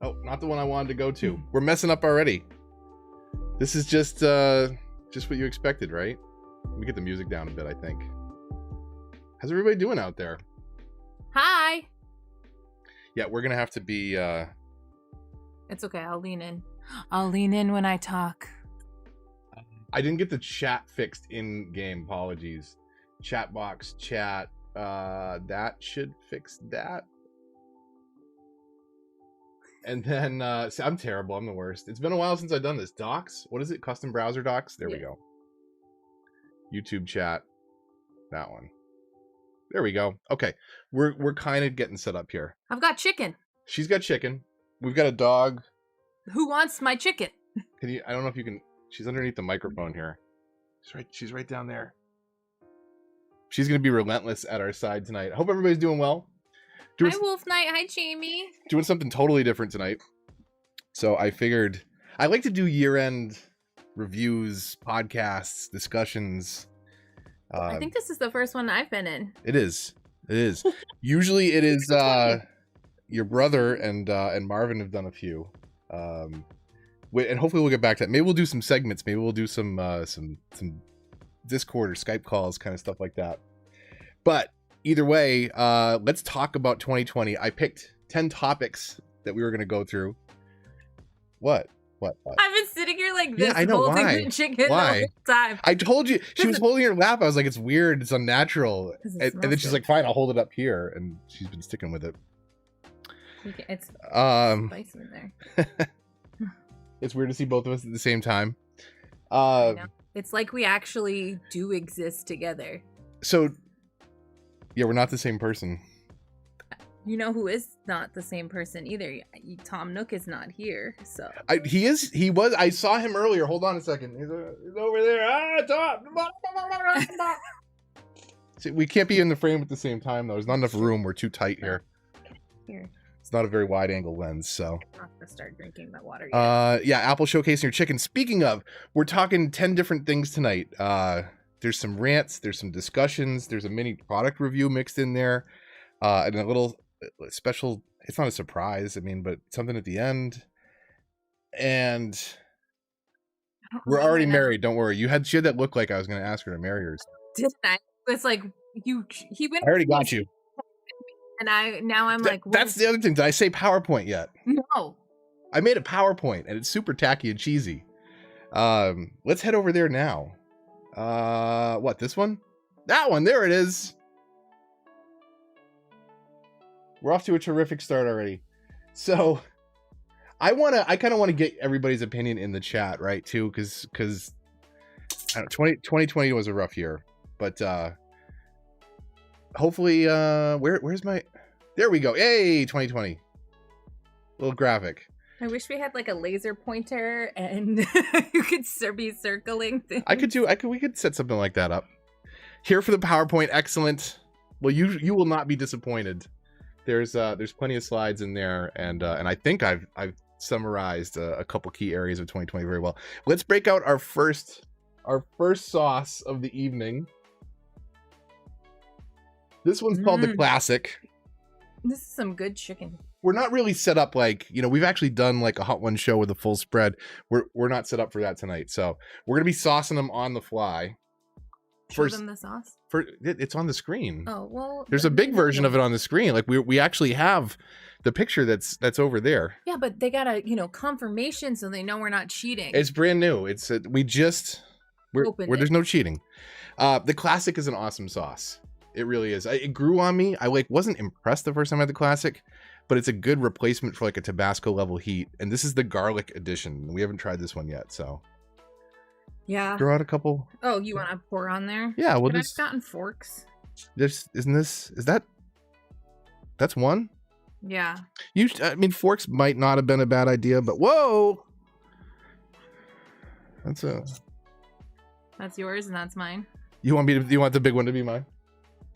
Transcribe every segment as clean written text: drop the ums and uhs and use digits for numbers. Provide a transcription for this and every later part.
Oh, not the one I wanted to go to. We're messing up already. This is just what you expected, right? Let me get the music down a bit, I think. How's everybody doing out there? Hi. Yeah, we're gonna have to be It's okay, I'll lean in. I'll lean in when I talk. I didn't get the chat fixed in game, apologies. Chat box, chat, that should fix that. And then see, I'm terrible, I'm the worst. It's been a while since I've done this. Docs, what is it? Custom browser docs? There we go. YouTube chat, that one. There we go. Okay, we're kind of getting set up here. I've got chicken. She's got chicken. We've got a dog. Who wants my chicken? Can you? I don't know if you can. She's underneath the microphone here. She's right down there. She's gonna be relentless at our side tonight. I hope everybody's doing well. Hi, Wolf Knight. Hi, Jamie. Doing something totally different tonight. So I figured I like to do year-end reviews, podcasts, discussions. I think this is the first one I've been in. It is. Usually it is your brother and Marvin have done a few. And hopefully we'll get back to that. Maybe we'll do some segments. Maybe we'll do some Discord or Skype calls, kind of stuff like that. But either way, let's talk about 2020. I picked 10 topics that we were going to go through. What? I've been sitting here like this, yeah, I know. holding Why? the chicken the whole time. I told you. She was holding her lap. I was like, it's weird. It's unnatural. And then she's like, fine, I'll hold it up here. And she's been sticking with it. It's spice in there. It's weird to see both of us at the same time. It's like we actually do exist together. So, yeah, we're not the same person. You know who is not the same person either? Tom Nook is not here, so. He is. He was. I saw him earlier. Hold on a second. He's over there. Tom! See, we can't be in the frame at the same time, though. There's not enough room. We're too tight here. It's not a very wide-angle lens, so. I'm not gonna start drinking that water yet. Yeah, Apple showcasing your chicken. Speaking of, we're talking 10 different things tonight. There's some rants. There's some discussions. There's a mini product review mixed in there. And a little special, it's not a surprise, I mean, but something at the end. And we're already married, don't worry. She had that look like I was going to ask her to marry her. Didn't I? It's like, he went. I already got you. And now I'm like. That's the other thing. Did I say PowerPoint yet? No. I made a PowerPoint, and it's super tacky and cheesy. Let's head over there now. What, this one? That one, there it is. We're off to a terrific start already. So I kind of want to get everybody's opinion in the chat, right, too, because 2020 was a rough year, but hopefully where's my, there we go. Yay, 2020. Little graphic. I wish we had like a laser pointer and you could be circling things. We could set something like that up. Here for the PowerPoint, excellent. Well, you will not be disappointed. There's plenty of slides in there, and I think I've summarized a couple key areas of 2020 very well. Let's break out our first sauce of the evening. This one's called the Classic. This is some good chicken. We're not really set up like, we've actually done like a Hot One show with a full spread. We're not set up for that tonight, so we're gonna be saucing them on the fly. Show them the sauce. It's on the screen. Oh well, there's a big version of it on the screen. Like we actually have the picture that's over there. Yeah, but they got a confirmation so they know we're not cheating. It's brand new. It's there's no cheating. The Classic is an awesome sauce. It really is. It grew on me. I wasn't impressed the first time I had the Classic, but it's a good replacement for like a Tabasco level heat. And this is the garlic edition. We haven't tried this one yet, so. Yeah. Throw out a couple. Oh, you want to pour on there? Yeah, we'll I've gotten forks. That's one? Yeah. Forks might not have been a bad idea, but whoa! That's yours and that's mine. You want the big one to be mine?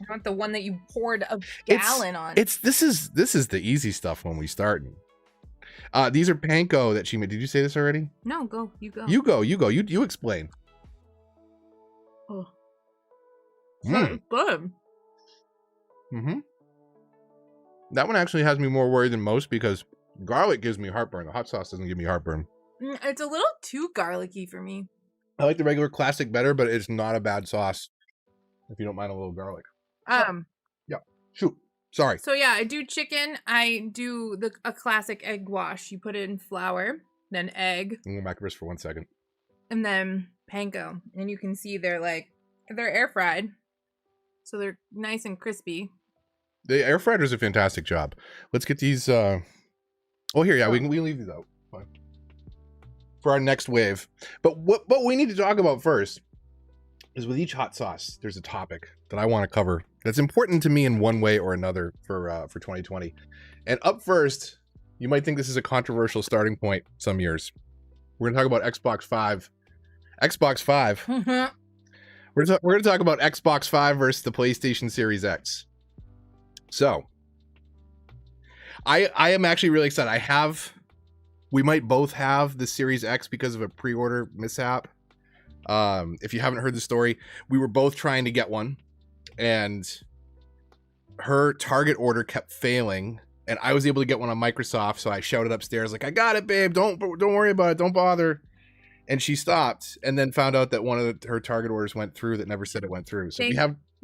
I want the one that you poured a gallon on. This is the easy stuff when we start. These are panko that she made. Did you say this already? No, go. You go. You go. You explain. Oh. Good. Mm-hmm. That one actually has me more worried than most because Garlic gives me heartburn. The hot sauce doesn't give me heartburn. It's a little too garlicky for me. I like the regular classic better, but it's not a bad sauce if you don't mind a little garlic. Yeah. Shoot. Sorry. So yeah, I do chicken. I do a classic egg wash. You put it in flour, then egg. I'm going back to this for 1 second. And then panko. And you can see they're air fried. So they're nice and crispy. The air fryer does a fantastic job. Let's get these. We can leave these out. Fine. For our next wave. But what we need to talk about first is with each hot sauce, there's a topic that I want to cover that's important to me in one way or another for 2020. And up first, you might think this is a controversial starting point some years. We're going to talk about Xbox 5. Xbox 5. We're going to talk about Xbox 5 versus the PlayStation Series X. So, I am actually really excited. We might both have the Series X because of a pre-order mishap. If you haven't heard the story, we were both trying to get one, and her Target order kept failing, and I was able to get one on Microsoft, so I shouted upstairs like, "I got it, babe. Don't worry about it. Don't bother." And she stopped, and then found out that one of her Target orders went through that never said it went through. So we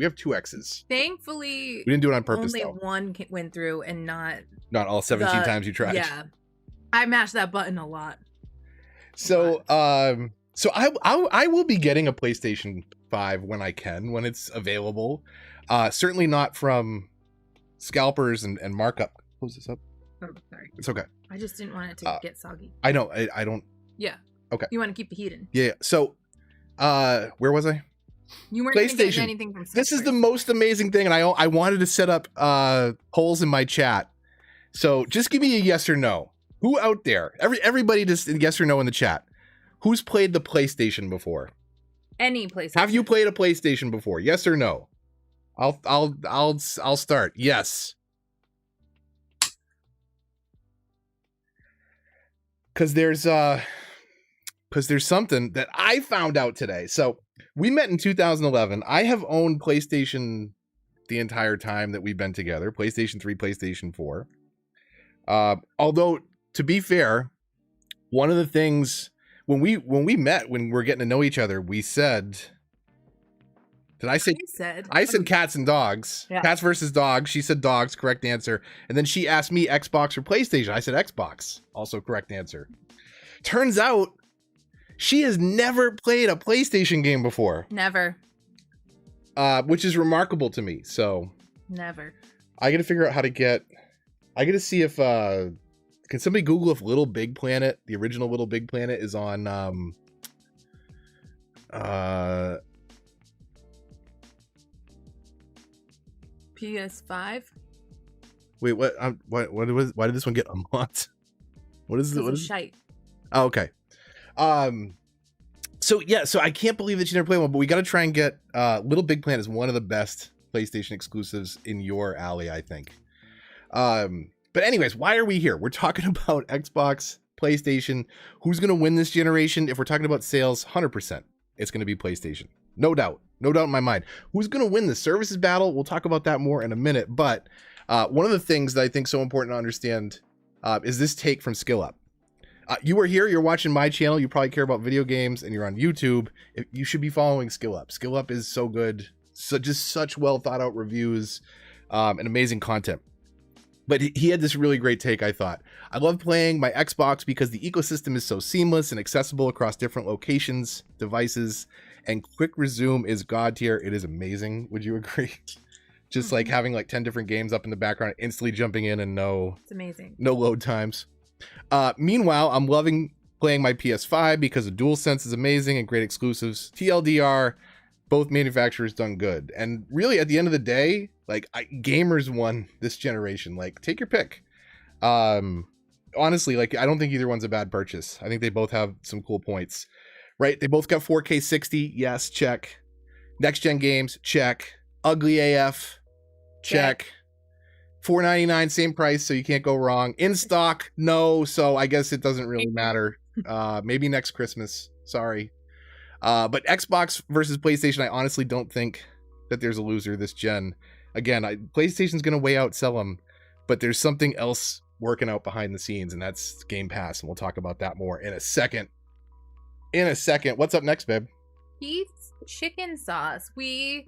have two X's. Thankfully, we didn't do it on purpose. Only one went through, and not all 17 times you tried. Yeah, I mashed that button a lot. So I will be getting a PlayStation 5 when I can, when it's available. Certainly not from scalpers and markup. Close this up. Oh, sorry. It's okay. I just didn't want it to get soggy. I know. I don't. Yeah. Okay. You want to keep the heat in. Yeah. So, where was I? You weren't going to get anything from scalpers. This is the most amazing thing, and I wanted to set up polls in my chat. So just give me a yes or no. Who out there? Everybody just yes or no in the chat. Who's played the PlayStation before? Any PlayStation. Have you played a PlayStation before? Yes or no? I'll start. Yes. Cause there's something that I found out today. So we met in 2011. I have owned PlayStation the entire time that we've been together. PlayStation 3, PlayStation 4. Although to be fair, one of the things when we met, when we're getting to know each other, we said, I said cats and dogs. Yeah. Cats versus dogs. She said dogs, correct answer. And then she asked me Xbox or PlayStation. I said Xbox, also correct answer. Turns out she has never played a PlayStation game before. Never. Which is remarkable to me. So never. I got to figure out how to get. I got to see if can somebody Google if Little Big Planet, the original Little Big Planet, is on PS5. Wait, what? Why did this one get unlocked? What is it? What is shite? Oh, okay. So I can't believe that you never played one, but we got to try and get Little Big Planet is one of the best PlayStation exclusives in your alley, I think. But anyways, why are we here? We're talking about Xbox, PlayStation. Who's going to win this generation? If we're talking about sales, 100%, it's going to be PlayStation. No doubt in my mind. Who's going to win the services battle? We'll talk about that more in a minute. But one of the things that I think is so important to understand is this take from SkillUp. You are here, you're watching my channel, you probably care about video games, and you're on YouTube. You should be following SkillUp. SkillUp is so good. Just such well thought out reviews and amazing content. But he had this really great take, I thought. I love playing my Xbox because the ecosystem is so seamless and accessible across different locations, devices, and quick resume is god tier. It is amazing. Would you agree? Just like having like 10 different games up in the background, instantly jumping in and it's amazing. No load times. Meanwhile, I'm loving playing my PS5 because the DualSense is amazing and great exclusives. TLDR, both manufacturers done good. And really, at the end of the day, like gamers won this generation. Like, take your pick. Honestly, like I don't think either one's a bad purchase. I think they both have some cool points. Right? They both got 4K 60. Yes, check. Next gen games, check. Ugly AF, check. $4.99, same price, so you can't go wrong. In stock, no, so I guess it doesn't really matter. Maybe next Christmas. Sorry. But Xbox versus PlayStation, I honestly don't think that there's a loser this gen. Again, PlayStation's going to way outsell them, but there's something else working out behind the scenes, and that's Game Pass, and we'll talk about that more in a second. What's up next, babe? Keith's chicken sauce. We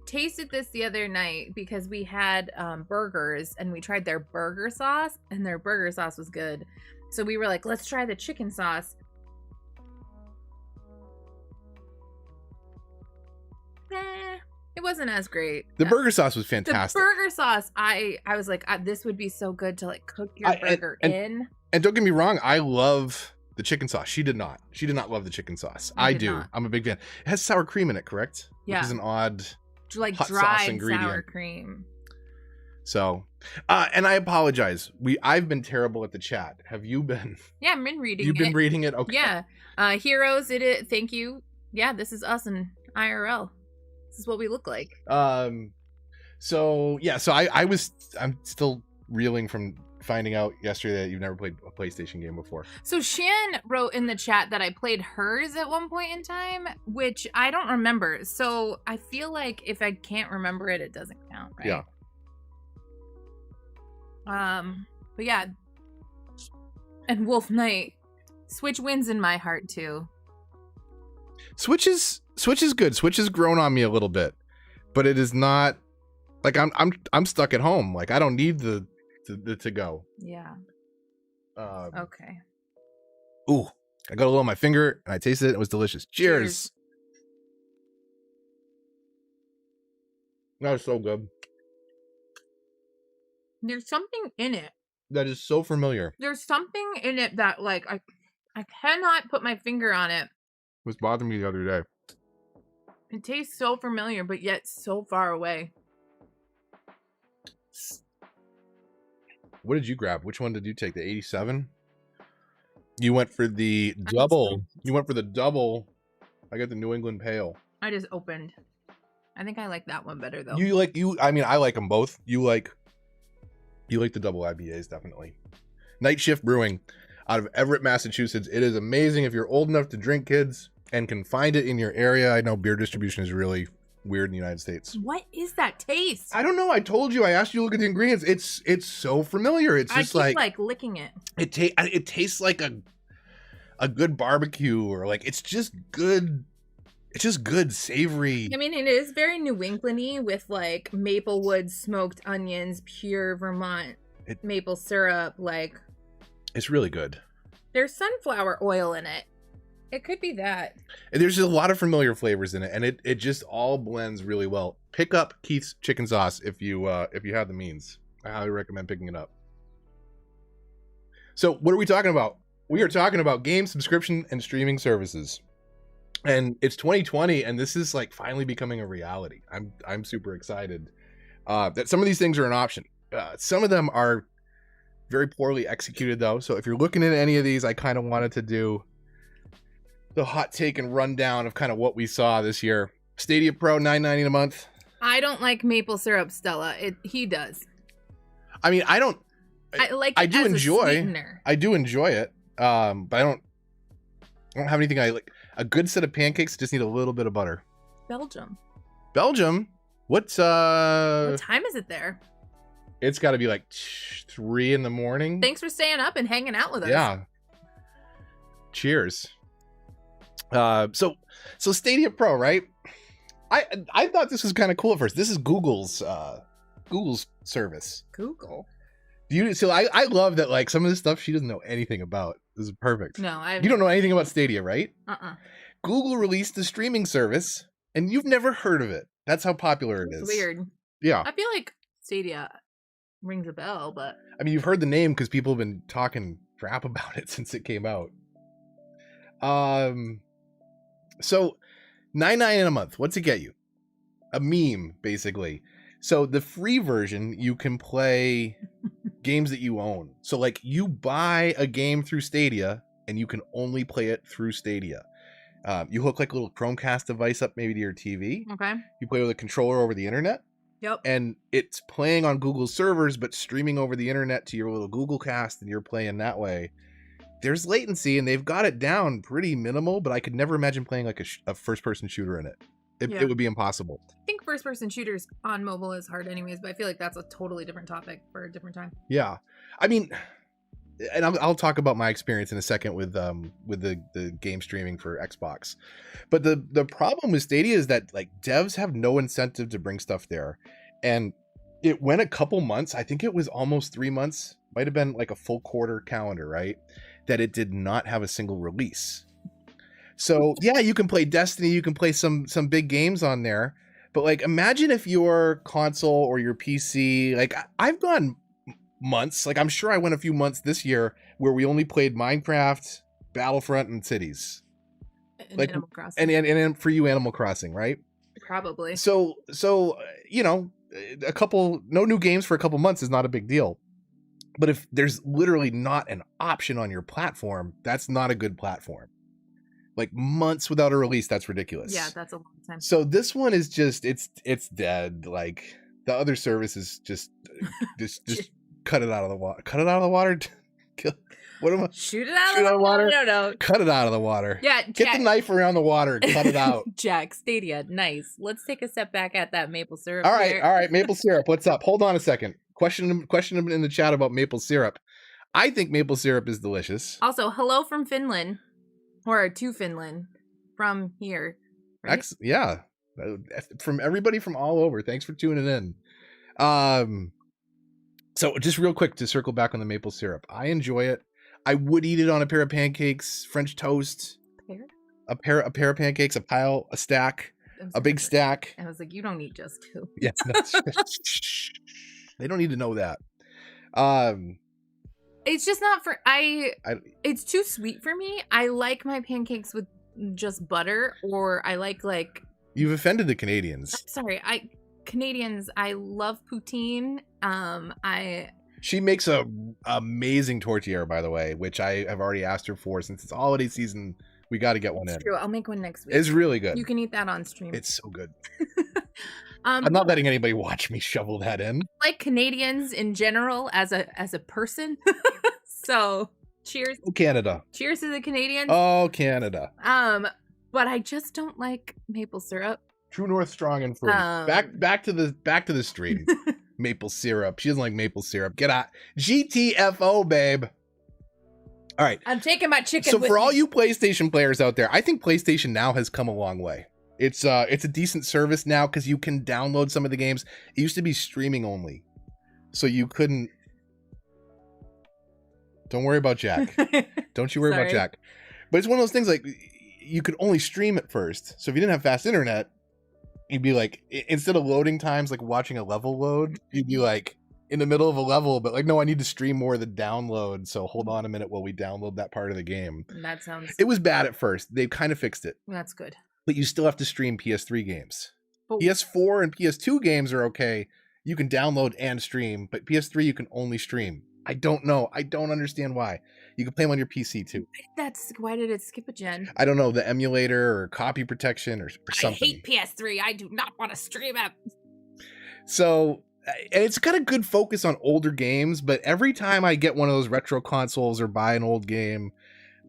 tasted this the other night because we had burgers, and we tried their burger sauce, and their burger sauce was good. So we were like, let's try the chicken sauce. It wasn't as great. The burger sauce was fantastic. The burger sauce, I was like, this would be so good to like cook your burger in. And don't get me wrong, I love the chicken sauce. She did not. She did not love the chicken sauce. I do. Not. I'm a big fan. It has sour cream in it, correct? Yeah. Which is an odd like hot dried sauce ingredient. Sour cream. So, and I apologize. I've been terrible at the chat. Have you been? Yeah, I've been reading You've been reading it? Okay. Yeah. Heroes did it. Thank you. Yeah, this is us in IRL. This is what we look like. So I'm still reeling from finding out yesterday that you've never played a PlayStation game before. So Shan wrote in the chat that I played hers at one point in time, which I don't remember. So I feel like if I can't remember it, it doesn't count, right? Yeah. But yeah. And Wolf Knight. Switch wins in my heart too. Switch is good. Switch has grown on me a little bit, but it is not like I'm stuck at home. Like I don't need the to go. Yeah. Okay. Ooh, I got a little on my finger and I tasted it. It was delicious. Cheers. That was so good. There's something in it. That is so familiar. There's something in it that like I cannot put my finger on it. It was bothering me the other day. It tastes so familiar, but yet so far away. What did you grab? Which one did you take? The 87? You went for the double. You went for the double. I got the New England Pale. I just opened. I think I like that one better though. I mean, I like them both. You like the double IBAs, definitely. Night Shift Brewing out of Everett, Massachusetts. It is amazing if you're old enough to drink, kids, and can find it in your area. I know beer distribution is really weird in the United States. What is that taste? I don't know. I told you. I asked you to look at the ingredients. It's so familiar. It's just I keep like licking it. It tastes like a good barbecue, or like it's just good. It's just good, savory. I mean, it is very New England-y with like Maplewood smoked onions, pure Vermont maple syrup. Like, it's really good. There's sunflower oil in it. It could be that. There's just a lot of familiar flavors in it, and it just all blends really well. Pick up Keith's chicken sauce if you have the means. I highly recommend picking it up. So, what are we talking about? We are talking about game subscription and streaming services. And it's 2020, and this is like finally becoming a reality. I'm super excited that some of these things are an option. Some of them are very poorly executed, though. So if you're looking at any of these, I kind of wanted to do the hot take and rundown of kind of what we saw this year. Stadia Pro, $9.90 a month. I don't like maple syrup, Stella. He does. I mean, I don't. I like. I do enjoy. I do enjoy it. But I don't have anything I like. A good set of pancakes just need a little bit of butter. Belgium. What time is it there? It's got to be like 3 a.m. Thanks for staying up and hanging out with us. Yeah. Cheers. So Stadia Pro, right? I thought this was kind of cool at first. This is Google's service. Google. So I love that, like, some of this stuff she doesn't know anything about. This is perfect. No, you don't know anything about Stadia, right? Uh-uh. Google released the streaming service, and you've never heard of it. That's how popular it is. It's weird. Yeah. I feel like Stadia rings a bell, but I mean, you've heard the name because people have been talking crap about it since it came out. So $9.99 a month. What's it get you? A meme, basically. So the free version, you can play games that you own. So like you buy a game through Stadia and you can only play it through Stadia. You hook like a little Chromecast device up maybe to your TV. Okay. You play with a controller over the internet. Yep. And it's playing on Google's servers, but streaming over the internet to your little Google Cast, and you're playing that way. There's latency, and they've got it down pretty minimal, but I could never imagine playing like a first-person shooter in it. It would be impossible. I think first-person shooters on mobile is hard anyways, but I feel like that's a totally different topic for a different time. Yeah, I mean, and I'll talk about my experience in a second with the game streaming for Xbox. But the problem with Stadia is that like devs have no incentive to bring stuff there, and it went a couple months. I think it was almost 3 months, might have been like a full quarter calendar, right? That it did not have a single release. So yeah, you can play Destiny, you can play some big games on there, but like imagine if your console or your PC, like I've gone months, like I'm sure I went a few months this year where we only played Minecraft, Battlefront, and Cities. And Like Animal Crossing. and for you Animal Crossing, right? Probably. So you know, no new games for a couple months is not a big deal. But if there's literally not an option on your platform, that's not a good platform. Like months without a release, that's ridiculous. Yeah, that's a long time. So this one is just it's dead. Like the other services just cut it out of the water. Cut it out of the water. What am I? Shoot it out of the water. I don't know. Cut it out of the water. Yeah, get the knife around the water. Cut it out. Jack, Stadia, nice. Let's take a step back at that maple syrup. All right, maple syrup. What's up? Hold on a second. Question in the chat about maple syrup. I think maple syrup is delicious. Also, hello from Finland, or to Finland from here. Right? Yeah, from everybody from all over. Thanks for tuning in. So just real quick to circle back on the maple syrup. I enjoy it. I would eat it on a pair of pancakes, French toast, a pair of pancakes, a stack, a big stack. I was like, you don't eat just two. Yeah, they don't need to know that. It's just not for it's too sweet for me. I like my pancakes with just butter, or I like you've offended the Canadians. Sorry, Canadians, I love poutine. She makes a amazing tortilla, by the way, which I have already asked her for since it's holiday season. We got to get one in. True, I'll make one next week. It's really good. You can eat that on stream. It's so good. I'm not letting anybody watch me shovel that in. I like Canadians in general as a person. So cheers. Oh, Canada. Cheers to the Canadians. Oh, Canada. But I just don't like maple syrup. True North strong and free. Back to the stream. Maple syrup. She doesn't like maple syrup. Get out. GTFO, babe. All right. I'm taking my chicken. So for all you PlayStation players out there, I think PlayStation Now has come a long way. It's a decent service now because you can download some of the games. It used to be streaming only, so you couldn't. Don't worry about Jack. Don't you worry about Jack. But it's one of those things like you could only stream at first. So if you didn't have fast internet, you'd be like, instead of loading times like watching a level load, you'd be like in the middle of a level, but like, no, I need to stream more of the download. So hold on a minute while we download that part of the game. That sounds. It was bad at first. They've kind of fixed it. That's good. But you still have to stream PS3 games. Oh. PS4 and PS2 games are okay. You can download and stream, but PS3 you can only stream. I don't know. I don't understand why. You can play them on your PC too. Why did it skip a gen? I don't know, the emulator or copy protection or something. I hate PS3. I do not want to stream it. So, and it's got a good focus on older games, but every time I get one of those retro consoles or buy an old game,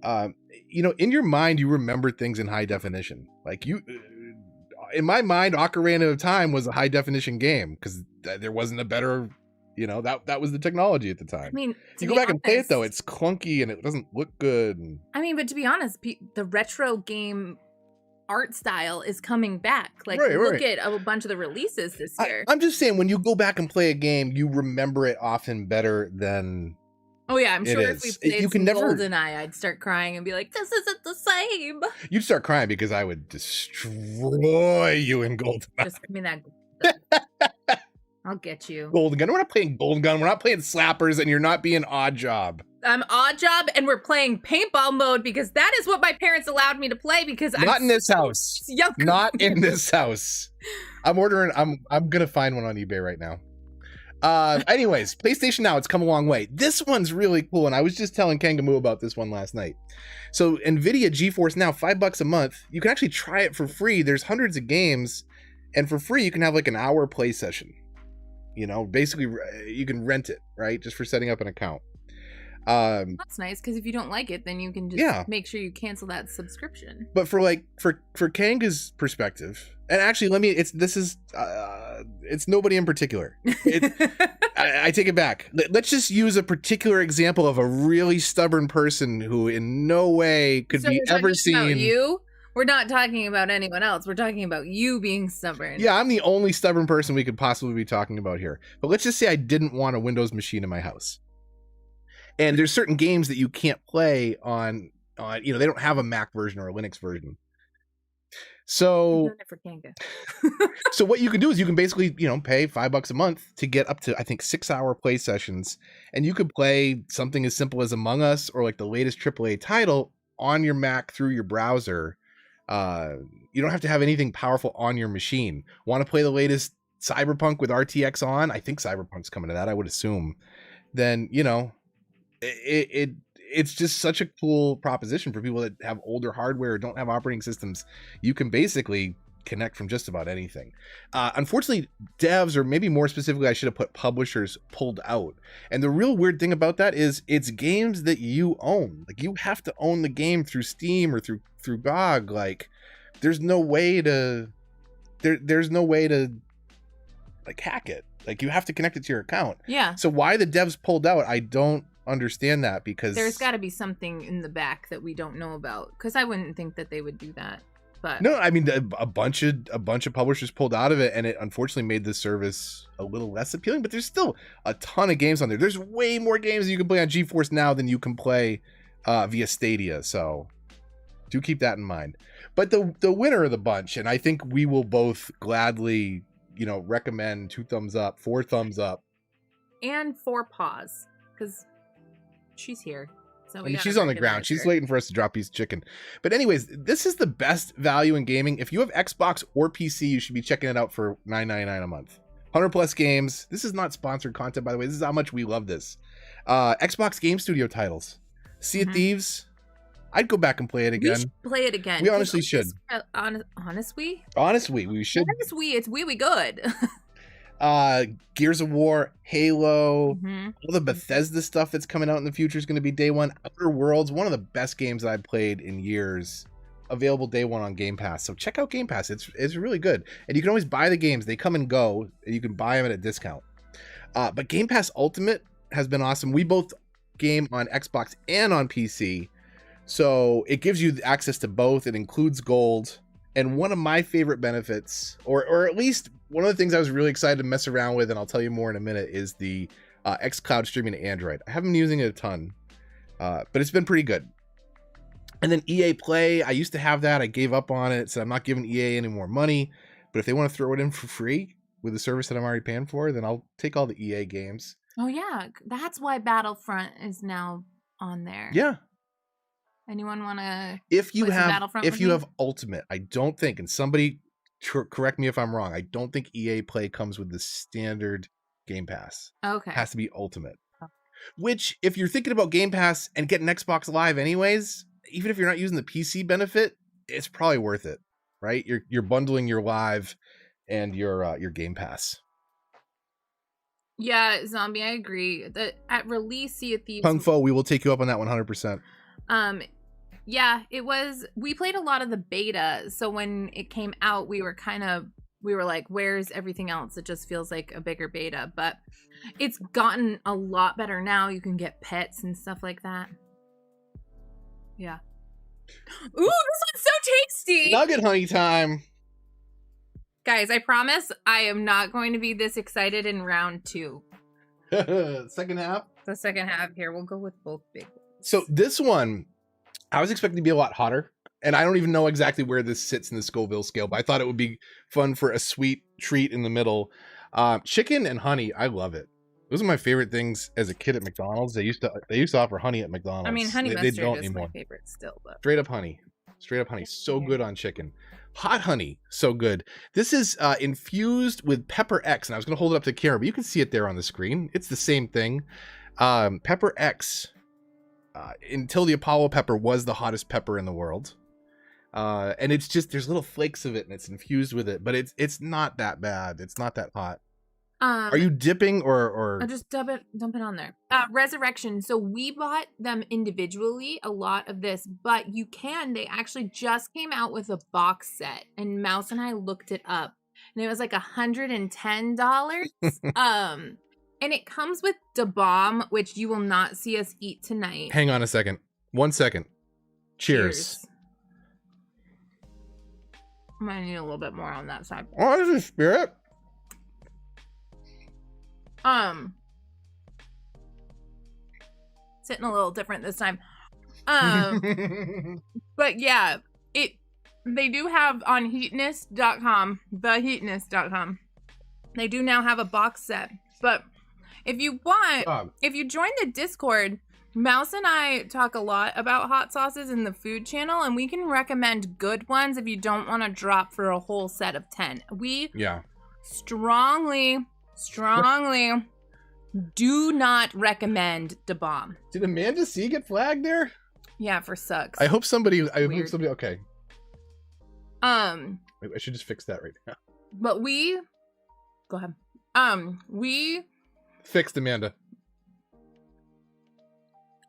in your mind, you remember things in high definition. Like in my mind, Ocarina of Time was a high definition game because there wasn't a better, that was the technology at the time. I mean, you go back and play it though, it's clunky and it doesn't look good. I mean, but to be honest, the retro game art style is coming back. Like, look at a bunch of the releases this year. I'm just saying, when you go back and play a game, you remember it often better than. Oh yeah, I'm sure if we played GoldenEye, I'd start crying and be like, "This isn't the same." You'd start crying because I would destroy you in GoldenEye. Just give me that. I'll get you. Golden Gun. We're not playing Golden Gun. We're not playing Slappers, and you're not being Odd Job. I'm Odd Job, and we're playing paintball mode because that is what my parents allowed me to play. Because not in this house. Not in this house. I'm gonna find one on eBay right now. Anyways, PlayStation Now, it's come a long way. This one's really cool, and I was just telling Kangamoo about this one last night. So NVIDIA GeForce Now, $5 a month. You can actually try it for free. There's hundreds of games, and for free you can have like an hour play session. Basically you can rent it, right? Just for setting up an account. That's nice, because if you don't like it, then you can just Yeah. make sure you cancel that subscription. But for Kanga's perspective, and actually it's nobody in particular. I take it back. Let's just use a particular example of a really stubborn person who in no way could be ever seen. About you? We're not talking about anyone else. We're talking about you being stubborn. Yeah, I'm the only stubborn person we could possibly be talking about here. But let's just say I didn't want a Windows machine in my house. And there's certain games that you can't play on they don't have a Mac version or a Linux version. So, I'm doing it for Kanga. So what you can do is you can basically, pay $5 a month to get up to, I think, 6-hour play sessions. And you could play something as simple as Among Us or like the latest AAA title on your Mac through your browser. You don't have to have anything powerful on your machine. Want to play the latest Cyberpunk with RTX on? I think Cyberpunk's coming to that, I would assume. Then, it's just such a cool proposition for people that have older hardware or don't have operating systems. You can basically connect from just about anything. Unfortunately, devs, or maybe more specifically, I should have put publishers, pulled out. And the real weird thing about that is it's games that you own. Like, you have to own the game through Steam or through GOG. Like, there's no way to like hack it. Like, you have to connect it to your account. Yeah. So why the devs pulled out, I don't understand that, because there's got to be something in the back that we don't know about, because I wouldn't think that they would do that. But no, I mean, a bunch of publishers pulled out of it, and it unfortunately made the service a little less appealing. But there's still a ton of games on there. There's way more games that you can play on GeForce Now than you can play via Stadia. So do keep that in mind. But the winner of the bunch, and I think we will both gladly, recommend 2 thumbs up, 4 thumbs up, and 4 paws, because she's here. So she's on the ground. She's waiting for us to drop a piece of chicken. But anyways, this is the best value in gaming. If you have Xbox or PC, you should be checking it out for $9.99 a month. 100+ games. This is not sponsored content, by the way. This is how much we love this. Xbox Game Studio titles. Sea of Thieves. I'd go back and play it again. We should play it again. We honestly should. Honestly, we should. Honestly, it's really good. Gears of War, Halo, all the Bethesda stuff that's coming out in the future is going to be day one. Outer Worlds, one of the best games that I've played in years, available day one on Game Pass. So check out Game Pass. It's really good. And you can always buy the games. They come and go, and you can buy them at a discount. But Game Pass Ultimate has been awesome. We both game on Xbox and on PC. So it gives you access to both. It includes gold. And one of my favorite benefits, or at least one of the things I was really excited to mess around with, and I'll tell you more in a minute, is the XCloud streaming to Android. I haven't been using it a ton, but it's been pretty good. And then EA Play, I used to have that. I gave up on it, so I'm not giving EA any more money. But if they want to throw it in for free with the service that I'm already paying for, then I'll take all the EA games. Oh, yeah. That's why Battlefront is now on there. Yeah. Anyone want to? If you have Ultimate, I don't think, and somebody correct me if I'm wrong, I don't think EA Play comes with the standard Game Pass. Okay. It has to be Ultimate. Which, if you're thinking about Game Pass and getting Xbox Live anyways, even if you're not using the PC benefit, it's probably worth it, right? You're bundling your Live and your Game Pass. Yeah, Zombie, I agree. At release, Sea of Thieves. Kung Fu, we will take you up on that 100%. Yeah, it was. We played a lot of the beta, so when it came out, we were like, "Where's everything else?" It just feels like a bigger beta, but it's gotten a lot better now. You can get pets and stuff like that. Yeah. Ooh, this one's so tasty! Nugget honey time. Guys, I promise I am not going to be this excited in round 2. Second half? The second half here. We'll go with both big ones. So this one, I was expecting to be a lot hotter. And I don't even know exactly where this sits in the Scoville scale, but I thought it would be fun for a sweet treat in the middle. Chicken and honey, I love it. Those are my favorite things as a kid at McDonald's. They used to offer honey at McDonald's. I mean, honey mustard is my favorite still, but straight up honey, so good on chicken. Hot honey, so good. This is infused with Pepper X, and I was going to hold it up to the camera, but you can see it there on the screen. It's the same thing. Pepper X, until the Apollo pepper, was the hottest pepper in the world. And it's just, there's little flakes of it, and it's infused with it, but it's not that bad. It's not that hot. Are you dipping or I'll just dump it on there. Resurrection. So we bought them individually, a lot of this, but they actually just came out with a box set, and Mouse and I looked it up, and it was like $110. And it comes with Da Bomb, which you will not see us eat tonight. Hang on a second. 1 second. Cheers. I'm gonna need a little bit more on that side. Oh, this is spirit. Sitting a little different this time. But yeah, they do have on heatness.com, theheatness.com. They do now have a box set. But if you want, if you join the Discord, Mouse and I talk a lot about hot sauces in the food channel, and we can recommend good ones if you don't want to drop for a whole set of 10. We strongly do not recommend Da Bomb. Did Amanda C get flagged there? Yeah, for sucks. I hope somebody okay. Wait, I should just fix that right now. But go ahead. We fixed Amanda.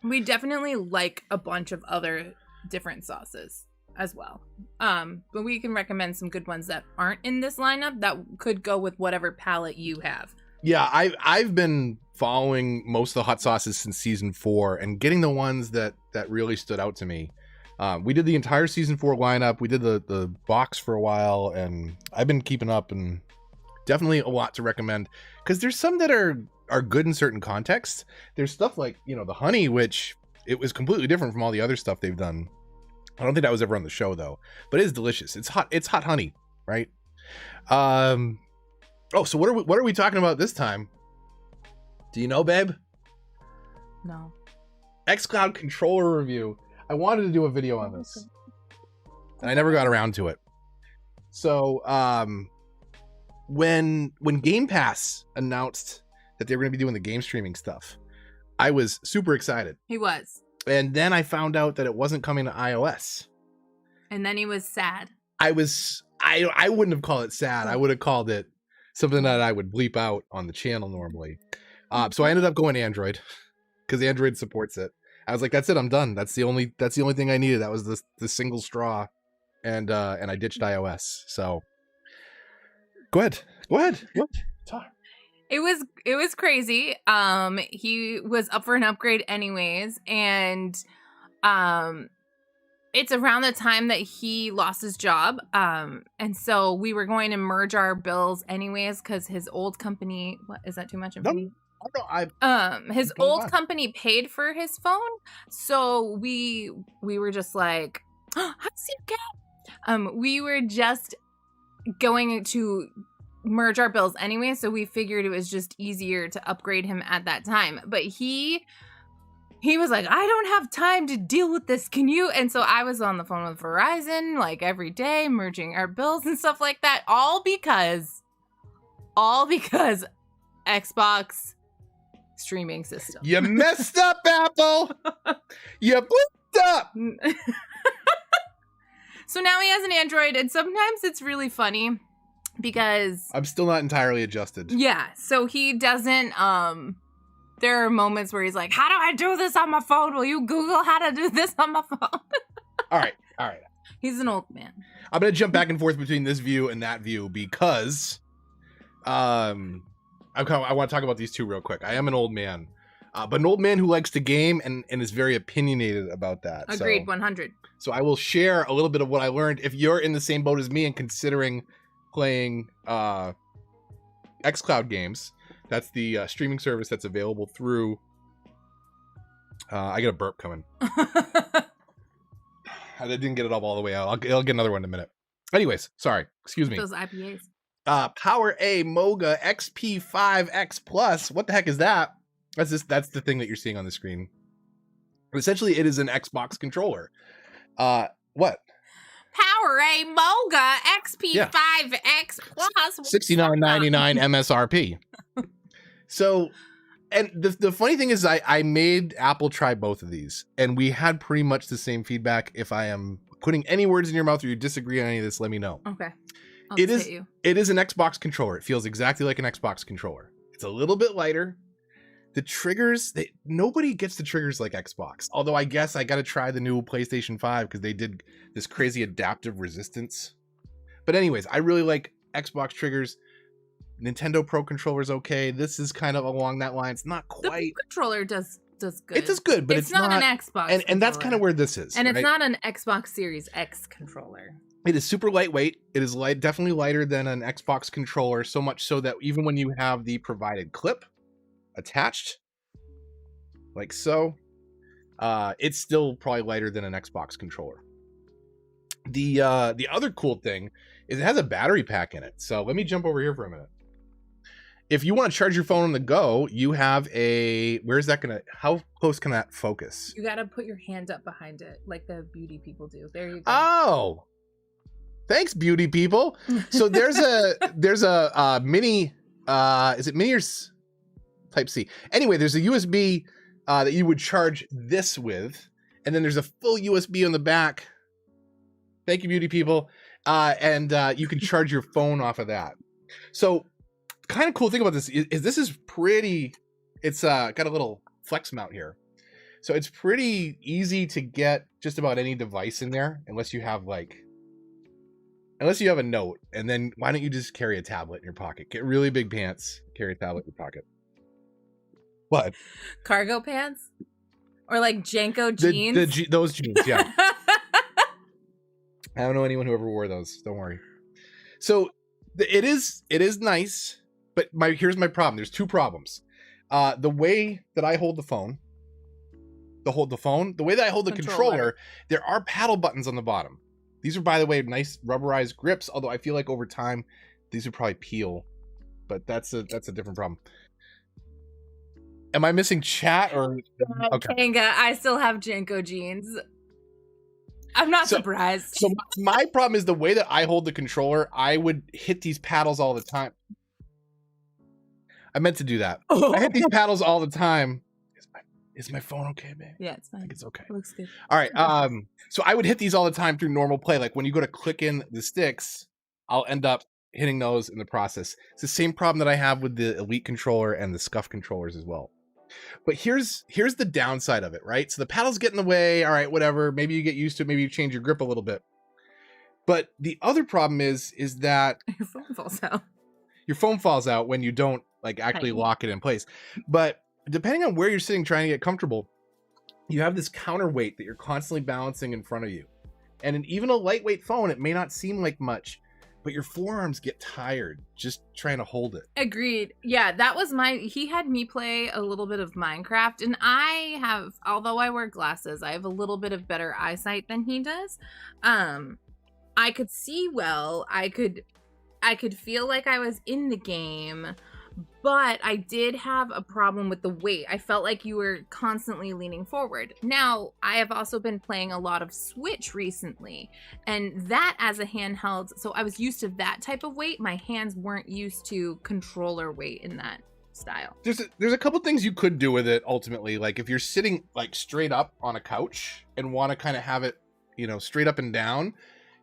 We definitely like a bunch of other different sauces as well. But we can recommend some good ones that aren't in this lineup that could go with whatever palette you have. Yeah, I've been following most of the hot sauces since season 4 and getting the ones that really stood out to me. We did the entire season 4 lineup. We did the box for a while, and I've been keeping up, and definitely a lot to recommend because there's some that are good in certain contexts. There's stuff like, the honey, which it was completely different from all the other stuff they've done. I don't think that was ever on the show though, but it is delicious. It's hot honey, right? Oh, so what are we talking about this time? Do you know, babe? No. XCloud controller review. I wanted to do a video on this, and I never got around to it. So, when Game Pass announced that they were going to be doing the game streaming stuff, I was super excited. He was. And then I found out that it wasn't coming to iOS. And then he was sad. I wouldn't have called it sad. I would have called it something that I would bleep out on the channel normally. So I ended up going Android because Android supports it. I was like, that's it, I'm done. That's the only thing I needed. That was the single straw, and I ditched iOS. So go ahead. What? Talk. It was crazy. He was up for an upgrade anyways, and it's around the time that he lost his job. And so we were going to merge our bills anyways because his old company, what is that too much of me? His old company paid for his phone, so we were just like, oh, how does he get? We were just going to merge our bills anyway, so we figured it was just easier to upgrade him at that time. But he was like, I don't have time to deal with this. Can you? And so I was on the phone with Verizon like every day, merging our bills and stuff like that, all because Xbox streaming system. You messed up, Apple. You bleeped up. So now he has an Android, and sometimes it's really funny because I'm still not entirely adjusted. Yeah, so he doesn't there are moments where he's like, how do I do this on my phone? Will you Google how to do this on my phone? All right. He's an old man. I'm going to jump back and forth between this view and that view because I want to talk about these two real quick. I am an old man, but an old man who likes to game and is very opinionated about that. Agreed, 100. So I will share a little bit of what I learned. If you're in the same boat as me and considering playing XCloud games, that's the streaming service that's available through. I get a burp coming. I didn't get it all the way out. I'll get another one in a minute. Anyways, sorry. Excuse me. Those IPAs. Power A Moga XP5X Plus. What the heck is that? That's the thing that you're seeing on the screen. Essentially, it is an Xbox controller. What? Power A Moga XP5X Plus. $69.99 MSRP. So, and the funny thing is I made Apple try both of these, and we had pretty much the same feedback. If I am putting any words in your mouth or you disagree on any of this, let me know. Okay. I'll It just is hit you. it is an Xbox controller. It feels exactly like an Xbox controller. It's a little bit lighter. The triggers, nobody gets the triggers like Xbox. Although I guess I got to try the new PlayStation 5 because they did this crazy adaptive resistance. But anyways, I really like Xbox triggers. Nintendo Pro controller's okay. This is kind of along that line. It's not The quite. controller does good. It does good, but it's not an Xbox. And that's kind of where this is. And it's right? not an Xbox Series X controller. It is super lightweight. It is definitely lighter than an Xbox controller, so much so that even when you have the provided clip attached, like so, it's still probably lighter than an Xbox controller. The other cool thing is it has a battery pack in it. So let me jump over here for a minute. If you want to charge your phone on the go, you have how close can that focus? You got to put your hand up behind it like the beauty people do. There you go. Oh, thanks, beauty people. So there's a mini, is it mini or type C? Anyway, there's a USB that you would charge this with. And then there's a full USB on the back. Thank you, beauty people. And you can charge your phone off of that. So kind of cool thing about this is this is pretty, it's got a little flex mount here. So it's pretty easy to get just about any device in there, unless you have a note. And then why don't you just carry a tablet in your pocket? Get really big pants, carry a tablet in your pocket. What? Cargo pants? Or like Janko jeans? Those jeans, yeah. I don't know anyone who ever wore those. Don't worry. So it is nice, but here's my problem. There's two problems. The way that I hold the phone, the way that I hold the controller, there are paddle buttons on the bottom. These are, by the way, nice rubberized grips, although I feel like over time these would probably peel, but that's a different problem. Am I missing chat or okay? Kanga, I still have Janko jeans. I'm not surprised. So my problem is the way that I hold the controller, I would hit these paddles all the time. I meant to do that. I hit these paddles all the time. Is my phone okay, babe? Yeah, it's fine. I think it's okay. It looks good. All right. So I would hit these all the time through normal play. Like when you go to click in the sticks, I'll end up hitting those in the process. It's the same problem that I have with the Elite controller and the Scuff controllers as well. But here's the downside of it, right? So the paddles get in the way. All right, whatever. Maybe you get used to it. Maybe you change your grip a little bit. But the other problem is that your phone falls out. Your phone falls out when you don't actually lock it in place. But depending on where you're sitting trying to get comfortable, you have this counterweight that you're constantly balancing in front of you. And in even a lightweight phone, it may not seem like much, but your forearms get tired just trying to hold it. Agreed. Yeah, that was he had me play a little bit of Minecraft, and although I wear glasses, I have a little bit of better eyesight than he does. I could see well. I could feel like I was in the game, but I did have a problem with the weight. I felt like you were constantly leaning forward. Now, I have also been playing a lot of Switch recently, and that as a handheld, so I was used to that type of weight. My hands weren't used to controller weight in that style. There's a couple things you could do with it ultimately. Like if you're sitting straight up on a couch and want to kind of have it, straight up and down,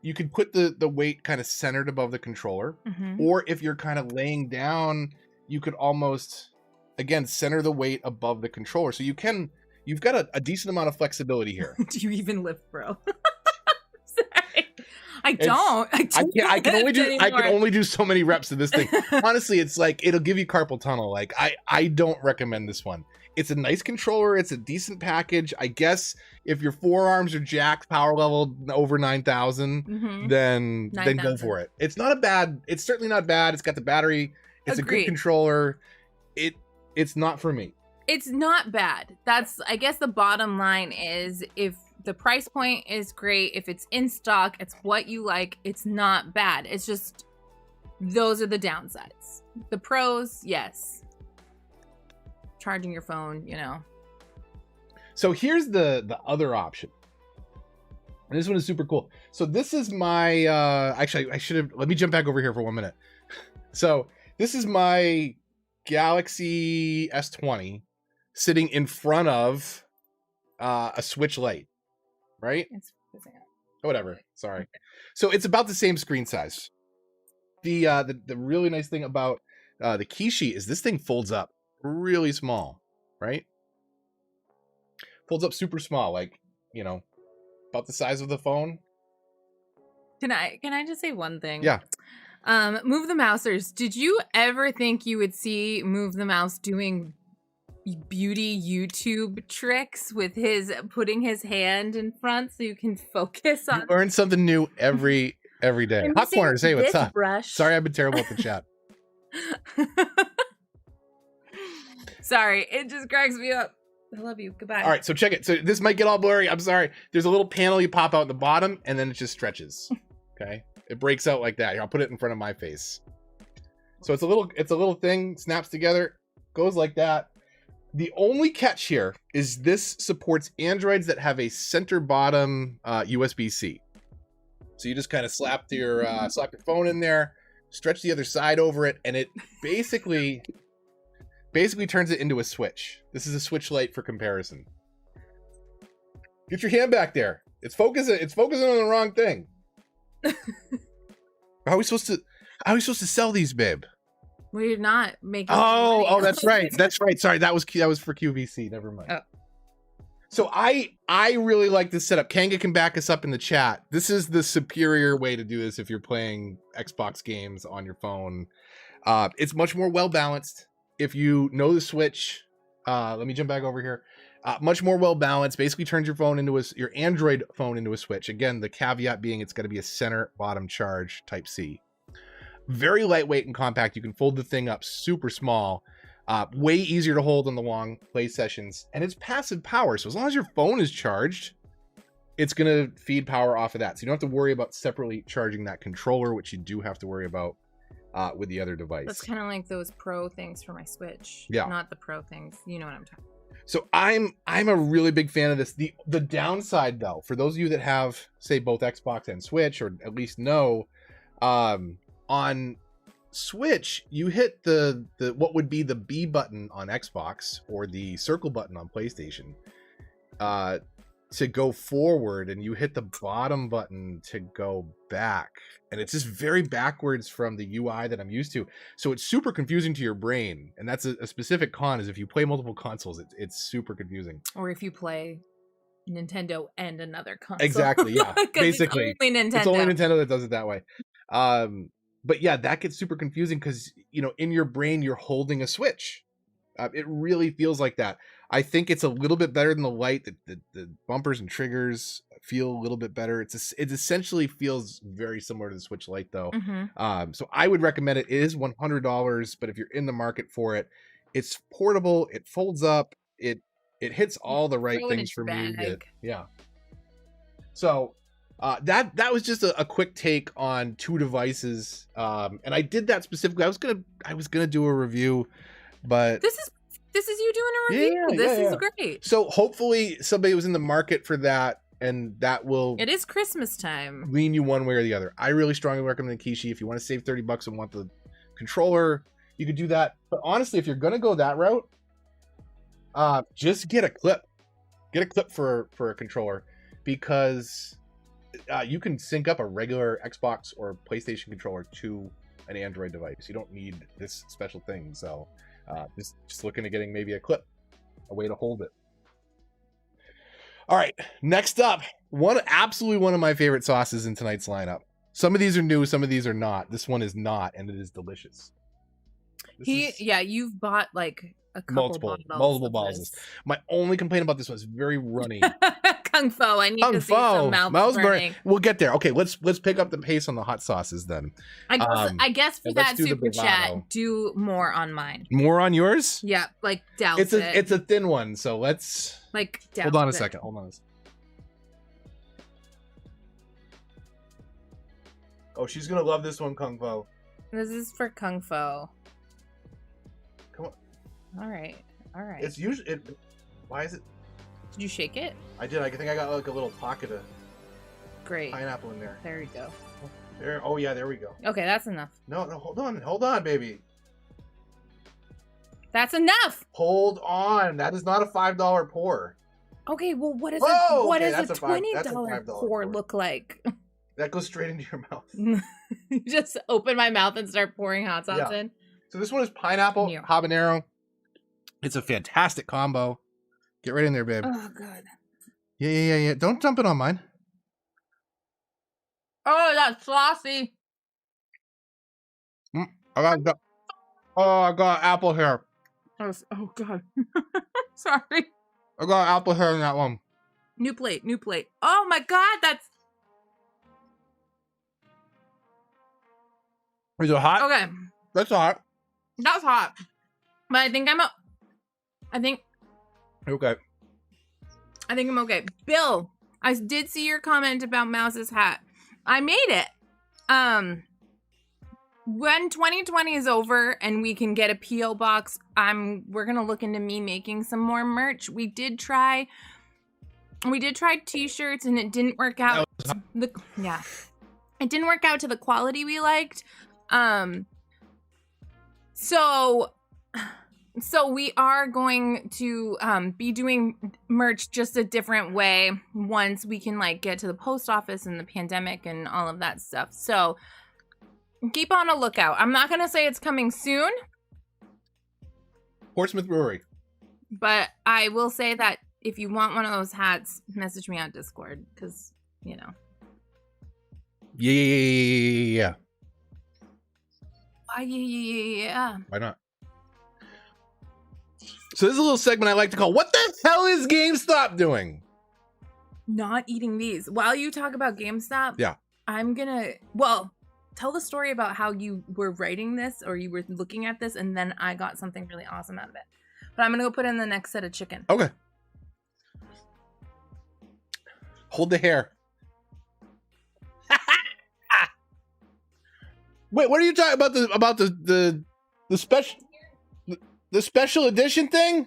you could put the weight kind of centered above the controller. Mm-hmm. Or if you're kind of laying down, you could almost, again, center the weight above the controller. So you've got a decent amount of flexibility here. Do you even lift, bro? Sorry. I can only do so many reps of this thing. Honestly, it's it'll give you carpal tunnel. I don't recommend this one. It's a nice controller. It's a decent package. I guess if your forearms are jacked, power level over 9,000, mm-hmm. then go for it. It's certainly not bad. It's got the battery. It's Agreed. A good controller. It's not for me. It's not bad. That's, I guess the bottom line is, if the price point is great, if it's in stock, it's what you like, it's not bad. It's just, those are the downsides. The pros, yes. Charging your phone, So here's the other option. And this one is super cool. So this is my, actually, let me jump back over here for 1 minute. So this is my Galaxy S20 sitting in front of a Switch Lite, right? It's whatever. Sorry. So it's about the same screen size. The really nice thing about the key sheet is this thing folds up really small, right? Folds up super small, like, you know, about the size of the phone. Can I just say one thing? Yeah. Move the Mousers. Did you ever think you would see Move the Mouse doing beauty YouTube tricks with putting his hand in front so you can focus on? You learn something new every day. I'm Hot Corners, hey, what's up? Brush. Sorry, I've been terrible at the chat. Sorry, it just cracks me up. I love you. Goodbye. All right, so check it. So this might get all blurry. I'm sorry. There's a little panel you pop out at the bottom, and then it just stretches. Okay, it breaks out like that. Here, I'll put it in front of my face. So it's a little thing, snaps together, goes like that. The only catch here is this supports Androids that have a center bottom USB-C. So you just kind of slap your phone in there, stretch the other side over it, and it basically turns it into a switch. This is a Switch Lite for comparison. Get your hand back there. It's focusing on the wrong thing. How are we supposed to sell these, babe? We're not making. Oh, that's right. That's right. Sorry, that was for QVC. Never mind. Oh. So I really like this setup. Kanga can back us up in the chat. This is the superior way to do this if you're playing Xbox games on your phone. It's much more well balanced. If you know the Switch, let me jump back over here. Much more well balanced. Basically turns your Android phone into a Switch. Again, the caveat being it's got to be a center bottom charge Type C. Very lightweight and compact. You can fold the thing up super small. Way easier to hold on the long play sessions, and it's passive power. So as long as your phone is charged, it's gonna feed power off of that. So you don't have to worry about separately charging that controller, which you do have to worry about with the other device. That's kind of like those Pro things for my Switch. Yeah, not the Pro things. You know what I'm talking about. So I'm a really big fan of this. The downside, though, for those of you that have, say, both Xbox and Switch, or at least know, on Switch, you hit the what would be the B button on Xbox or the circle button on PlayStation to go forward, and you hit the bottom button to go back, and it's just very backwards from the UI that I'm used to. So it's super confusing to your brain, and that's a specific con. Is if you play multiple consoles, it's super confusing. Or if you play Nintendo and another console. Exactly. Yeah. Basically, it's only Nintendo that does it that way. But yeah, that gets super confusing because, you know, in your brain, you're holding a Switch. It really feels like that. I think it's a little bit better than the Lite. The bumpers and triggers feel a little bit better. It essentially feels very similar to the Switch Lite, though. Mm-hmm. So I would recommend it. It is $100, but if you're in the market for it, it's portable. It folds up. It hits all the right things for me. Yeah. So that was just a quick take on two devices, and I did that specifically. I was gonna do a review, but this is you doing a review. This is great. So hopefully somebody was in the market for that, and that will. It is Christmas time. Lean you one way or the other. I really strongly recommend the Kishi. If you want to save $30 and want the controller, you could do that. But honestly, if you're gonna go that route, just get a clip. Get a clip for a controller, because you can sync up a regular Xbox or PlayStation controller to an Android device. You don't need this special thing. So just looking at getting maybe a clip, a way to hold it. All right, next up, absolutely one of my favorite sauces in tonight's lineup. Some of these are new, some of these are not. This one is not, and it is delicious. You've bought like a couple multiple bottles. My only complaint about this one is very runny. Kung Fu. I need to see some mouth burning. We'll get there. Okay, let's pick up the pace on the hot sauces then. I guess for that super chat, do more on mine. More on yours? Yeah, like douse it. It's a thin one, so let's douse hold on a second. Oh, she's gonna love this one, Kung Fu. This is for Kung Fu. Come on. All right. It's usually why is it? Did you shake it? I did. I think I got like a little pocket of pineapple in there. There you go. There. Oh yeah, there we go. Okay, that's enough. No, hold on, baby. That's enough. Hold on. That is not a $5 pour. Okay, well, what does a $20 pour look like? That goes straight into your mouth. You just open my mouth and start pouring hot sauce in. So this one is pineapple habanero. It's a fantastic combo. Get right in there, babe. Oh, God. Yeah. Don't dump it on mine. Oh, that's saucy. I got apple hair. Oh God. Sorry. I got apple hair in that one. New plate. Oh my God, that's... Is it hot? Okay. That's hot. That's hot. But I think I'm okay. Bill, I did see your comment about Mouse's hat. I made it. When 2020 is over and we can get a P.O. box, we're gonna look into me making some more merch. We did try t-shirts and it didn't work out. It didn't work out to the quality we liked. So we are going to be doing merch just a different way once we can like get to the post office and the pandemic and all of that stuff. So keep on a lookout. I'm not going to say it's coming soon. Portsmouth Brewery. But I will say that if you want one of those hats, message me on Discord because, you know. Yeah. Yeah. Why not? So this is a little segment I like to call, what the hell is GameStop doing? Not eating these. While you talk about GameStop, yeah, I'm gonna, tell the story about how you were writing this or you were looking at this and then I got something really awesome out of it. But I'm gonna go put in the next set of chicken. Okay. Hold the hair. Wait, what are you talking about? The special edition thing?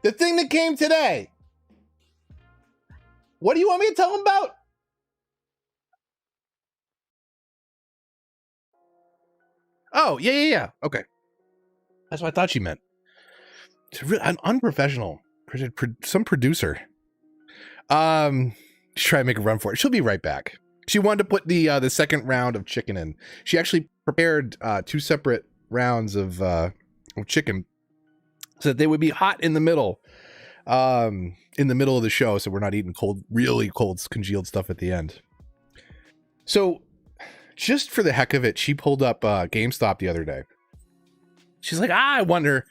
The thing that came today. What do you want me to tell them about? Oh, yeah. Okay. That's what I thought she meant. It's an unprofessional. Some producer. Just try to make a run for it. She'll be right back. She wanted to put the second round of chicken in. She actually prepared 2 separate rounds of chicken so that they would be hot in the middle of the show, so we're not eating really cold congealed stuff at the end. So just for the heck of it, she pulled up GameStop the other day. She's like, I wonder,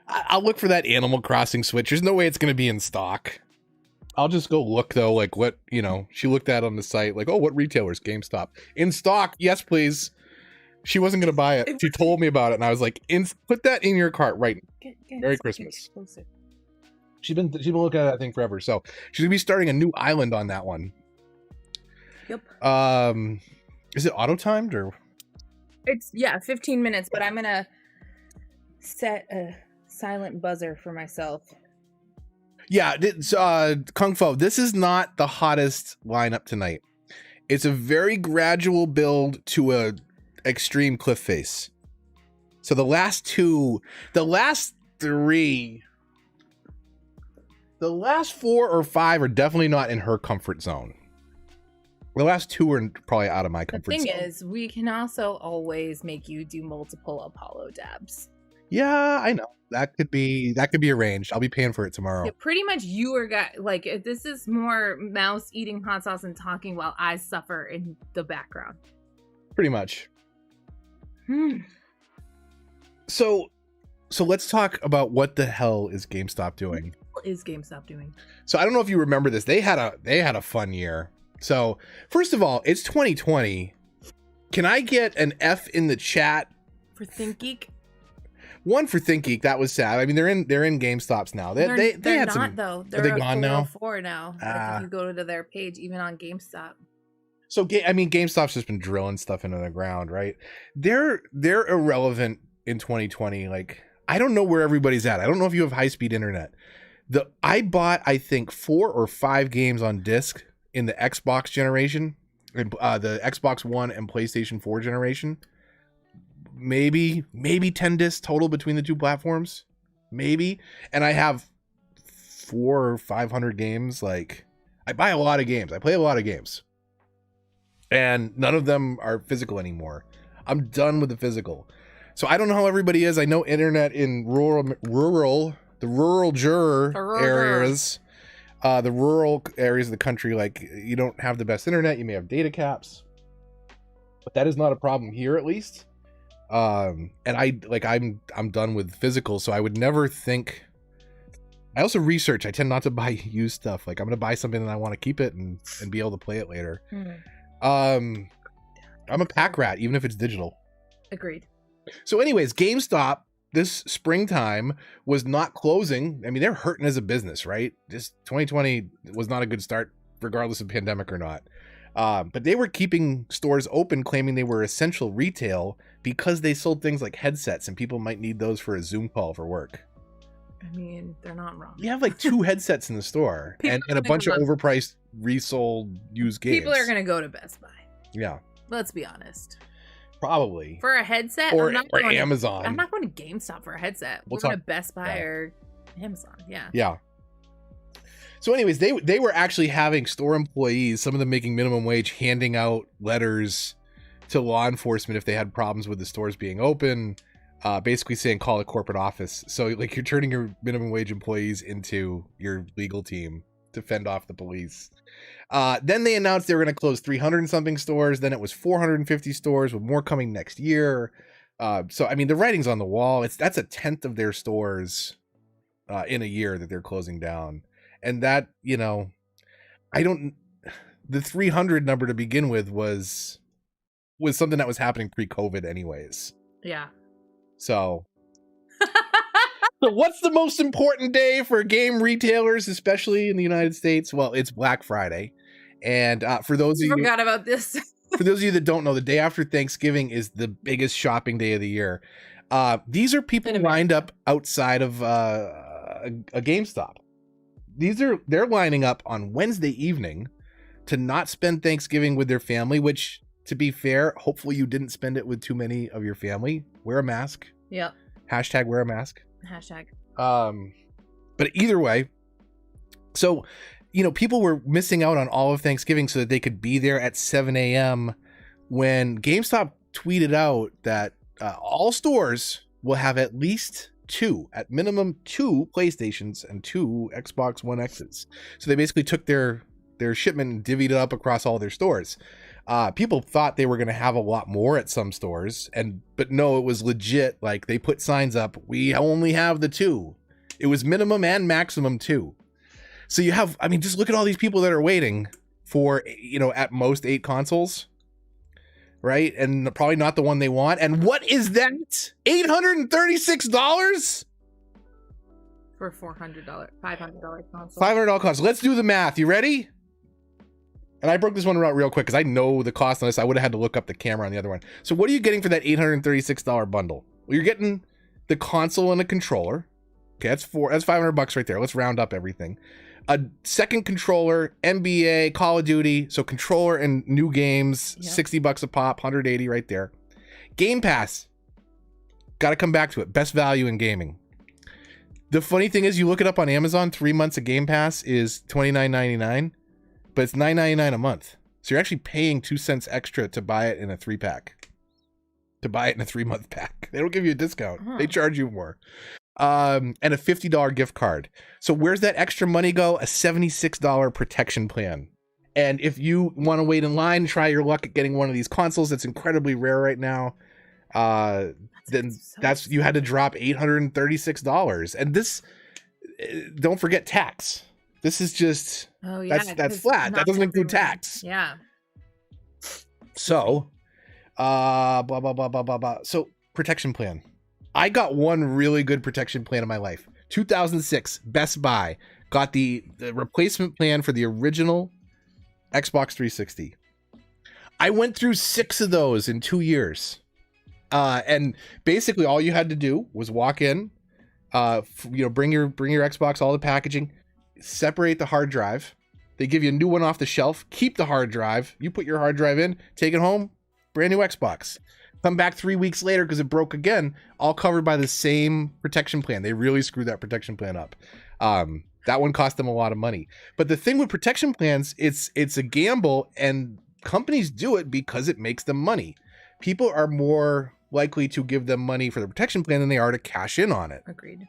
I'll look for that Animal Crossing Switch. There's no way it's going to be in stock. I'll just go look though, like what, she looked at on the site, like, oh, what retailers? GameStop. In stock, yes, please. She wasn't going to buy it. She told me about it, and I was like, put that in your cart right now. Merry Christmas. She's been looking at that thing forever, so she's going to be starting a new island on that one. Yep. Is it auto-timed, or? It's, 15 minutes, but I'm going to set a silent buzzer for myself. Yeah, Kung Fu, this is not the hottest lineup tonight. It's a very gradual build to a extreme cliff face. So the last 4 or 5 are definitely not in her comfort zone. The last 2 are probably out of my comfort zone. The thing is, we can also always make you do multiple Apollo dabs. Yeah, I know. That could be arranged. I'll be paying for it tomorrow. Yeah, pretty much you are this is more Mouse eating hot sauce and talking while I suffer in the background. Pretty much. So let's talk about what the hell is GameStop doing. What is GameStop doing? So I don't know if you remember this. They had a fun year. So first of all, it's 2020. Can I get an F in the chat for ThinkGeek? One for ThinkGeek. That was sad. I mean, they're in GameStops now. They had not, some. Though. Are they gone now? 404 now. If you go to their page, even on GameStop. So GameStop's just been drilling stuff into the ground, right? They're irrelevant in 2020. Like, I don't know where everybody's at. I don't know if you have high-speed internet. I bought, I think, 4 or 5 games on disc in the Xbox generation, the Xbox One and PlayStation 4 generation. Maybe 10 discs total between the 2 platforms, maybe. And I have 400 or 500 games. Like, I buy a lot of games. I play a lot of games. and none of them are physical anymore. I'm done with the physical. So I don't know how everybody is. I know internet in the rural areas, the rural areas of the country, like you don't have the best internet. You may have data caps, but that is not a problem here, at least. And I'm done with physical, so I would never think. I also research. I tend not to buy used stuff. Like I'm gonna buy something and I want to keep it and be able to play it later. I'm a pack rat, even if it's digital. Agreed. So anyways, GameStop this springtime was not closing. I mean, they're hurting as a business, right? Just 2020 was not a good start, regardless of pandemic or not. But they were keeping stores open, claiming they were essential retail because they sold things like headsets and people might need those for a Zoom call for work. I mean, they're not wrong. You have like 2 headsets in the store and a bunch of overpriced resold used games. People are going to go to Best Buy. Yeah. Let's be honest. Probably. For a headset? Or Amazon. I'm not going to GameStop for a headset. We're going to Best Buy or Amazon. Yeah. Yeah. So anyways, they were actually having store employees, some of them making minimum wage, handing out letters to law enforcement if they had problems with the stores being open. Basically saying call a corporate office. So like you're turning your minimum wage employees into your legal team to fend off the police. Then they announced they were going to close 300 and something stores. Then it was 450 stores with more coming next year. So, I mean, the writing's on the wall. That's 1/10 of their stores in a year that they're closing down. And that, you know, the 300 number to begin with was something that was happening pre-COVID anyways. Yeah. So what's the most important day for game retailers, especially in the United States? Well, it's Black Friday. And for those of you forgot about this. For those of you that don't know, the day after Thanksgiving is the biggest shopping day of the year. These are people lined up outside of a GameStop. They're lining up on Wednesday evening to not spend Thanksgiving with their family, which, to be fair, hopefully you didn't spend it with too many of your family. Wear a mask. Yep. Hashtag wear a mask. Hashtag. But either way, so, you know, people were missing out on all of Thanksgiving so that they could be there at 7 a.m. when GameStop tweeted out that all stores will have at minimum two PlayStations and 2 Xbox One X's. So they basically took their shipment and divvied it up across all their stores. People thought they were going to have a lot more at some stores, but no, it was legit. Like they put signs up. We only have the 2. It was minimum and maximum 2. So you have, I mean, just look at all these people that are waiting for, you know, at most 8 consoles, right? And probably not the one they want. And what is that? $836 for $500 console. $500 console. Let's do the math. You ready? And I broke this one out real quick because I know the cost on this. I would have had to look up the camera on the other one. So what are you getting for that $836 bundle? Well, you're getting the console and a controller. Okay, that's $500 right there. Let's round up everything. A second controller, NBA, Call of Duty, so controller and new games, yep. $60 a pop, 180 right there. Game Pass. Got to come back to it. Best value in gaming. The funny thing is, you look it up on Amazon, 3 months of Game Pass is $29.99. But it's $9.99 a month. So you're actually paying 2 cents extra to buy it in a 3-pack. To buy it in a 3-month pack. They don't give you a discount. Uh-huh. They charge you more. And a $50 gift card. So where's that extra money go? A $76 protection plan. And if you want to wait in line, try your luck at getting one of these consoles that's incredibly rare right now, then you had to drop $836. And this, don't forget tax. This is just, that's flat. That doesn't include tax. Yeah. So, blah, blah, blah, blah, blah, blah. So, protection plan. I got one really good protection plan in my life. 2006, Best Buy got the replacement plan for the original Xbox 360. I went through 6 of those in 2 years. And basically all you had to do was walk in, bring your Xbox, all the packaging, separate the hard drive. They give you a new one off the shelf. Keep the hard drive. You put your hard drive in, take it home, brand new Xbox. Come back 3 weeks later because it broke again, all covered by the same protection plan. They really screwed that protection plan up. That one cost them a lot of money. But the thing with protection plans, it's a gamble, and companies do it because it makes them money. People are more likely to give them money for the protection plan than they are to cash in on it. Agreed.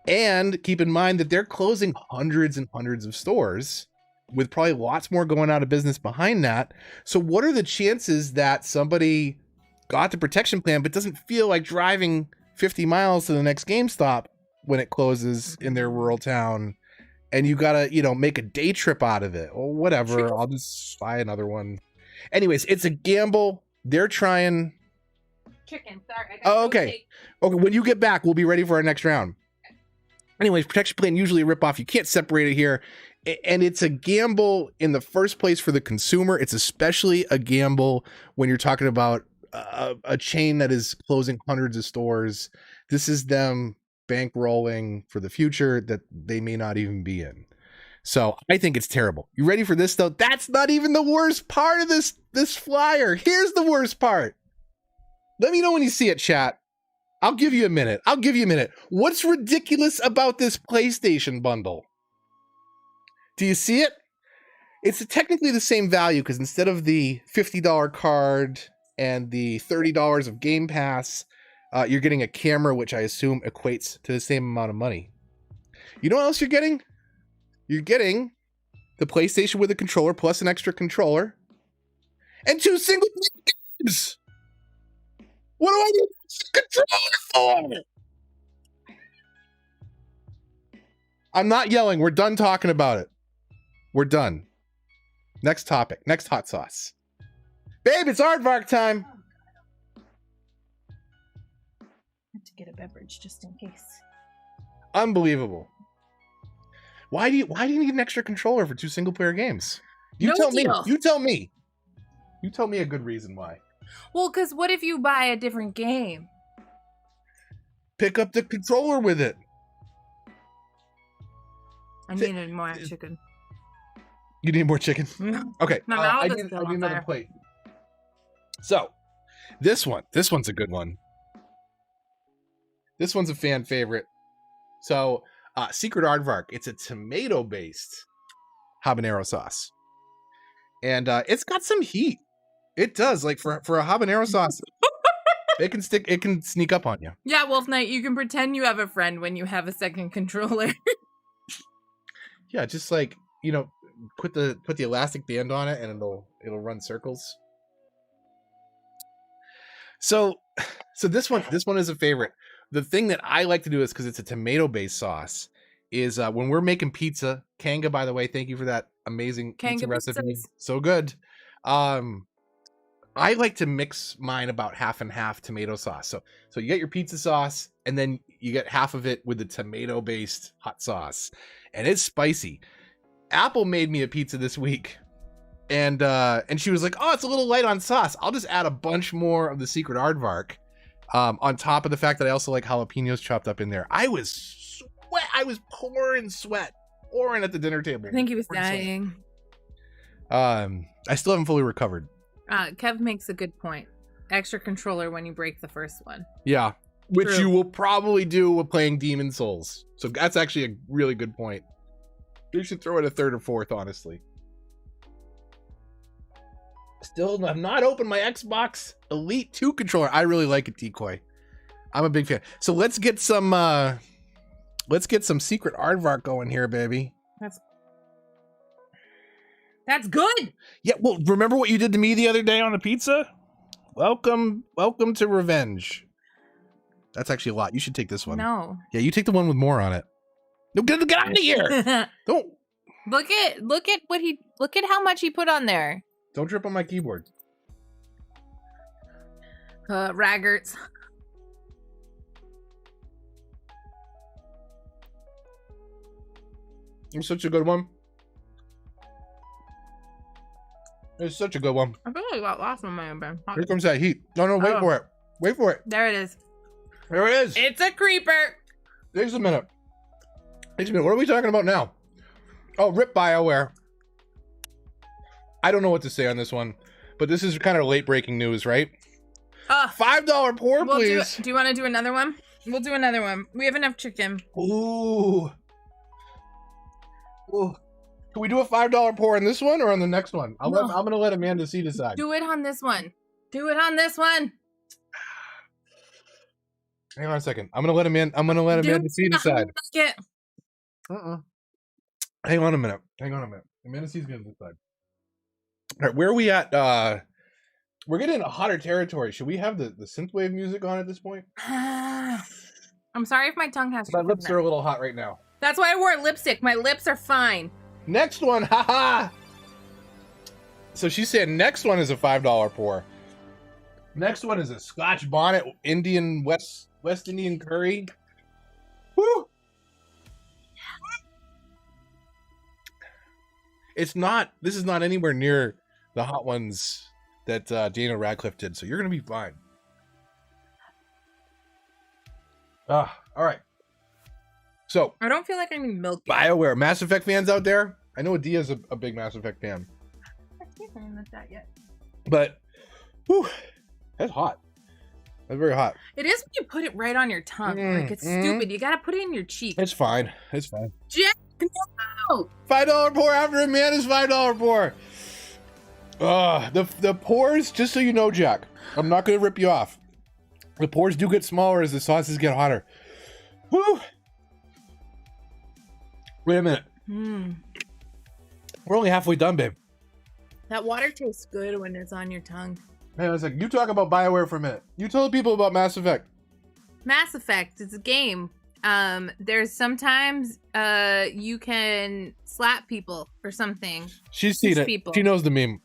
And keep in mind that they're closing hundreds and hundreds of stores with probably lots more going out of business behind that. So what are the chances that somebody got the protection plan but doesn't feel like driving 50 miles to the next GameStop when it closes in their rural town, and you gotta, make a day trip out of it or whatever? I'll just buy another one. Anyways, it's a gamble. They're trying. Chicken, sorry. Oh, okay. Okay, when you get back, we'll be ready for our next round. Anyways, protection plan usually a ripoff. You can't separate it here. And it's a gamble in the first place for the consumer. It's especially a gamble when you're talking about a chain that is closing hundreds of stores. This is them bankrolling for the future that they may not even be in. So I think it's terrible. You ready for this though? That's not even the worst part of this flyer. Here's the worst part. Let me know when you see it, chat. I'll give you a minute. What's ridiculous about this PlayStation bundle? Do you see it? It's technically the same value because instead of the $50 card and the $30 of Game Pass, you're getting a camera, which I assume equates to the same amount of money. You know what else you're getting? You're getting the PlayStation with a controller plus an extra controller and 2 single games. What do I need a controller for? I'm not yelling. We're done talking about it. We're done. Next topic. Next hot sauce. Babe, it's aardvark time. I have to get a beverage just in case. Unbelievable. Why do you need an extra controller for 2 single player games? You tell me. You tell me. You tell me a good reason why. Well, because what if you buy a different game? Pick up the controller with it. I needed more chicken. You need more chicken? Okay. I need another plate. So, this one's a good one. This one's a fan favorite. So, Secret Aardvark. It's a tomato-based habanero sauce. And it's got some heat. It does. Like, for a habanero sauce, it can sneak up on you. Yeah, Wolf Knight, you can pretend you have a friend when you have a second controller. Yeah, just like, put the elastic band on it and it'll run circles. So this one is a favorite. The thing that I like to do is because it's a tomato-based sauce is when we're making pizza. Kanga, by the way, thank you for that amazing pizza recipe. So good. I like to mix mine about half and half tomato sauce. So you get your pizza sauce and then you get half of it with the tomato-based hot sauce, and it's spicy. Apple made me a pizza this week, and she was like, "Oh, it's a little light on sauce. I'll just add a bunch more of the Secret Aardvark on top of the fact that I also like jalapenos chopped up in there." I was pouring sweat at the dinner table. I think he was dying. I still haven't fully recovered. Kev makes a good point. Extra controller when you break the first one. Yeah, which you will probably do with playing Demon Souls. So that's actually a really good point. You should throw it a third or fourth, honestly. Still have not opened my Xbox Elite 2 controller. I really like it, Decoy. I'm a big fan. So let's get some Secret Aardvark going here, baby. That's good. Yeah, well, remember what you did to me the other day on the pizza? Welcome to revenge. That's actually a lot. You should take this one. No. Yeah, you take the one with more on it. No, get out of here. Don't. Look at how much he put on there. Don't drip on my keyboard. Raggarts. It's such a good one. It's such a good one. I feel like that last one might have been hot. Here comes that heat. No, wait for it. Wait for it. There it is. There it is. It's a creeper. Takes a minute. What are we talking about now? Oh, rip BioWare. I don't know what to say on this one, but this is kind of late breaking news, right? $5 pour, please. Do you want to do another one? We'll do another one. We have enough chicken. Ooh. Can we do a $5 pour on this one or on the next one? I'm No. gonna let Amanda C decide. Do it on this one. Do it on this one. Hang on a second. I'm gonna let Amanda C decide. Hang on a minute. Amanda C's gonna decide. All right, where are we at? We're getting into hotter territory. Should we have the synthwave music on at this point? I'm sorry if my tongue has. My lips are a little hot right now. That's why I wore lipstick. My lips are fine. Next one, haha. So she said next one is a $5 pour. Next one is a Scotch bonnet West Indian curry. Woo! This is not anywhere near the hot ones that Daniel Radcliffe did, so you're gonna be fine. All right. So I don't feel like I need milk. BioWare, Mass Effect fans out there? I know Adia's a big Mass Effect fan. I haven't missed that yet. But, whew, that's hot. That's very hot. It is when you put it right on your tongue. Like, it's stupid. You gotta put it in your cheek. It's fine. Jack, no! $5 pour after Amanda's $5 pour. The pours, just so you know, Jack, I'm not going to rip you off. The pours do get smaller as the sauces get hotter. Woo! Wait a minute. We're only halfway done, babe. That water tastes good when it's on your tongue. Hey, I was like, you talk about BioWare for a minute. You tell the people about Mass Effect. Mass Effect, it's a game. There's sometimes you can slap people or something. She's seen it. People. She knows the meme.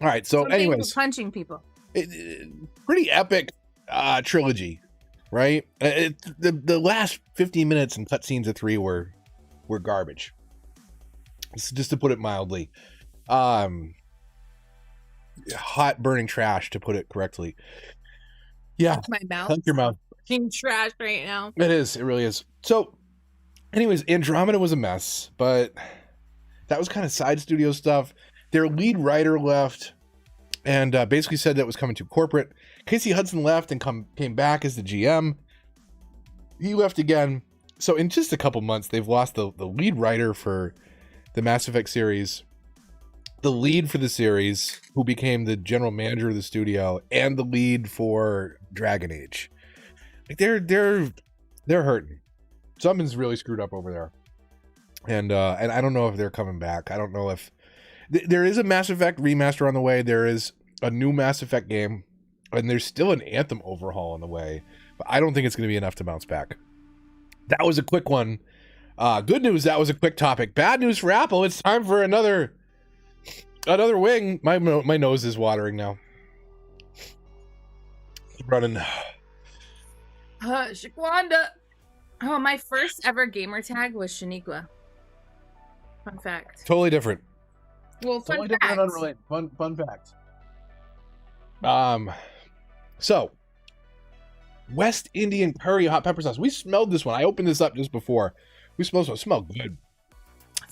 All right, so Something anyways. for punching people. Pretty epic trilogy, right? The last 15 minutes and cutscenes of 3 were garbage. Just to put it mildly. Hot burning trash, to put it correctly. Yeah. My mouth. Hug your mouth. In trash right now. It is. It really is. So, anyways, Andromeda was a mess, but that was kind of side studio stuff. Their lead writer left and basically said that was coming too corporate. Casey Hudson left and came back as the GM. He left again. So in just a couple months, they've lost the lead writer for the Mass Effect series, the lead for the series, who became the general manager of the studio, and the lead for Dragon Age. Like they're hurting. Something's really screwed up over there, and I don't know if they're coming back. I don't know if there is a Mass Effect remaster on the way. There is a new Mass Effect game, and there's still an Anthem overhaul on the way. But I don't think it's going to be enough to bounce back. That was a quick one. Good news, that was a quick topic. Bad news for Apple. It's time for another wing. My nose is watering now. Running. Shaquanda. Oh, my first ever gamer tag was Shaniqua. Fun fact. Totally different. Well, Totally fun different and fact. unrelated. Fun facts. So West Indian curry hot pepper sauce. We smelled this one. I opened this up just before. We smelled this one. It smelled good.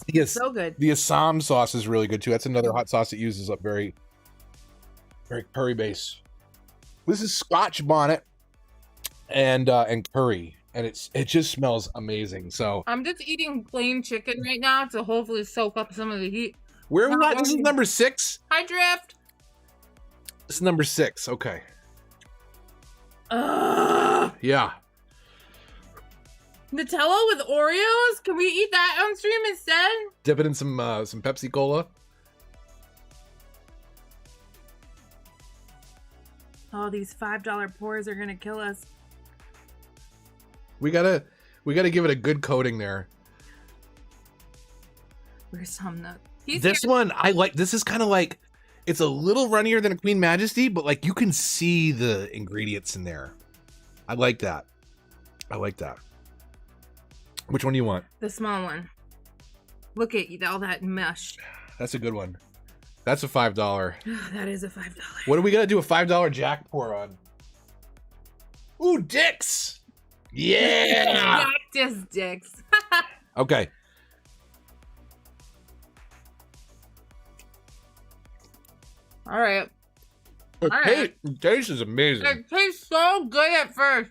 Yes, So good. the Assam sauce is really good too. That's another hot sauce that uses up very, very curry base. This is Scotch bonnet and curry, and it just smells amazing. So I'm just eating plain chicken right now to hopefully soak up some of the heat. where are we at? This is number 6. Hi, Drift. This is number 6. Okay. Nutella Yeah. with Oreos? Can we eat that on stream instead? Dip it in some Pepsi Cola. Oh, these $5 pours are gonna kill us. We gotta give it a good coating there. Where's some nut? This one I like. This is kind of like, it's a little runnier than a Queen Majesty, but like you can see the ingredients in there. I like that. Which one do you want? The small one. Look at all that mush. That's a good one. That's a $5. That is a $5. What are we gonna do a $5 Jack pour on? Ooh, dicks! Yeah! Cactus dicks. Okay. All right. The taste is amazing. It tastes so good at first.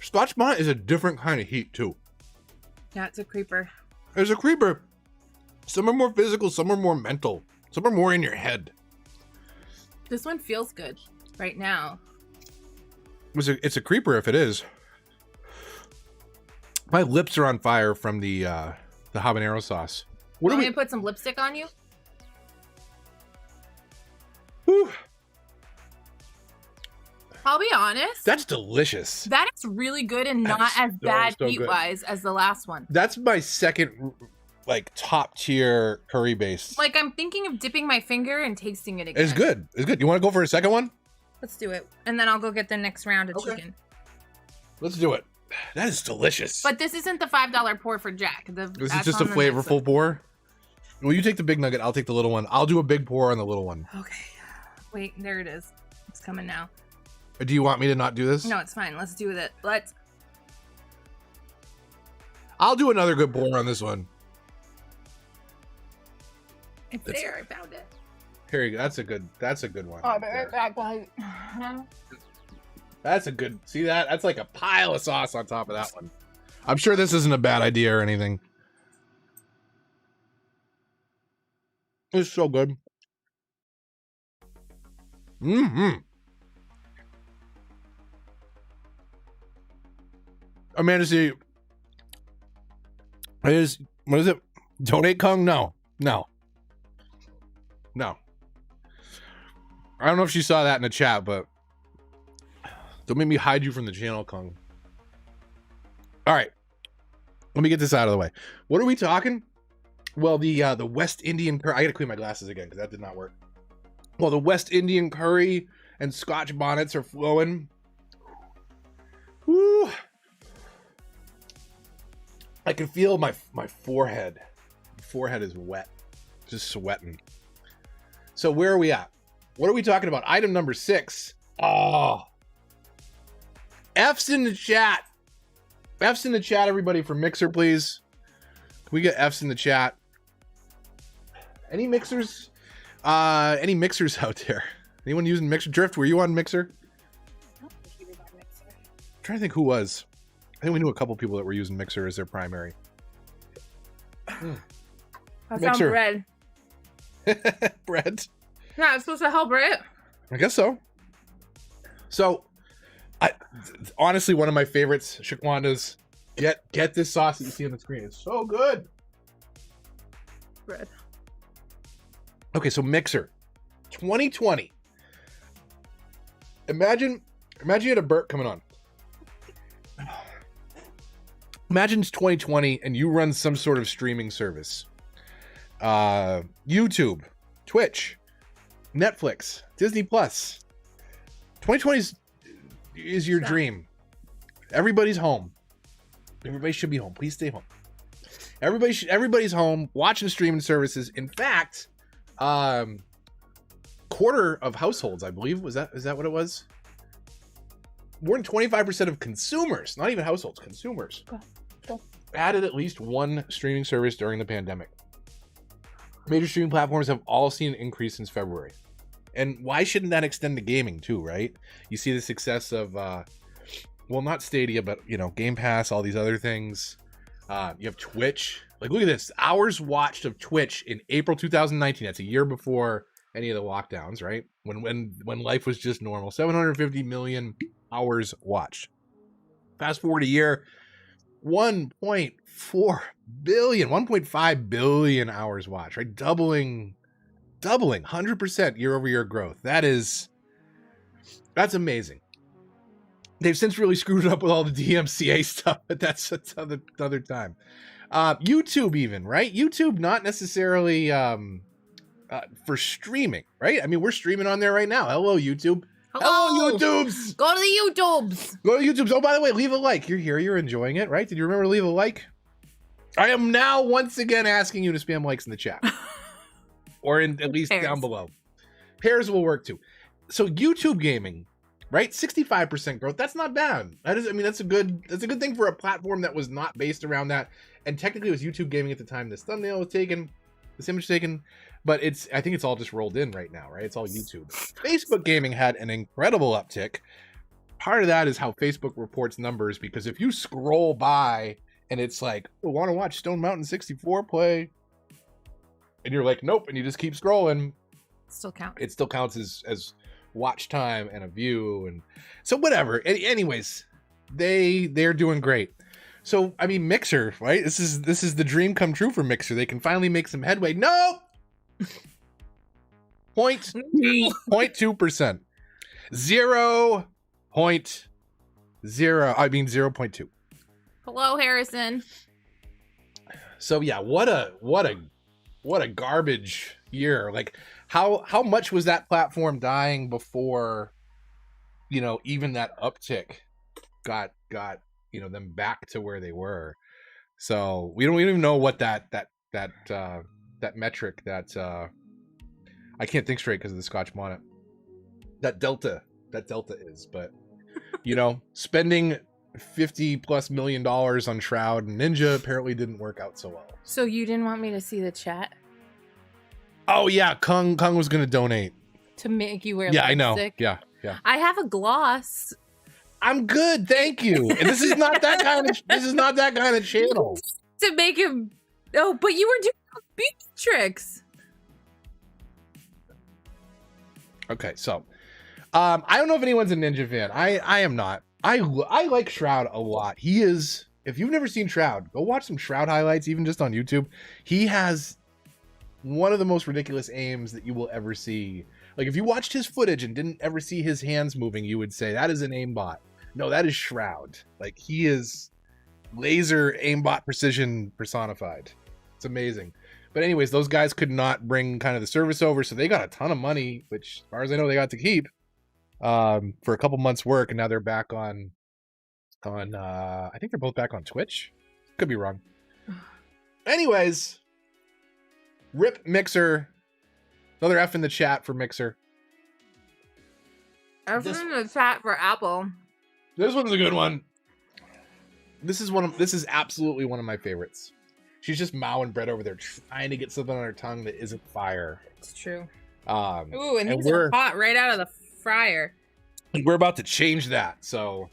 Scotch bonnet is a different kind of heat too. Yeah, it's a creeper. There's a creeper. Some are more physical, some are more mental, some are more in your head. This one feels good right now. It's a creeper if it is. My lips are on fire from the habanero sauce. Want me to put some lipstick on you? Whew. I'll be honest. That's delicious. That is really good and not as bad heat-wise as the last one. That's my second, like, top-tier curry base. Like, I'm thinking of dipping my finger and tasting it again. It's good. It's good. You want to go for a second one? Let's do it. And then I'll go get the next round of chicken. Let's do it. That is delicious. But this isn't the $5 pour for Jack. This is just a flavorful pour? Well, you take the big nugget. I'll take the little one. I'll do a big pour on the little one. Okay. Wait, there it is. It's coming now. Do you want me to not do this? No, it's fine. Let's do it. I'll do another good pour on this one. It's there. I found it. Here you go. That's a good one. I'll be right back. That's a good. See that? That's like a pile of sauce on top of that one. I'm sure this isn't a bad idea or anything. It's so good. Mm-hmm. Amanda, see, what is it? Donate Kung? No. I don't know if she saw that in the chat, but don't make me hide you from the channel, Kung. All right, let me get this out of the way. What are we talking? Well, the West Indian curry. I gotta clean my glasses again because that did not work. Well, the West Indian curry and Scotch bonnets are flowing. Woo! I can feel my forehead. My forehead is wet, just sweating. So where are we at? What are we talking about? Item number 6. Oh, F's in the chat. F's in the chat, everybody, for Mixer, please. Can we get F's in the chat? Any mixers? Any mixers out there? Anyone using Mixer? Drift, were you on Mixer? I don't think he was on Mixer. I'm trying to think who was. I think we knew a couple people that were using Mixer as their primary. I found bread. Bread? Yeah, it's supposed to help, right? I guess so. So, honestly, one of my favorites, Shaquanda's. Get this sauce that you see on the screen. It's so good. Bread. Okay, so Mixer, 2020. Imagine you had a burp coming on. Imagine it's 2020 and you run some sort of streaming service. YouTube, Twitch, Netflix, Disney Plus. 2020 is your dream. Everybody's home. Everybody should be home. Please stay home. Everybody's home watching streaming services. In fact, quarter of households, I believe, is that what it was? More than 25% of consumers, not even households, consumers, added at least one streaming service during the pandemic. Major streaming platforms have all seen an increase since February. And why shouldn't that extend to gaming too, right? You see the success of, well, not Stadia, but, Game Pass, all these other things. You have Twitch. Like, look at this. Hours watched of Twitch in April 2019. That's a year before any of the lockdowns, right? When life was just normal. 750 million hours watched. Fast forward a year, 1.4 billion, 1.5 billion hours watched, right? Doubling 100% year over year growth. That's amazing. They've since really screwed it up with all the DMCA stuff, but that's another time. YouTube even, right? YouTube not necessarily for streaming, right? I mean, we're streaming on there right now. Hello, YouTube. Hello, YouTubes. Go to the YouTubes. Go to YouTubes. Oh, by the way, leave a like. You're here. You're enjoying it, right? Did you remember to leave a like? I am now once again asking you to spam likes in the chat. Or at least Pairs. Down below. Pairs will work too. So YouTube gaming, right? 65% growth. That's not bad. That's a good thing for a platform that was not based around that. And technically it was YouTube gaming at the time this thumbnail was taken, this image taken, but I think it's all just rolled in right now, right? It's all YouTube. Facebook gaming had an incredible uptick. Part of that is how Facebook reports numbers, because if you scroll by and it's like, want to watch Stone Mountain 64 play, and you're like, nope, and you just keep scrolling. Still counts. It still counts as watch time and a view, and so whatever. Anyways, they're doing great. So I mean, Mixer, right? This is the dream come true for Mixer. They can finally make some headway. No, 0.2%, 0.0. I mean 0.2. Hello, Harrison. So yeah, what a garbage year. Like how much was that platform dying before, even that uptick got them back to where they were. So we don't even know what that metric that I can't think straight because of the Scotch bonnet, that delta is, but spending $50+ million on Shroud and Ninja apparently didn't work out so well. So you didn't want me to see the chat? Oh yeah, Kung was gonna donate to make you wear lipstick. I know. Yeah. I have a gloss. I'm good, thank you. And this is not that kind of channel. To make him. Oh, but you were doing beauty tricks. Okay, so I don't know if anyone's a Ninja fan. I am not. I like Shroud a lot. He is. If you've never seen Shroud, go watch some Shroud highlights, even just on YouTube. He has one of the most ridiculous aims that you will ever see. Like if you watched his footage and didn't ever see his hands moving, you would say that is an aimbot. No, that is Shroud. Like he is laser aimbot precision personified. It's amazing. But anyways, those guys could not bring kind of the service over, so they got a ton of money, which as far as I know they got to keep for a couple months work, and now they're back on I think they're both back on Twitch. Could be wrong. Anyways, rip Mixer. Another F in the chat for Mixer. F in the chat for Apple. This one's a good one. This is absolutely one of my favorites. She's just mowing bread over there, trying to get something on her tongue that isn't fire. It's true. Ooh, and these are hot right out of the fryer. And we're about to change that. So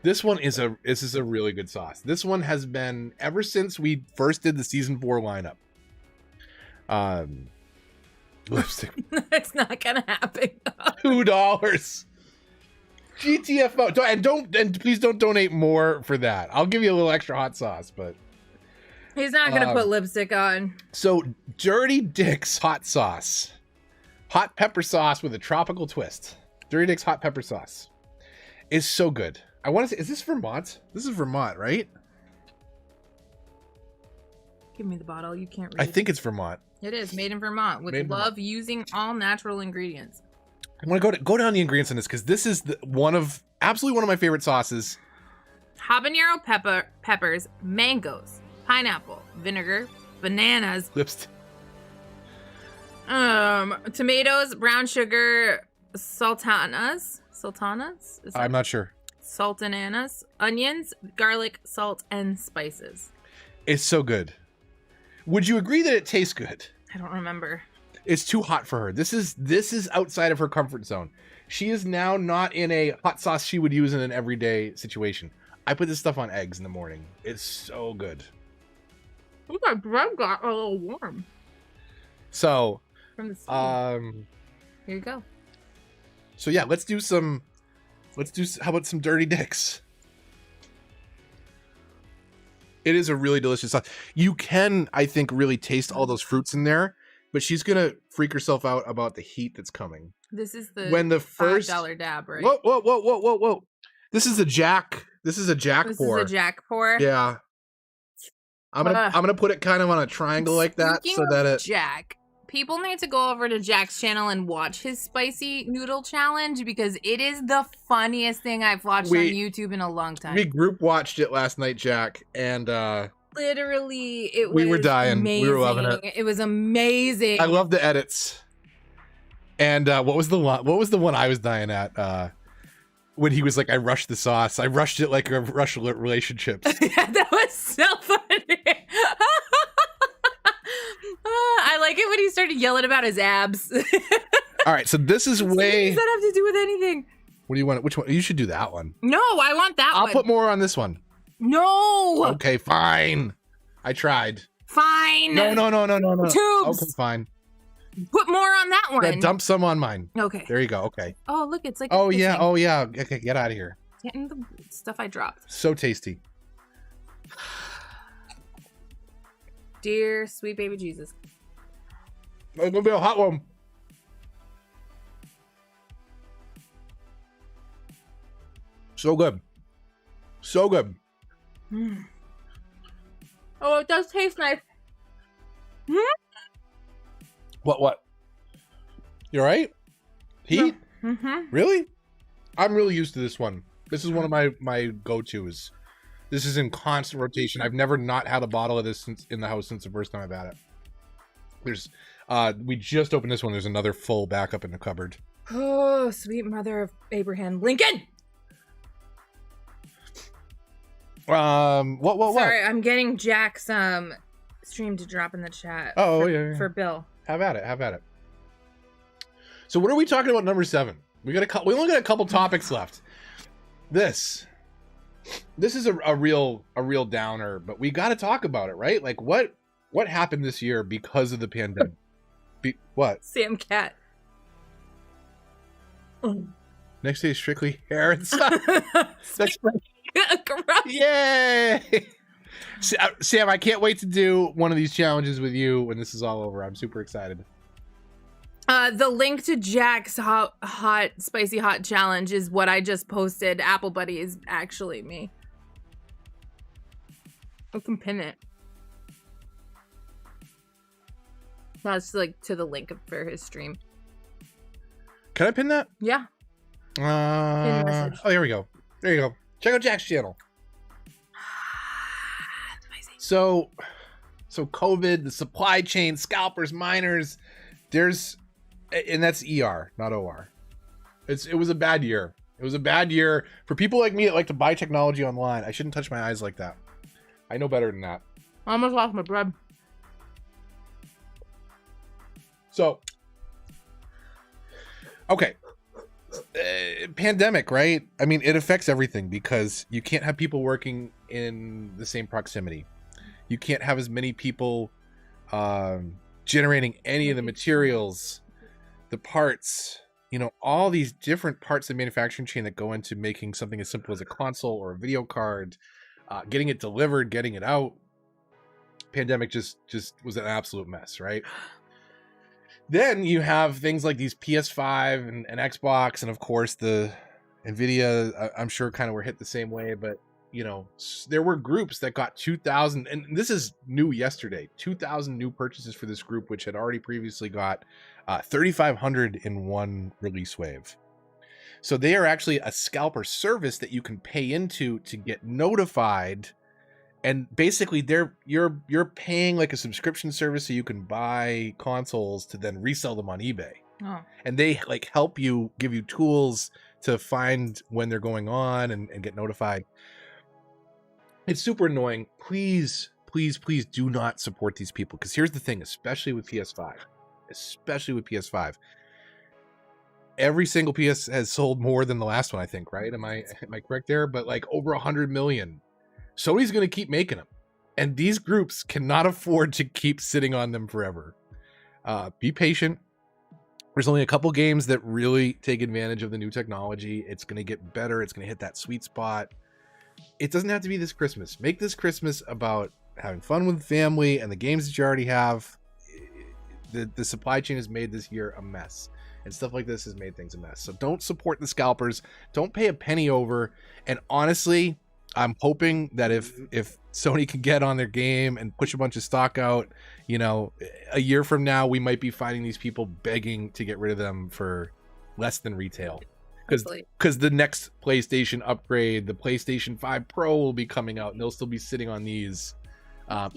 this one is a really good sauce. This one has been ever since we first did the season 4 lineup. Lipstick. It's not gonna happen. $2. GTFO. And please don't donate more for that. I'll give you a little extra hot sauce, but he's not gonna put lipstick on. So Dirty Dick's hot sauce. Hot pepper sauce with a tropical twist. Dirty Dick's hot pepper sauce is so good. I want to say, is this Vermont? This is Vermont, right? Give me the bottle. You can't read. I think it's Vermont. It is made in Vermont with love using all natural ingredients. I want to go down the ingredients on this because this is absolutely one of my favorite sauces. Habanero peppers, mangoes, pineapple, vinegar, bananas, Lipstick. Tomatoes, brown sugar, sultanas. I'm not sure. Sultananas, onions, garlic, salt, and spices. It's so good. Would you agree that it tastes good? I don't remember. It's too hot for her. This is outside of her comfort zone. She is now not in a hot sauce she would use in an everyday situation. I put this stuff on eggs in the morning. It's so good. Ooh, my bread got a little warm. So, from the steam. Here you go. So yeah, how about some Dirty Dicks? It is a really delicious sauce. You can, I think, really taste all those fruits in there, but she's gonna freak herself out about the heat that's coming. This is the first $5 dab, right? Whoa! This is a Jack pour. This is a Jack pour. Yeah. I'm gonna put it kind of on a triangle like that, so that it. Jack. People need to go over to Jack's channel and watch his spicy noodle challenge because it is the funniest thing I've watched on YouTube in a long time. We group watched it last night, Jack, and literally we were dying. Amazing. We were loving it. It was amazing. I love the edits. And what was the one I was dying at? When he was like, I rushed the sauce. I rushed it like a rush relationships. Yeah, that was so funny. I like it when he started yelling about his abs. All right, so this is What does that have to do with anything? What do you want? Which one? You should do that one. No, I want that one. I'll put more on this one. No. Okay, fine. I tried. Fine. No. Tubes. Okay, fine. Put more on that one. Yeah, dump some on mine. Okay. There you go. Okay. Oh, look, it's like. Oh yeah. Okay, get out of here. Getting the stuff I dropped. So tasty. Dear sweet baby Jesus. It's gonna be a hot one. So good. So good. Mm. Oh, it does taste nice. What? You all right? Heat? No. Mm-hmm. Really? I'm really used to this one. This is one of my go-tos. This is in constant rotation. I've never not had a bottle of this in the house since the first time I've had it. There's we just opened this one. There's another full backup in the cupboard. Oh, sweet mother of Abraham Lincoln. What? Sorry, I'm getting Jack's stream to drop in the chat. Oh, yeah. For Bill. Have at it. So what are we talking about? Number 7. We only got a couple topics left. This is a real downer, but we got to talk about it, right? Like what happened this year because of the pandemic? What? Sam Cat. Next day is strictly hair and stuff. That's right. Yay! Sam, I can't wait to do one of these challenges with you when this is all over. I'm super excited. The link to Jack's hot spicy hot challenge is what I just posted. Apple Buddy is actually me. I can pin it. That's like to the link for his stream. Can I pin that? Yeah. Oh, there we go. There you go. Check out Jack's channel. So COVID, the supply chain, scalpers, miners, and that's ER, not OR. It was a bad year. It was a bad year for people like me that like to buy technology online. I shouldn't touch my eyes like that. I know better than that. I almost lost my bread. So, okay. Pandemic, right? I mean, it affects everything because you can't have people working in the same proximity. You can't have as many people generating any of the materials, the parts, all these different parts of the manufacturing chain that go into making something as simple as a console or a video card, getting it delivered, getting it out. Pandemic just was an absolute mess, right? Then you have things like these PS5 and Xbox, and of course the Nvidia, I'm sure kind of were hit the same way, but there were groups that got 2,000, and this is new yesterday, 2,000 new purchases for this group, which had already previously got 3,500 in one release wave. So they are actually a scalper service that you can pay into to get notified. And basically you're paying like a subscription service so you can buy consoles to then resell them on eBay. Oh. And they like help you, give you tools to find when they're going on and get notified. It's super annoying. Please do not support these people. Because here's the thing, especially with PS5. Every single PS has sold more than the last one, I think, right? Am I correct there? But like over 100 million. Sony's going to keep making them. And these groups cannot afford to keep sitting on them forever. Be patient. There's only a couple games that really take advantage of the new technology. It's going to get better. It's going to hit that sweet spot. It doesn't have to be this Christmas. Make this Christmas about having fun with family and the games that you already have. The supply chain has made this year a mess. And stuff like this has made things a mess. So don't support the scalpers. Don't pay a penny over. And honestly, I'm hoping that if Sony can get on their game and push a bunch of stock out, a year from now, we might be finding these people begging to get rid of them for less than retail. Because the next PlayStation upgrade, the PlayStation 5 Pro will be coming out and they'll still be sitting on these.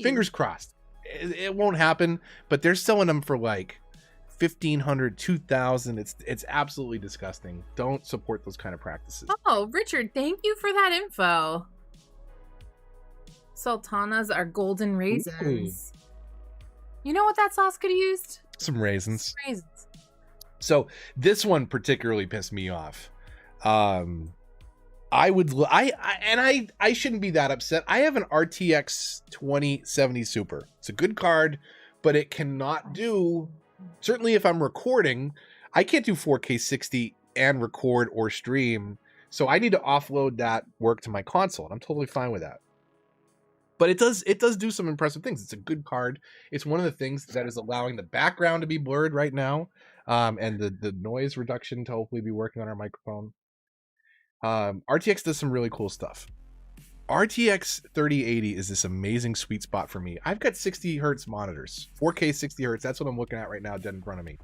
Fingers crossed. It won't happen, but they're selling them for like $1,500, $2,000. It's absolutely disgusting. Don't support those kind of practices. Oh, Richard, thank you for that info. Sultanas are golden raisins. Ooh. You know what that sauce could have used? Some raisins. So this one particularly pissed me off. I shouldn't be that upset. I have an RTX 2070 Super. It's a good card, but it cannot do, certainly if I'm recording, I can't do 4K 60 and record or stream. So I need to offload that work to my console, and I'm totally fine with that. But it does do some impressive things. It's a good card. It's one of the things that is allowing the background to be blurred right now, and the noise reduction to hopefully be working on our microphone. RTX does some really cool stuff. RTX 3080 is this amazing sweet spot for me. I've got 60 hertz monitors, 4K 60 hertz. That's what I'm looking at right now, dead in front of me.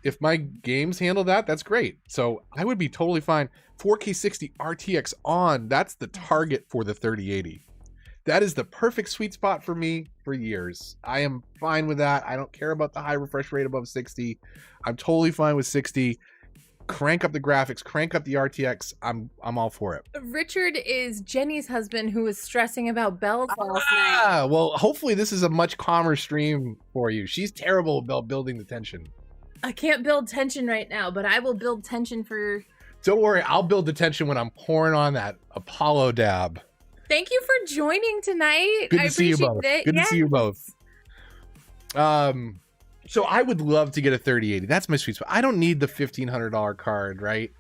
If my games handle that, that's great. So I would be totally fine. 4K 60 RTX on, that's the target for the 3080. That is the perfect sweet spot for me for years. I am fine with that. I don't care about the high refresh rate above 60. I'm totally fine with 60. Crank up the graphics, crank up the RTX. I'm all for it. Richard is Jenny's husband, who was stressing about bells last night. Well, hopefully this is a much calmer stream for you. She's terrible about building the tension. I can't build tension right now, but I will build tension for... Don't worry, I'll build the tension when I'm pouring on that Apollo dab. Thank you for joining tonight. Good to see you both. Good to see you both. So I would love to get a 3080. That's my sweet spot. I don't need the $1,500 card, right?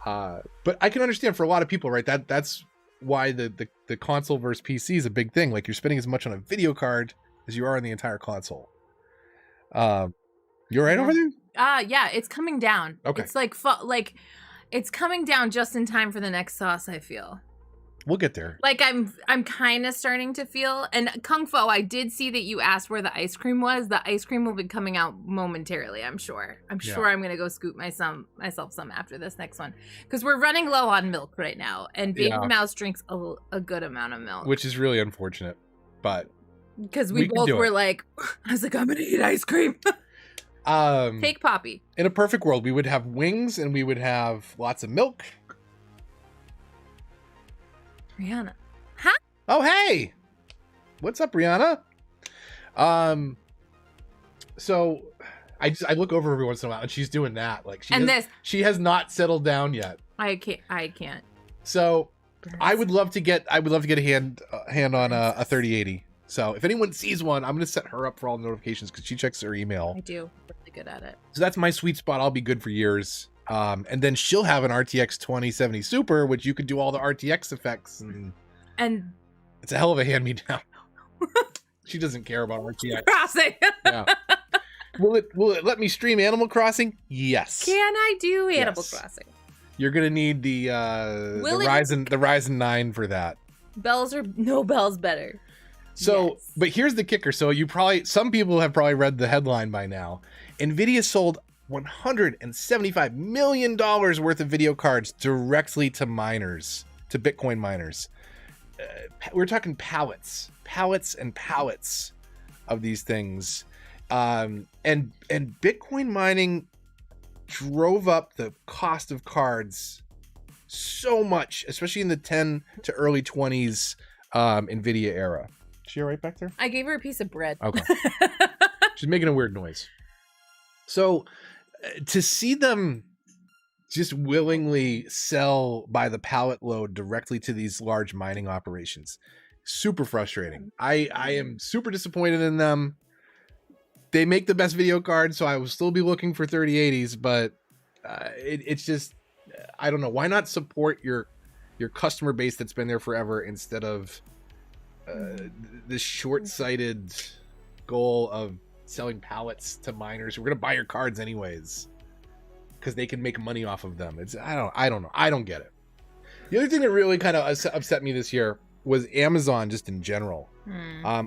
But I can understand for a lot of people, right? That's why the console versus PC is a big thing. Like, you're spending as much on a video card as you are on the entire console. You all right over there? Yeah, it's coming down. Okay. It's like it's coming down just in time for the next sauce, I feel. We'll get there. Like, I'm kind of starting to feel, and Kung Fu, I did see that you asked where the ice cream was. The ice cream will be coming out momentarily, I'm sure. I'm sure I'm going to go scoop myself some after this next one. Because we're running low on milk right now, and Baby Mouse drinks a good amount of milk. Which is really unfortunate, but... Because we both were like, I was like, I'm going to eat ice cream. Take Poppy. In a perfect world, we would have wings, and we would have lots of milk. Rihanna. Huh? Oh, hey! What's up, Rihanna? So I look over every once in a while, and she's doing that. Like, she has not settled down yet. I can't. So I would love to get a hand on a 3080. So if anyone sees one, I'm gonna set her up for all the notifications because she checks her email. I do. Really good at it. So that's my sweet spot. I'll be good for years. And then she'll have an RTX 2070 Super, which you could do all the RTX effects, and it's a hell of a hand-me-down. She doesn't care about RTX. Crossing. Yeah. Will it let me stream Animal Crossing? Yes. Can I do Animal Crossing? You're gonna need the Ryzen 9 for that. No bells better. So, yes. But here's the kicker. So some people have probably read the headline by now. Nvidia sold $175 million worth of video cards directly to miners, to Bitcoin miners. We're talking pallets and pallets of these things. And Bitcoin mining drove up the cost of cards so much, especially in the 10 to early 20s Nvidia era. Is she all right back there? I gave her a piece of bread. Okay. She's making a weird noise. So to see them just willingly sell by the pallet load directly to these large mining operations, super frustrating. I am super disappointed in them. They make the best video cards, so I will still be looking for 3080s, but it's just, I don't know. Why not support your customer base that's been there forever instead of this short-sighted goal of selling pallets to miners? We're gonna buy your cards anyways because they can make money off of them. I don't know. I don't get it. The other thing that really kind of upset me this year was Amazon, just in general.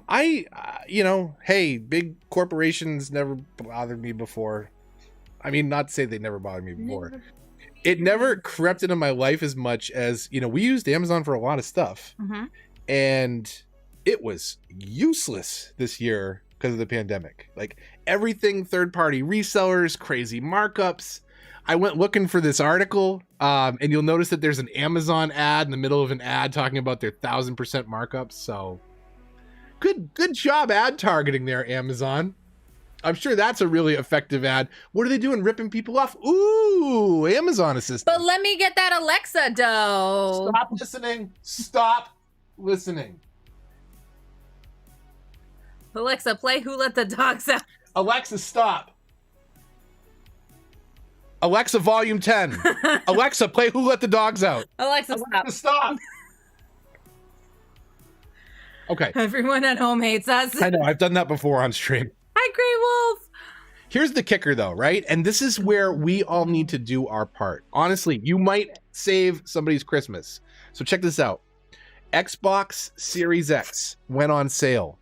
Hey, big corporations never bothered me before. I mean, not to say they never bothered me before. It never crept into my life as much as, we used Amazon for a lot of stuff. Mm-hmm. And it was useless this year because of the pandemic. Like, everything third-party resellers, crazy markups. I went looking for this article, and you'll notice that there's an Amazon ad in the middle of an ad talking about their 1,000% markups. So good job ad targeting there, Amazon. I'm sure that's a really effective ad. What are they doing? Ripping people off? Ooh, Amazon assistant. But let me get that Alexa dough. Stop listening. Stop listening. Alexa, play Who Let the Dogs Out. Alexa, stop. Alexa, volume 10. Alexa, play Who Let the Dogs Out. Alexa, Stop. Okay. Everyone at home hates us. I know. I've done that before on stream. Hi, Grey Wolf. Here's the kicker, though, right? And this is where we all need to do our part. Honestly, you might save somebody's Christmas. So check this out. Xbox Series X went on sale.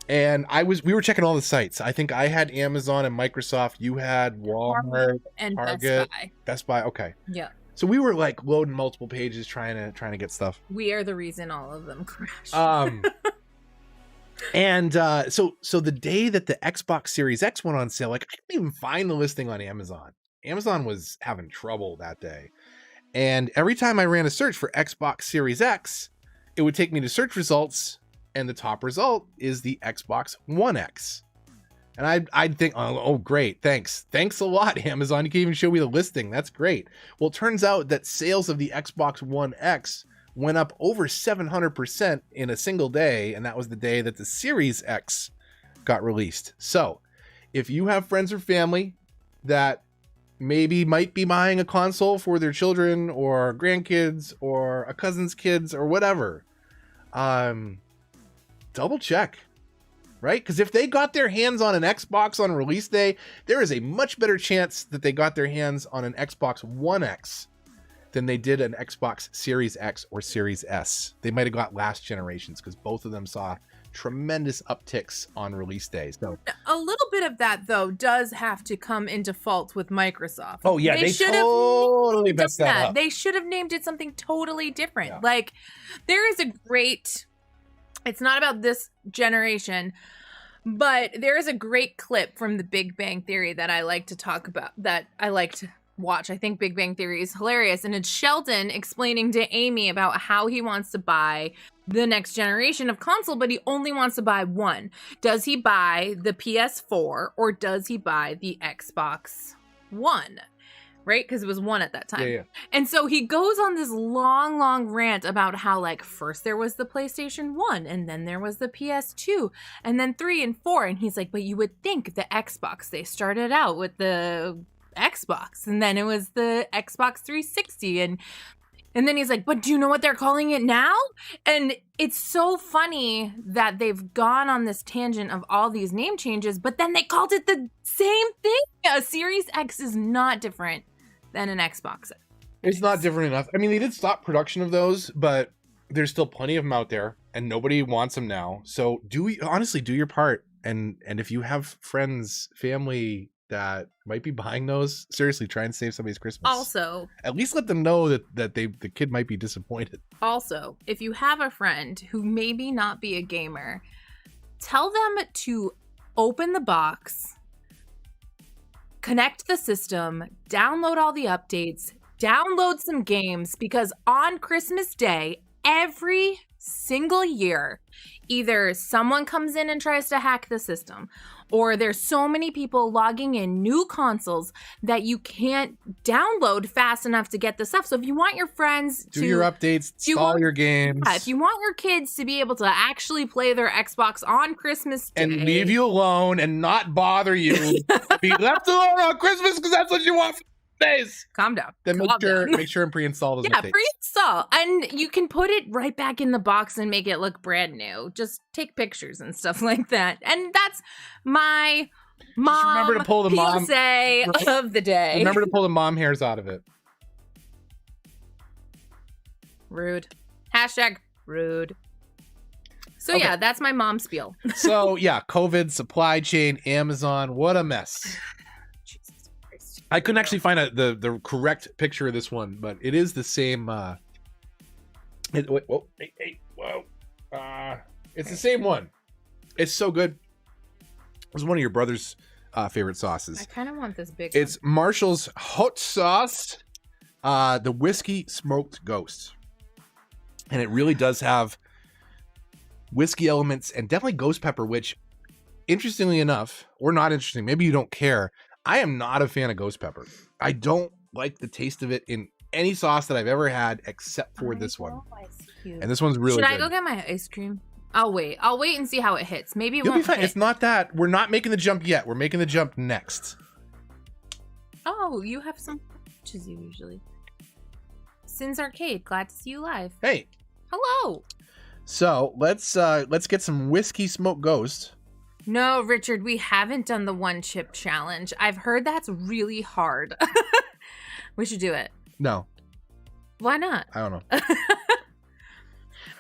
And we were checking all the sites. I think I had Amazon and Microsoft. You had Walmart and Target, Best Buy. Okay. Yeah. So we were like loading multiple pages trying to get stuff. We are the reason all of them crashed. And so the day that the Xbox Series X went on sale, like I couldn't even find the listing on Amazon. Amazon was having trouble that day. And every time I ran a search for Xbox Series X, it would take me to search results, and the top result is the Xbox One X. And I'd think, oh, great, thanks a lot, Amazon. You can even show me the listing. That's great. Well, it turns out that sales of the Xbox One X went up over 700% in a single day, and that was the day that the Series X got released. So if you have friends or family that maybe might be buying a console for their children or grandkids or a cousin's kids or whatever, double check, right? Because if they got their hands on an Xbox on release day, there is a much better chance that they got their hands on an Xbox One X than they did an Xbox Series X or Series S. They might have got last generations because both of them saw tremendous upticks on release days. So a little bit of that, though, does have to come into fault with Microsoft. Oh, yeah, they totally messed that up. They should have named it something totally different. Yeah. Like, there is a great... It's not about this generation, but there is a great clip from the Big Bang Theory that I like to talk about, that I like to watch. I think Big Bang Theory is hilarious. And it's Sheldon explaining to Amy about how he wants to buy the next generation of console, but he only wants to buy one. Does he buy the PS4 or does he buy the Xbox One? Right? Because it was one at that time. Yeah. And so he goes on this long rant about how, like, first there was the PlayStation 1, and then there was the PS2, and then 3 and 4. And he's like, but you would think the Xbox, they started out with the Xbox, and then it was the Xbox 360. And then he's like, but do you know what they're calling it now? And it's so funny that they've gone on this tangent of all these name changes, but then they called it the same thing. A Series X is not different than an Xbox. It's not different enough. I mean, they did stop production of those, but there's still plenty of them out there, and nobody wants them now. So honestly do your part. And if you have friends, family that might be buying those, seriously, try and save somebody's Christmas. Also, at least let them know that the kid might be disappointed. Also, if you have a friend who maybe not be a gamer, tell them to open the box, connect the system, download all the updates, download some games, because on Christmas Day, every single year, either someone comes in and tries to hack the system, or there's so many people logging in new consoles that you can't download fast enough to get the stuff. So if you want your friends to do your updates, install your games. Yeah, if you want your kids to be able to actually play their Xbox on Christmas Day. And leave you alone and not bother you. Be left alone on Christmas because that's what you want for days. Calm down. Then make sure and pre-install those updates. Pre-install. And you can put it right back in the box and make it look brand new. Just take pictures and stuff like that. And that's my remember to pull the PSA of the day. Remember to pull the mom hairs out of it. Rude. Hashtag rude. So yeah, that's my mom spiel. So yeah, COVID, supply chain, Amazon, what a mess. I couldn't actually find the correct picture of this one, but it is the same. It's the same one. It's so good. It was one of your brother's favorite sauces. I kind of want this big It's one. Marshall's hot sauce, the whiskey smoked ghost. And it really does have whiskey elements and definitely ghost pepper, which interestingly enough, or not interesting, maybe you don't care, I am not a fan of ghost pepper. I don't like the taste of it in any sauce that I've ever had except for this one. And this one's really Should good. I go get my ice cream? I'll wait and see how it hits. Maybe it You'll won't be fine. hit. It's not that. We're not making the jump yet. We're making the jump next. Oh, you have some pitches usually. Sin's Arcade, glad to see you live. Hey. Hello. So let's get some whiskey smoked ghost. No, Richard, we haven't done the one chip challenge. I've heard that's really hard. We should do it. No. Why not? I don't know.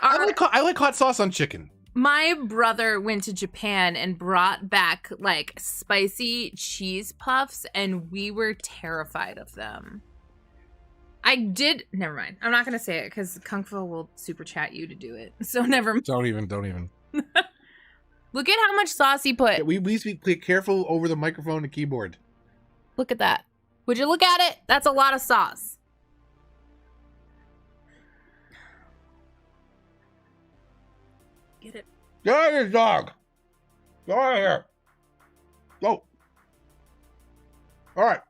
I like hot sauce on chicken. My brother went to Japan and brought back like spicy cheese puffs, and we were terrified of them. Never mind. I'm not going to say it because Kung Fu will super chat you to do it. So never mind. Don't even. Look at how much sauce he put. Yeah, we please be careful over the microphone and keyboard. Look at that. Would you look at it? That's a lot of sauce. Get it. Get out of here, dog. Go out of here. Go. All right.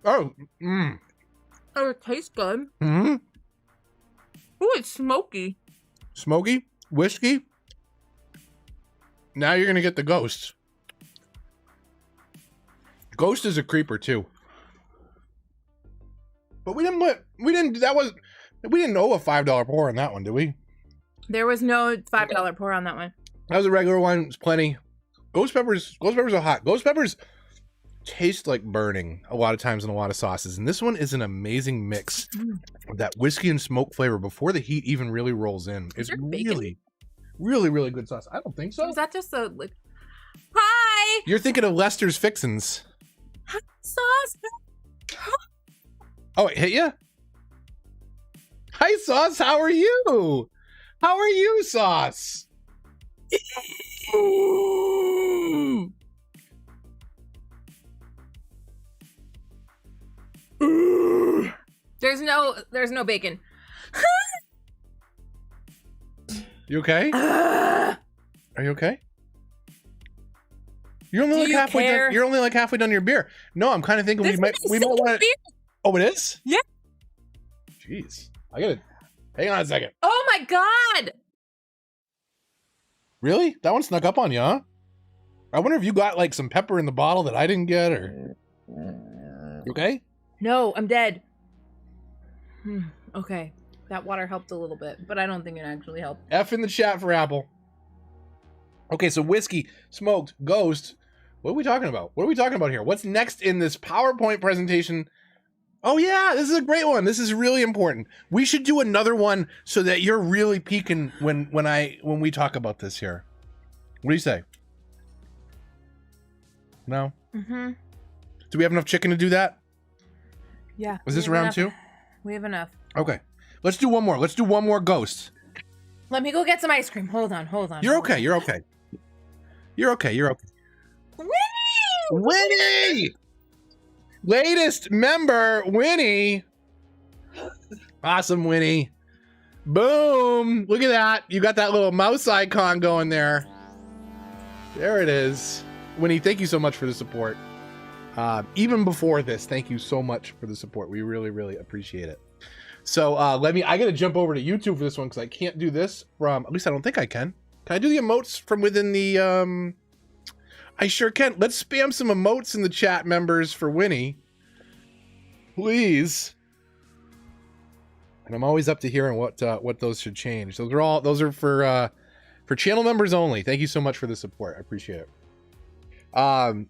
Oh. Oh, it tastes good. Mm-hmm. Oh, it's smoky. Smoky? Whiskey? Now you're going to get the ghost. Ghost is a creeper, too. But we didn't owe a $5 pour on that one, did we? There was no $5 pour on that one. That was a regular one. It's plenty. Ghost peppers are hot. Ghost peppers taste like burning a lot of times in a lot of sauces. And this one is an amazing mix of that whiskey and smoke flavor before the heat even really rolls in. It's really, really, really good sauce. I don't think so. Is that just a like? Hi. You're thinking of Lester's Fixins. Sauce. Oh, it hit ya? Hi, Sauce. How are you? How are you, Sauce? There's no bacon. You okay? Are you okay? You're only like halfway done. You're only like halfway done your beer. No, I'm kind of thinking we might want to. Oh, it is? Yeah. Jeez, I gotta. Hang on a second. Oh my god! Really? That one snuck up on you, huh? I wonder if you got like some pepper in the bottle that I didn't get, or. You okay? No, I'm dead. Okay, that water helped a little bit, but I don't think it actually helped. F in the chat for Apple. Okay, so whiskey, smoked, ghost. What are we talking about? What are we talking about here? What's next in this PowerPoint presentation? Oh yeah, this is a great one. This is really important. We should do another one so that you're really peeking when we talk about this here. What do you say? No? Mm-hmm. Do we have enough chicken to do that? Yeah. Was this round 2? We have enough. Okay. Let's do one more. Let's do one more ghost. Let me go get some ice cream. Hold on. You're okay. You're okay. Winnie! Latest member, Winnie. Awesome, Winnie. Boom. Look at that. You got that little mouse icon going there. There it is. Winnie, thank you so much for the support. Even before this, thank you so much for the support. We really, really appreciate it. So I gotta jump over to YouTube for this one because I can't do this from, at least I don't think I can. Can I do the emotes from within the, I sure can. Let's spam some emotes in the chat, members, for Winnie. Please. And I'm always up to hearing what those should change. Those are for channel members only. Thank you so much for the support. I appreciate it.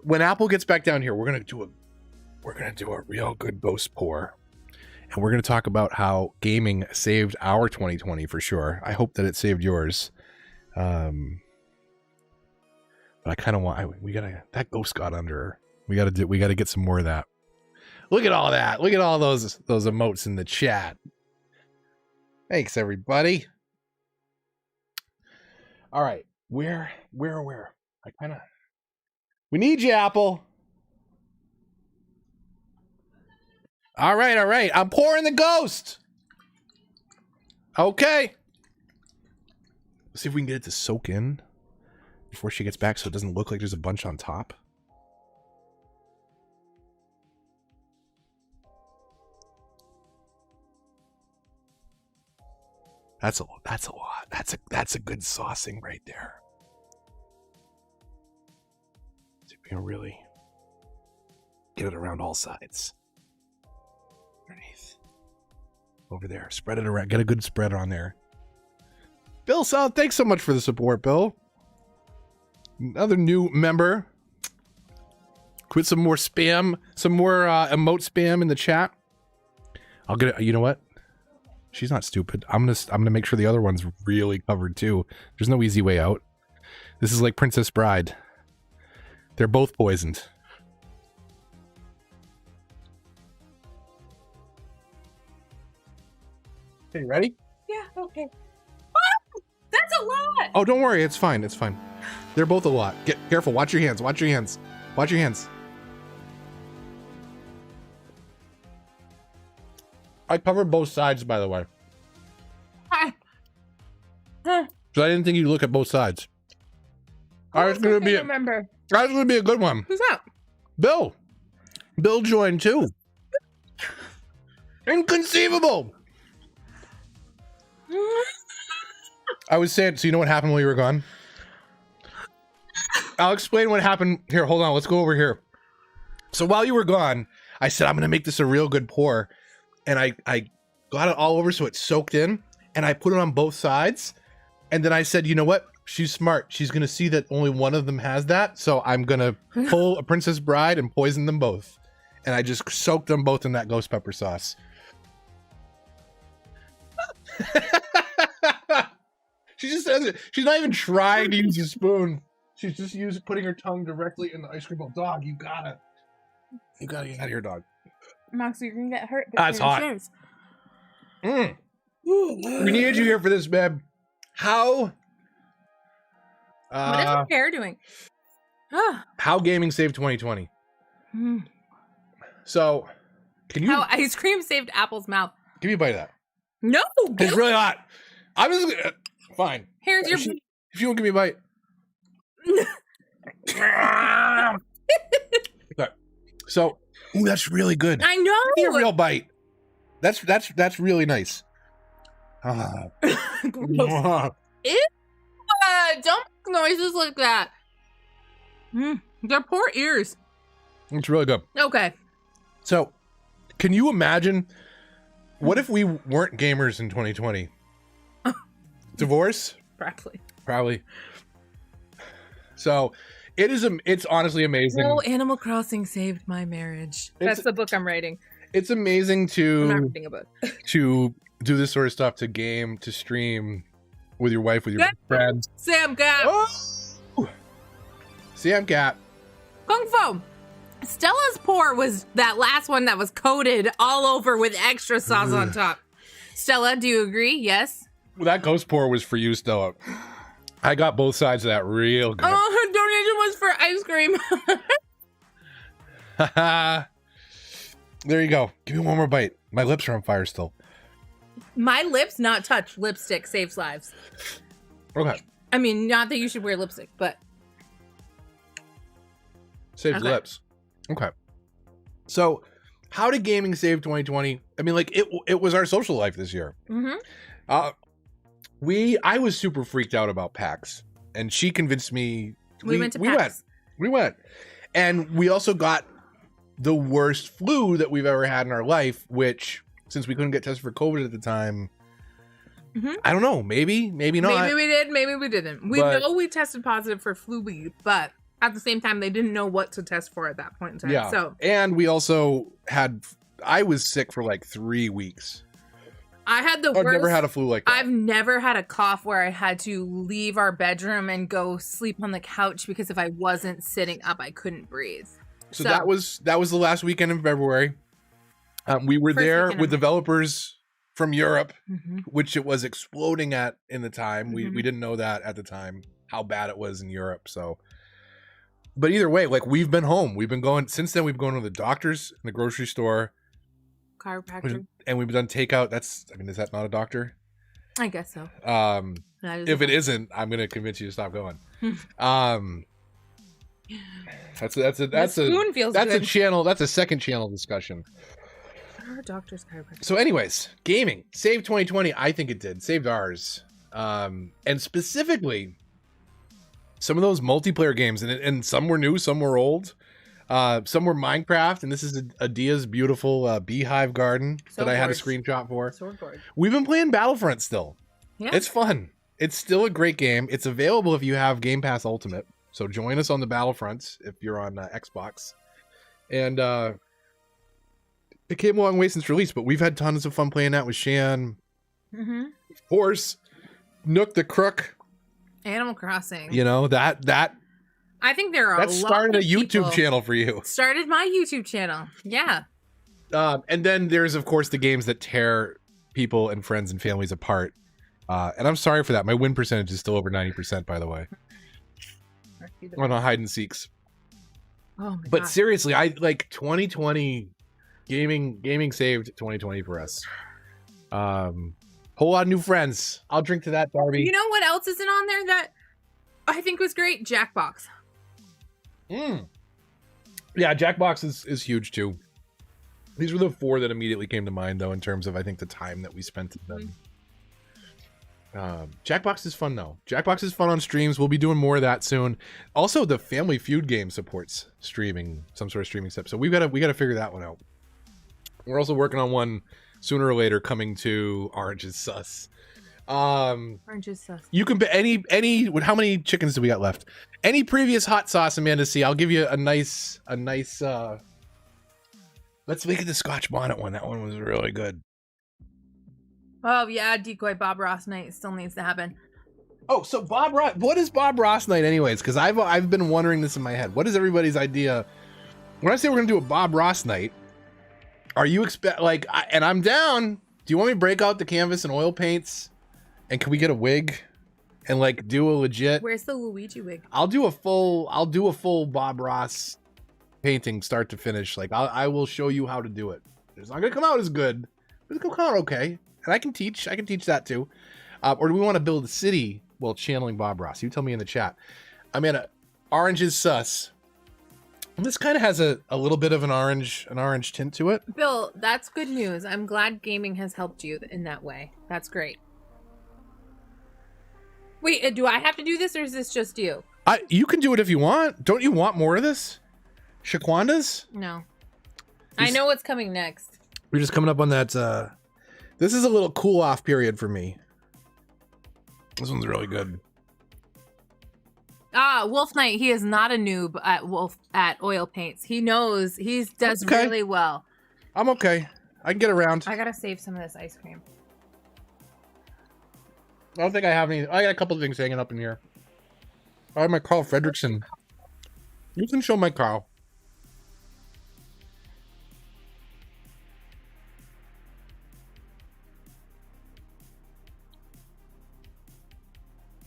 When Apple gets back down here, we're gonna do a real good ghost pour. And we're gonna talk about how gaming saved our 2020 for sure. I hope that it saved yours. But I kind of want, that ghost got under her. We gotta get some more of that. Look at all that. Look at all those emotes in the chat. Thanks, everybody. All right. Where? We need you, Apple. All right. I'm pouring the ghost. Okay. Let's see if we can get it to soak in. before she gets back, so it doesn't look like there's a bunch on top. That's a lot. That's a good saucing right there. So we can really get it around all sides. Underneath. Over there. Spread it around. Get a good spread on there. Bill South, thanks so much for the support, Bill. Another new member. Quit some more spam, some more emote spam in the chat. I'll get it. You know what? She's not stupid. I'm gonna make sure the other one's really covered too. There's no easy way out. This is like Princess Bride. They're both poisoned. Okay, ready? Yeah, okay. Oh, that's a lot! Oh, don't worry. It's fine. It's fine. They're both a lot. Get careful. Watch your hands. Watch your hands. Watch your hands. I covered both sides, by the way. So I didn't think you'd look at both sides. That's gonna be a good one. Who's that? Bill. Bill joined too. Inconceivable. I was saying, so you know what happened while you were gone? I'll explain what happened. Here, hold on. Let's go over here. So while you were gone, I said, I'm going to make this a real good pour. And I got it all over so it soaked in. And I put it on both sides. And then I said, you know what? She's smart. She's going to see that only one of them has that. So I'm going to pull a Princess Bride and poison them both. And I just soaked them both in that ghost pepper sauce. She just says it. She's not even trying to use a spoon. She's just putting her tongue directly in the ice cream bowl. Dog, you gotta get out of here, dog. Max, you're gonna get hurt. That's hot. We needed you here for this, babe. How? What is the hair doing? How gaming saved 2020? So, can you? How ice cream saved Apple's mouth? Give me a bite of that. No, it's really hot. I'm just gonna. Fine. Here's your. If you won't give me a bite. Okay. So, ooh, that's really good. I know. Give me a real bite. That's really nice. Ew, don't make noises like that. They're poor ears. It's really good. Okay. So, can you imagine? What if we weren't gamers in 2020? Divorce? Probably. So, it's honestly amazing. No, Animal Crossing saved my marriage. That's the book I'm writing. It's amazing I'm not reading a book. to do this sort of stuff, to game, to stream with your wife, with your friends. Sam Cat. Oh! Sam Cat. Kung Fu. Stella's pour was that last one that was coated all over with extra sauce on top. Stella, do you agree? Yes? Well, that ghost pour was for you, Stella. I got both sides of that real good. Oh, her donation was for ice cream. There you go. Give me one more bite. My lips are on fire still. My lips not touched. Lipstick saves lives. Okay. I mean, not that you should wear lipstick, but saves lips. Okay. So, how did gaming save 2020? I mean, like it was our social life this year. I was super freaked out about PAX, and she convinced me. We went to PAX. We went, and we also got the worst flu that we've ever had in our life. Which, since we couldn't get tested for COVID at the time, I don't know. Maybe not. Maybe we did. Maybe we didn't. We know we tested positive for flu B, but at the same time, they didn't know what to test for at that point in time. Yeah. So, and we also I was sick for like 3 weeks. I had the worst. I've never had a flu like that. I've never had a cough where I had to leave our bedroom and go sleep on the couch because if I wasn't sitting up, I couldn't breathe. So that was the last weekend in February. We were there with developers from Europe, which it was exploding at in the time. We didn't know that at the time, how bad it was in Europe. So, but either way, like we've been home. We've been going since then. We've been going to the doctors, in the grocery store, chiropractor, and we've done takeout. Is that not a doctor? I guess so. If it isn't, I'm gonna convince you to stop going. That's a spoon feels that's good. a channel. That's a second channel discussion. Our doctor's chiropractor. So, anyways, gaming saved 2020. I think it did. Saved ours. And specifically, some of those multiplayer games, and some were new, some were old. Some were Minecraft, and this is Adia's beautiful beehive garden that I had a screenshot for. We've been playing Battlefront still. Yeah. It's fun. It's still a great game. It's available if you have Game Pass Ultimate. So join us on the Battlefronts if you're on Xbox. And it came a long way since release, but we've had tons of fun playing that with Shan. Mm-hmm. Of course, Nook the Crook. Animal Crossing. You know, that I think there are that started a YouTube channel for you. Started my YouTube channel. Yeah. And then there's, of course, the games that tear people and friends and families apart. And I'm sorry for that. My win percentage is still over 90%, by the way. On a hide and seeks. Oh my but God. Seriously, I like 2020 gaming saved 2020 for us. Whole lot of new friends. I'll drink to that, Darby. You know what else isn't on there that I think was great? Jackbox. Yeah, Jackbox is huge too. These were the 4 that immediately came to mind, though, in terms of I think the time that we spent in them. Jackbox is fun though. Jackbox is fun on streams. We'll be doing more of that soon. Also, the Family Feud game supports streaming, some sort of streaming step. So we gotta figure that one out. We're also working on one sooner or later coming to Orange is Sus. Orange is Sus. You can any. How many chickens do we got left? Any previous hot sauce, Amanda C. I'll give you a nice. Let's make it the Scotch bonnet one. That one was really good. Oh yeah, Decoy Bob Ross night still needs to happen. Oh, so Bob Ross, what is Bob Ross night anyways? Because I've been wondering this in my head. What is everybody's idea? When I say we're gonna do a Bob Ross night, are you and I'm down. Do you want me to break out the canvas and oil paints? And can we get a wig? And like do a legit. Where's the Luigi wig? I'll do a full Bob Ross painting start to finish. Like I will show you how to do it. It's not gonna come out as good, but it's gonna come out okay. And I can teach that too. Or do we want to build a city while channeling Bob Ross? You tell me in the chat. Amanda, Orange is Sus. And this kind of has a little bit of an orange tint to it. Bill, that's good news. I'm glad gaming has helped you in that way. That's great. Wait, do I have to do this or is this just you? You can do it if you want. Don't you want more of this? Shaquandas? No. I know what's coming next. We're just coming up on that. This is a little cool off period for me. This one's really good. Wolf Knight, he is not a noob at oil paints. He knows, he does really well. I'm okay. I can get around. I gotta save some of this ice cream. I don't think I have any. I got a couple of things hanging up in here. I have my Carl Fredrickson. You can show my Carl.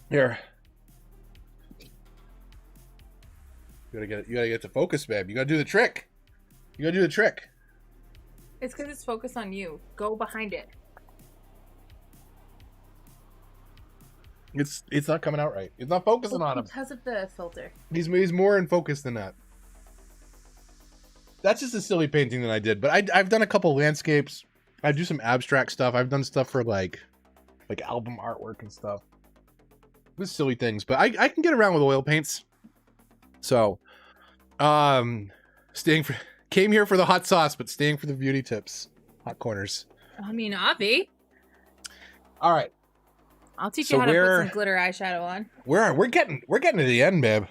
Here. You gotta get the focus, babe. You gotta do the trick. It's because it's focused on you. Go behind it. It's not coming out right. It's not focusing on him. Because of the filter. He's more in focus than that. That's just a silly painting that I did. But I've done a couple landscapes. I do some abstract stuff. I've done stuff for like album artwork and stuff. Just silly things. But I can get around with oil paints. So, came here for the hot sauce, but staying for the beauty tips, hot corners. I mean, Avi. All right. I'll teach you how to put some glitter eyeshadow on. We're getting to the end, babe.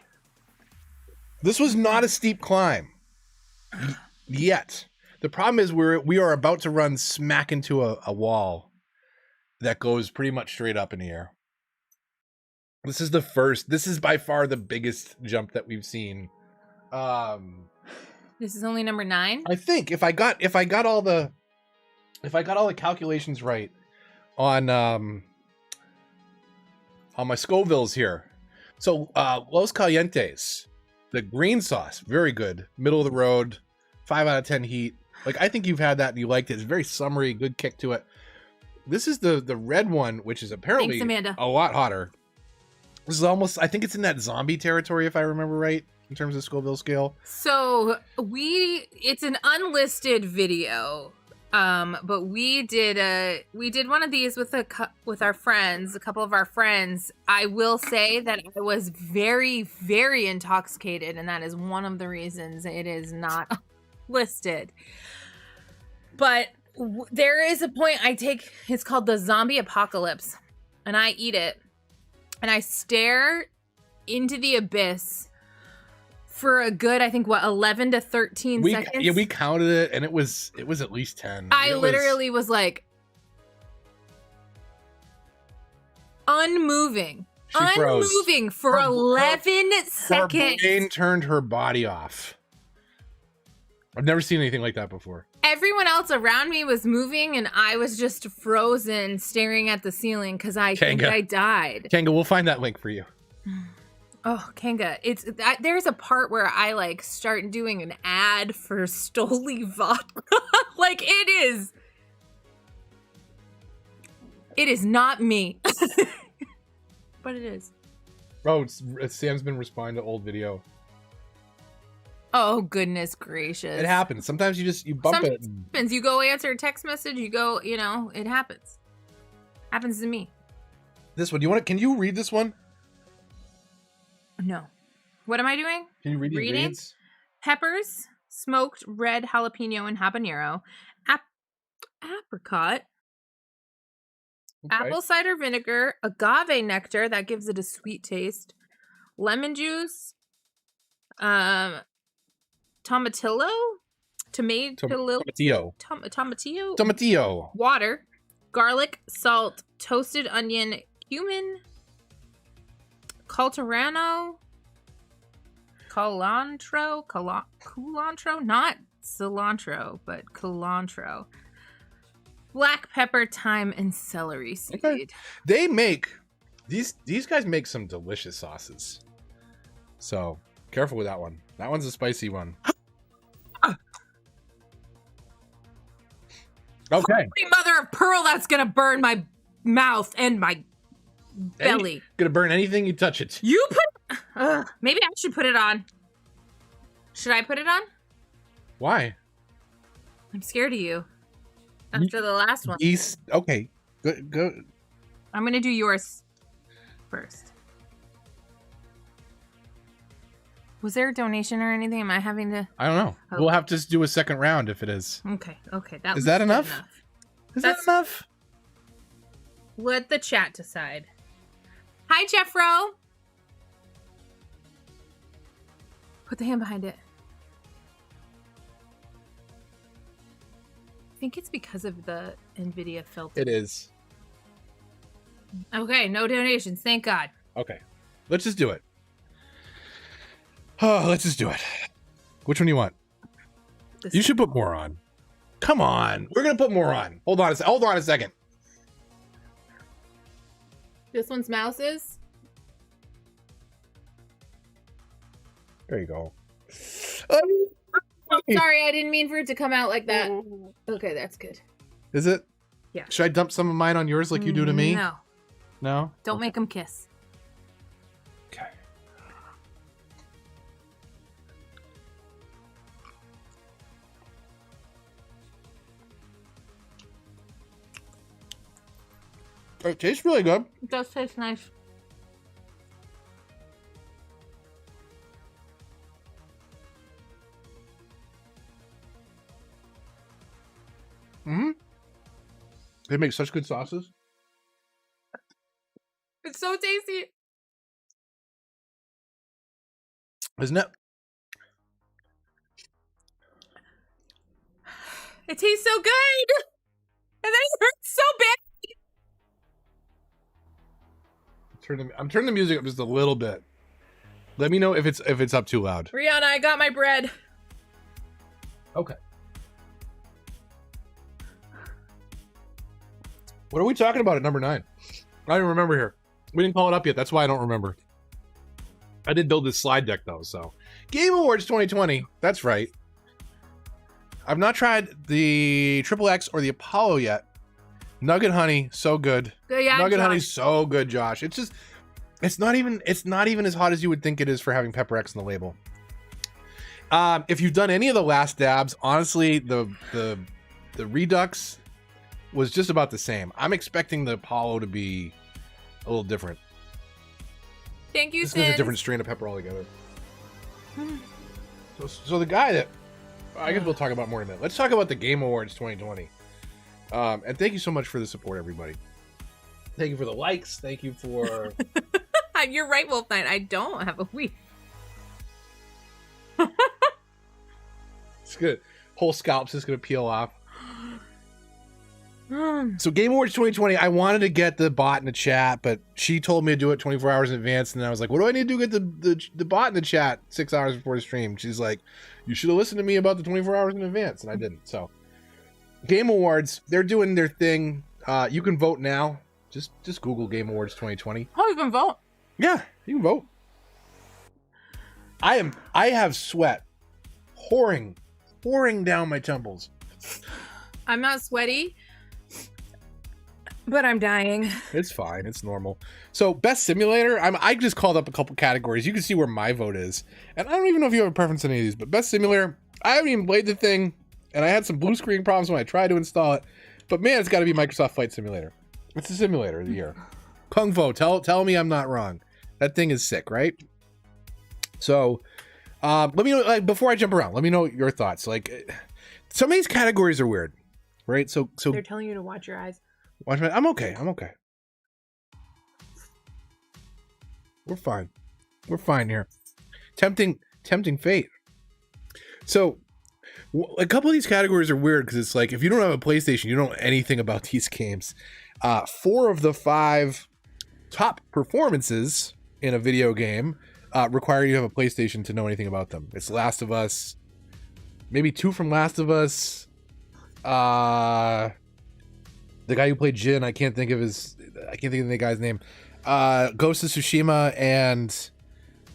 This was not a steep climb yet. The problem is we are about to run smack into a wall that goes pretty much straight up in the air. This is by far the biggest jump that we've seen. This is only number 9. I think if I got all the calculations right on my Scovilles here. So Los Calientes, the green sauce, very good. Middle of the road, 5 out of 10 heat. Like I think you've had that and you liked it. It's very summery, good kick to it. This is the red one, which is apparently Thanks, Amanda. a lot hotter. This is almost, I think it's in that zombie territory, if I remember right, in terms of Scoville scale. So it's an unlisted video, but we did one of these with our friends, a couple of our friends. I will say that I was very, very intoxicated, and that is one of the reasons it is not listed. But there is a point I take. It's called the zombie apocalypse, and I eat it, and I stare into the abyss for a good, I think, 11 to 13 seconds. Yeah, we counted it, and it was at least 10. I literally was like unmoving for 11 seconds. Her brain turned her body off. I've never seen anything like that before. Everyone else around me was moving, and I was just frozen, staring at the ceiling because I think I died. Kanga, we'll find that link for you. Oh, Kanga, there's a part where I like start doing an ad for Stoli vodka. Like it is not me. But it is. Oh, Sam's been responding to old video. Oh, goodness gracious. It happens. Sometimes you bump it. Happens. You go answer a text message, it happens. Happens to me. This one, can you read this one? No. What am I doing? Can you read the ingredients? Peppers, smoked red jalapeno and habanero, apricot, apple cider vinegar, agave nectar that gives it a sweet taste, lemon juice, tomatillo, water, garlic, salt, toasted onion, cumin, culantro, not cilantro, but culantro, black pepper, thyme, and celery seed. Okay. They make these guys make some delicious sauces. So careful with that one. That one's a spicy one. Okay. Holy mother of pearl, that's gonna burn my mouth and my belly. Gonna burn anything you touch it. You put. Maybe I should put it on. Should I put it on? Why? I'm scared of you. After the last one. Okay. Go. I'm gonna do yours first. Was there a donation or anything? Am I having to? I don't know. Oh. We'll have to do a second round if it is. Okay. Is that enough? Is that enough? Let the chat decide. Hi, Jeffro. Put the hand behind it. I think it's because of the NVIDIA filter. It is. Okay, no donations. Thank God. Okay. Let's just do it. Oh, let's just do it. Which one do you want? You should put more on. Come on. We're going to put more on. Hold on a second. This one's mouses. There you go. Oh, sorry, I didn't mean for it to come out like that. Okay, that's good. Is it? Yeah. Should I dump some of mine on yours like you do to me? No. No? Don't make them kiss. Okay. It tastes really good. It does taste nice. Mm-hmm. They make such good sauces. It's so tasty. Isn't it? It tastes so good. And then it hurts so bad. I'm turning the music up just a little bit. Let me know if it's up too loud. Rihanna, I got my bread. Okay. What are we talking about at number 9? I don't remember here. We didn't call it up yet. That's why I don't remember. I did build this slide deck though, so. Game Awards 2020. That's right. I've not tried the XXX or the Apollo yet. Nugget honey, so good. Yeah, Nugget Josh. honey's so good, Josh. It's not even as hot as you would think it is for having Pepper X on the label. If you've done any of the last dabs, honestly, the Redux was just about the same. I'm expecting the Apollo to be a little different. Thank you, This is a different strain of pepper altogether. So the guy that I guess we'll talk about more in a minute. Let's talk about the Game Awards 2020. And thank you so much for the support, everybody. Thank you for the likes. Thank you for. You're right, Wolf Knight. I don't have a week. It's good. Whole scalp's just gonna peel off. So Game Awards 2020, I wanted to get the bot in the chat, but she told me to do it 24 hours in advance, and I was like, what do I need to do to get the bot in the chat 6 hours before the stream? She's like, you should have listened to me about the 24 hours in advance, and I didn't. So Game Awards, they're doing their thing. You can vote now. Just Google Game Awards 2020. Oh, you can vote. Yeah, you can vote. I have sweat pouring down my temples. I'm not sweaty, but I'm dying. It's fine. It's normal. So best simulator, I just called up a couple categories. You can see where my vote is. And I don't even know if you have a preference on any of these, but best simulator, I haven't even played the thing, and I had some blue screen problems when I tried to install it. But man, it's got to be Microsoft Flight Simulator. It's the simulator of the year. Kung Fu, tell me I'm not wrong. That thing is sick, right? So let me know, like, before I jump around, let me know your thoughts. Like, some of these categories are weird, right? So they're telling you to watch your eyes. I'm okay. We're fine here. Tempting fate. So a couple of these categories are weird because it's like, if you don't have a PlayStation, you don't know anything about these games. 4 of the 5 top performances in a video game require you to have a PlayStation to know anything about them. It's Last of Us, maybe 2 from Last of Us. The guy who played Jin, I can't think of the guy's name. Ghost of Tsushima and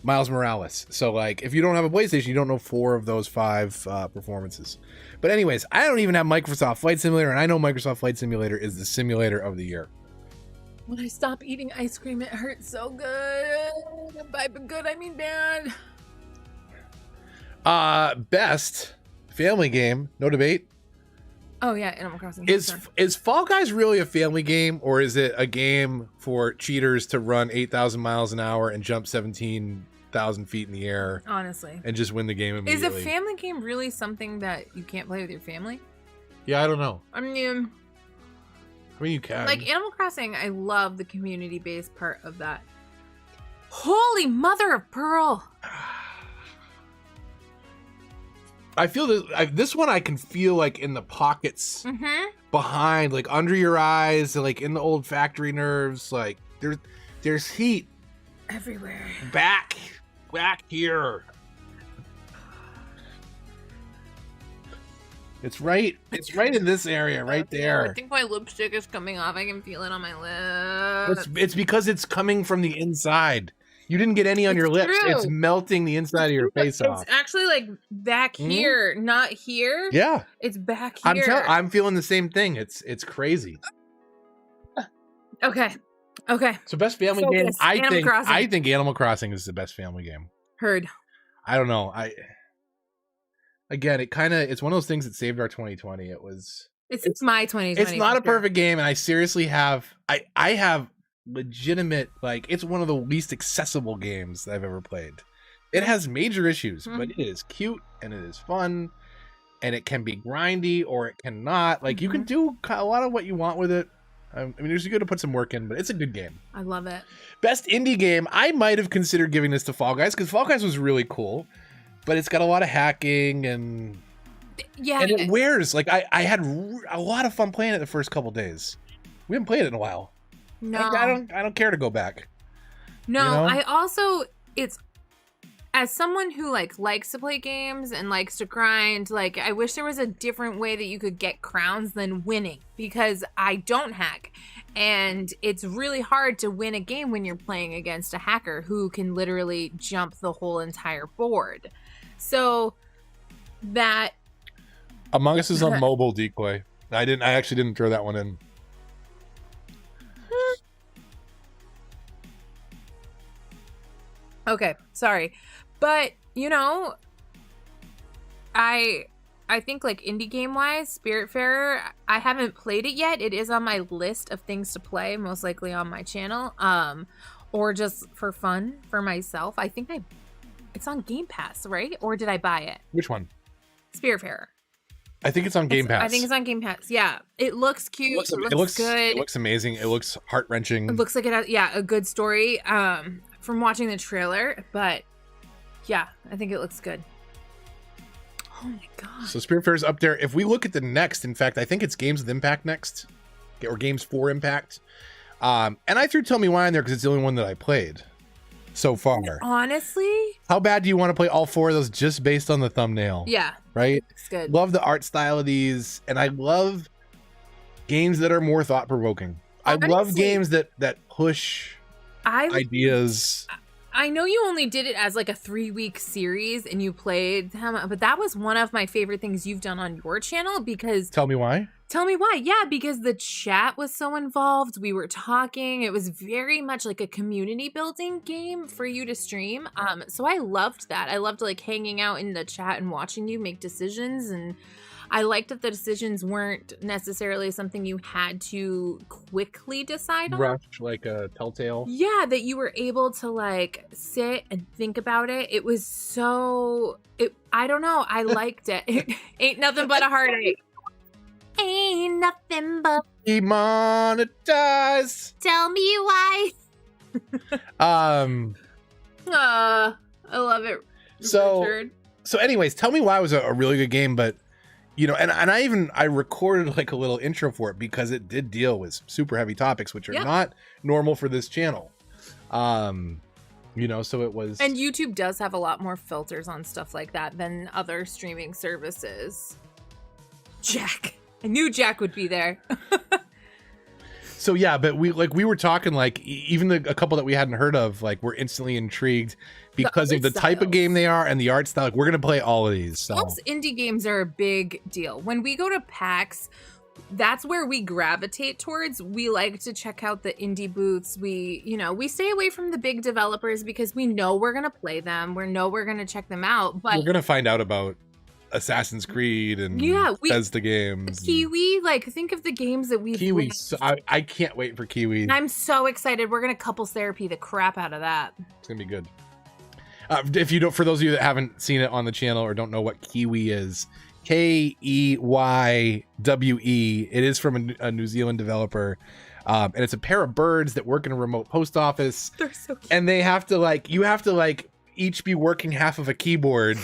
Miles Morales. So like, if you don't have a PlayStation, you don't know 4 of those 5 performances. But anyways, I don't even have Microsoft Flight Simulator, and I know Microsoft Flight Simulator is the simulator of the year. When I stop eating ice cream, it hurts so good. By good, I mean bad. Best family game, no debate. Oh yeah, Animal Crossing. Is Fall Guys really a family game, or is it a game for cheaters to run 8,000 miles an hour and jump 17,000 feet in the air? Honestly. And just win the game immediately? Is a family game really something that you can't play with your family? Yeah, I don't know. I mean, you can. Like Animal Crossing, I love the community-based part of that. Holy mother of pearl! I feel this one I can feel like in the pockets behind, like under your eyes, like in the old factory nerves. Like there's heat everywhere. Back here. It's right in this area, right there. I think my lipstick is coming off. I can feel it on my lips. It's because it's coming from the inside. You didn't get any on your lips. True. It's melting the inside of your face off. It's actually like back here, not here. Yeah. It's back here. I'm feeling the same thing. It's crazy. Okay. So best family game. I think Animal Crossing is the best family game. Heard. I don't know. Again, it's one of those things that saved our 2020. It's my 2020. It's not a perfect game, and I seriously have I have legitimate, like, it's one of the least accessible games that I've ever played. It has major issues, but it is cute and it is fun, and it can be grindy or it cannot. Like, you can do a lot of what you want with it. I mean, you're going to put some work in, but it's a good game. I love it. Best indie game, I might have considered giving this to Fall Guys, because Fall Guys was really cool, but it's got a lot of hacking and it wears. Like, I had a lot of fun playing it the first couple days. We haven't played it in a while. No, I don't care to go back. No, you know? I also, it's, as someone who likes to play games and likes to grind, like, I wish there was a different way that you could get crowns than winning, because I don't hack, and it's really hard to win a game when you're playing against a hacker who can literally jump the whole entire board. So that Among Us is on mobile, Decoy. I actually didn't throw that one in. Okay, sorry. But, you know, I think like indie game wise, Spiritfarer, I haven't played it yet. It is on my list of things to play, most likely on my channel. Or just for fun for myself. I think it's on Game Pass, right? Or did I buy it? Which one? Spiritfarer. I think it's on Game Pass. I think it's on Game Pass. Yeah. It looks cute. It looks good. It looks amazing. It looks heart-wrenching. It looks like it has, a good story from watching the trailer. But yeah, I think it looks good. Oh my god. So Spiritfarer's up there. If we look at the next, in fact, I think it's Games with Impact next. Or Games for Impact. And I threw Tell Me Why in there because it's the only one that I played so far. Honestly? How bad do you want to play all 4 of those just based on the thumbnail? Yeah. Right? It's good. Love the art style of these. And I love games that are more thought-provoking. I love games that push ideas. I know you only did it as like a 3-week series and you played them, but that was one of my favorite things you've done on your channel because... Tell me why? Tell me why. Yeah, because the chat was so involved. We were talking. It was very much like a community building game for you to stream. So I loved that. I loved like hanging out in the chat and watching you make decisions. And I liked that the decisions weren't necessarily something you had to quickly decide on. Rush, like a Telltale. Yeah, that you were able to like sit and think about it. It was so... I don't know. I liked it. It ain't nothing but a heartache. Ain't nothing but demonetized. Tell me why. I love it. Richard. So anyways, Tell Me Why was a really good game, but you know, and I recorded like a little intro for it because it did deal with super heavy topics, which are not normal for this channel. You know, so it was. And YouTube does have a lot more filters on stuff like that than other streaming services. Jack. I knew Jack would be there. So yeah, but we were talking like even a couple that we hadn't heard of, like we're instantly intrigued because of the type of game they are and the art style. Like we're gonna play all of these. So most indie games are a big deal. When we go to PAX, that's where we gravitate towards. We like to check out the indie booths. We stay away from the big developers because we know we're gonna play them. We know we're gonna check them out. But we're gonna find out about Assassin's Creed and Bethesda games. Kiwi, like think of the games that we've Kiwi. So I can't wait for Kiwi. I'm so excited. We're gonna couples therapy the crap out of that. It's gonna be good. If you don't, for those of you that haven't seen it on the channel or don't know what Kiwi is, Keywe. It is from a New Zealand developer. And it's a pair of birds that work in a remote post office. They're so cute. And you have to each be working half of a keyboard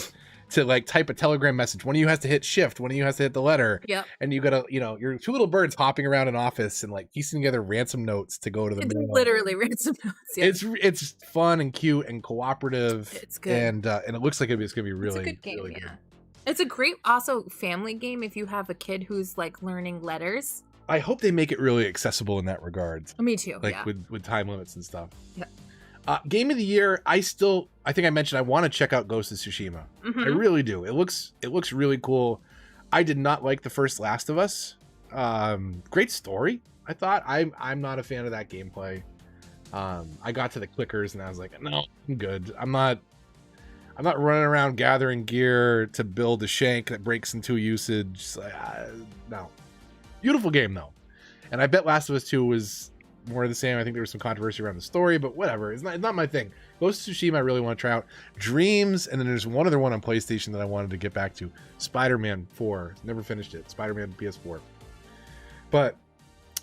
to like type a telegram message. One of you has to hit shift, one of you has to hit the letter. Yep. And you gotta, you're 2 little birds hopping around an office and like piecing together ransom notes to go to the mail. Literally ransom notes. Yeah. It's fun and cute and cooperative. It's good. And it looks like it's gonna be really, it's a good game, really good. It's a great also family game if you have a kid who's like learning letters. I hope they make it really accessible in that regard. Me too. Like with time limits and stuff. Yeah. Game of the year, I think I mentioned I want to check out Ghost of Tsushima. Mm-hmm. I really do. It looks really cool. I did not like the first Last of Us. Great story, I thought. I'm not a fan of that gameplay. I got to the clickers and I was like, no, I'm good. I'm not running around gathering gear to build a shank that breaks into usage. No. Beautiful game though. And I bet Last of Us 2 was more of the same. I think there was some controversy around the story, but whatever. It's not my thing. Ghost of Tsushima I really want to try out. Dreams, and then there's one other one on PlayStation that I wanted to get back to. Spider-Man 4. Never finished it. Spider-Man PS4. But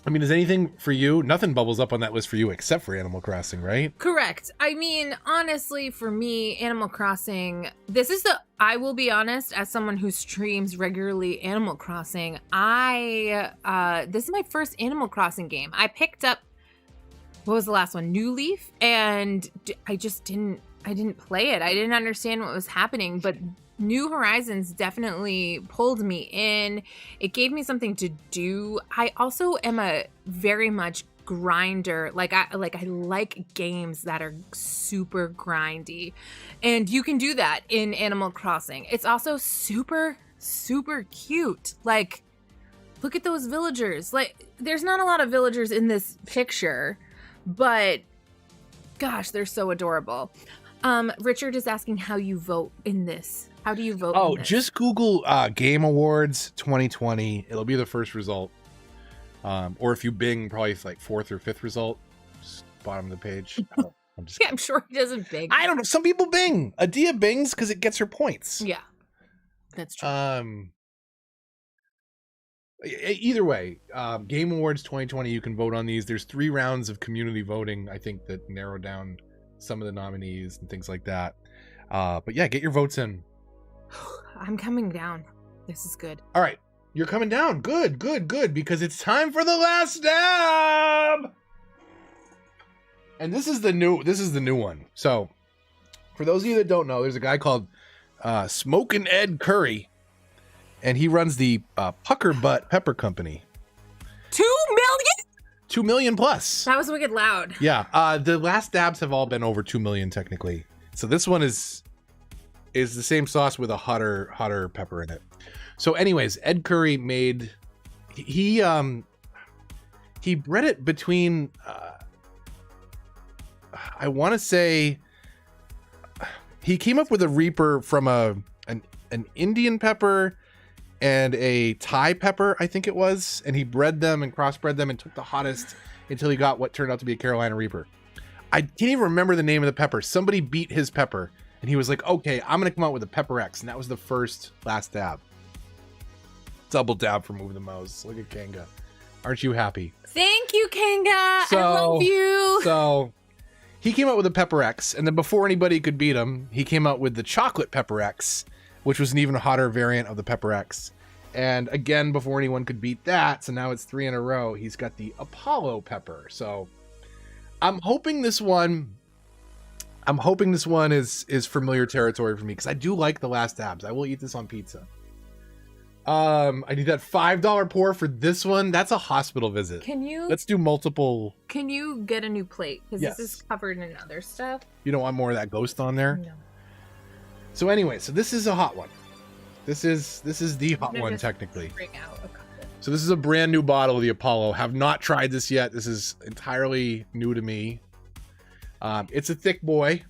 I mean, is anything for you? Nothing bubbles up on that list for you except for Animal Crossing, right? Correct. I mean, honestly, for me, Animal Crossing, I will be honest, as someone who streams regularly Animal Crossing, this is my first Animal Crossing game. I picked up, what was the last one? New Leaf, and I didn't play it. I didn't understand what was happening, but New Horizons definitely pulled me in. It gave me something to do. I also am a very much grinder. I like games that are super grindy, and you can do that in Animal Crossing. It's also super cute. Like, look at those villagers. Like, there's not a lot of villagers in this picture, but gosh, they're so adorable. Richard is asking how you vote in this. How do you vote? Oh, in this? just Google Game Awards 2020. It'll be the first result. Or if you Bing, probably it's like fourth or fifth result. Just bottom of the page. I'm just I'm sure he doesn't Bing. I don't know. Some people Bing. Adia Bings because it gets her points. Yeah, that's true. Either way, Game Awards 2020, you can vote on these. There's 3 rounds of community voting, I think, that narrow down some of the nominees and things like that. But yeah, get your votes in. I'm coming down. This is good. All right, you're coming down. Good, because it's time for the last dab. And this is the new one. So, for those of you that don't know, there's a guy called Smokin' Ed Curry. And he runs the Pucker Butt Pepper Company. 2 million? 2 million plus. That was wicked loud. Yeah. The last dabs have all been over 2 million technically. So this one is the same sauce with a hotter pepper in it. So anyways, Ed Curry made he bred it between I want to say he came up with a Reaper from an Indian pepper and a Thai pepper, I think it was, and he bred them and crossbred them and took the hottest until he got what turned out to be a Carolina Reaper. I can't even remember the name of the pepper. Somebody beat his pepper, and he was like, okay, I'm going to come out with a Pepper X, and that was the first last dab. Double dab for Move the Mouse. Look at Kanga. Aren't you happy? Thank you, Kanga. I love you. So he came out with a Pepper X, and then before anybody could beat him, he came out with the chocolate Pepper X, which was an even hotter variant of the Pepper X. And again, before anyone could beat that, so now it's 3 in a row, he's got the Apollo pepper. So I'm hoping this one is familiar territory for me, because I do like the last dabs. I will eat this on pizza. I need that $5 pour for this one. That's a hospital visit. Let's do multiple. Can you get a new plate? Because Yes. this is covered in other stuff. You don't want more of that ghost on there? No. So anyway, so this is a hot one. This is the hot gonna one just technically. Bring out a couple. So this is a brand new bottle of the Apollo. Have not tried this yet. This is entirely new to me. It's a thick boy.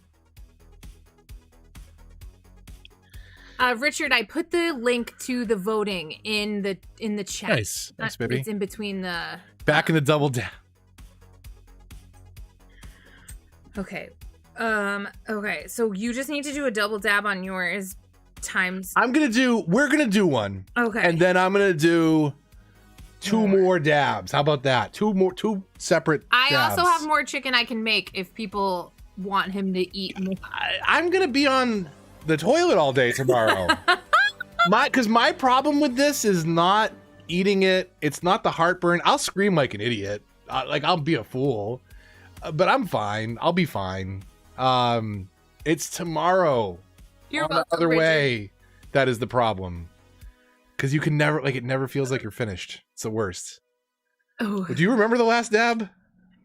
Richard, I put the link to the voting in the chat. Nice. Thanks, baby. It's in between the. Back in the double dab. Okay. Okay. So you just need to do a double dab on yours times. We're gonna do one. Okay. And then I'm gonna do 2 more dabs. How about that? 2 separate I dabs. also have more chicken I can make if people want him to eat more. I'm gonna be on the toilet all day tomorrow. Because my problem with this is not eating it. It's not the heartburn. I'll scream like an idiot. I'll be a fool. But I'm fine. I'll be fine. It's tomorrow. You're on the welcome, other Richard. way. That is the problem. Because you can never, it never feels like you're finished. It's the worst. Oh Do you remember the last dab?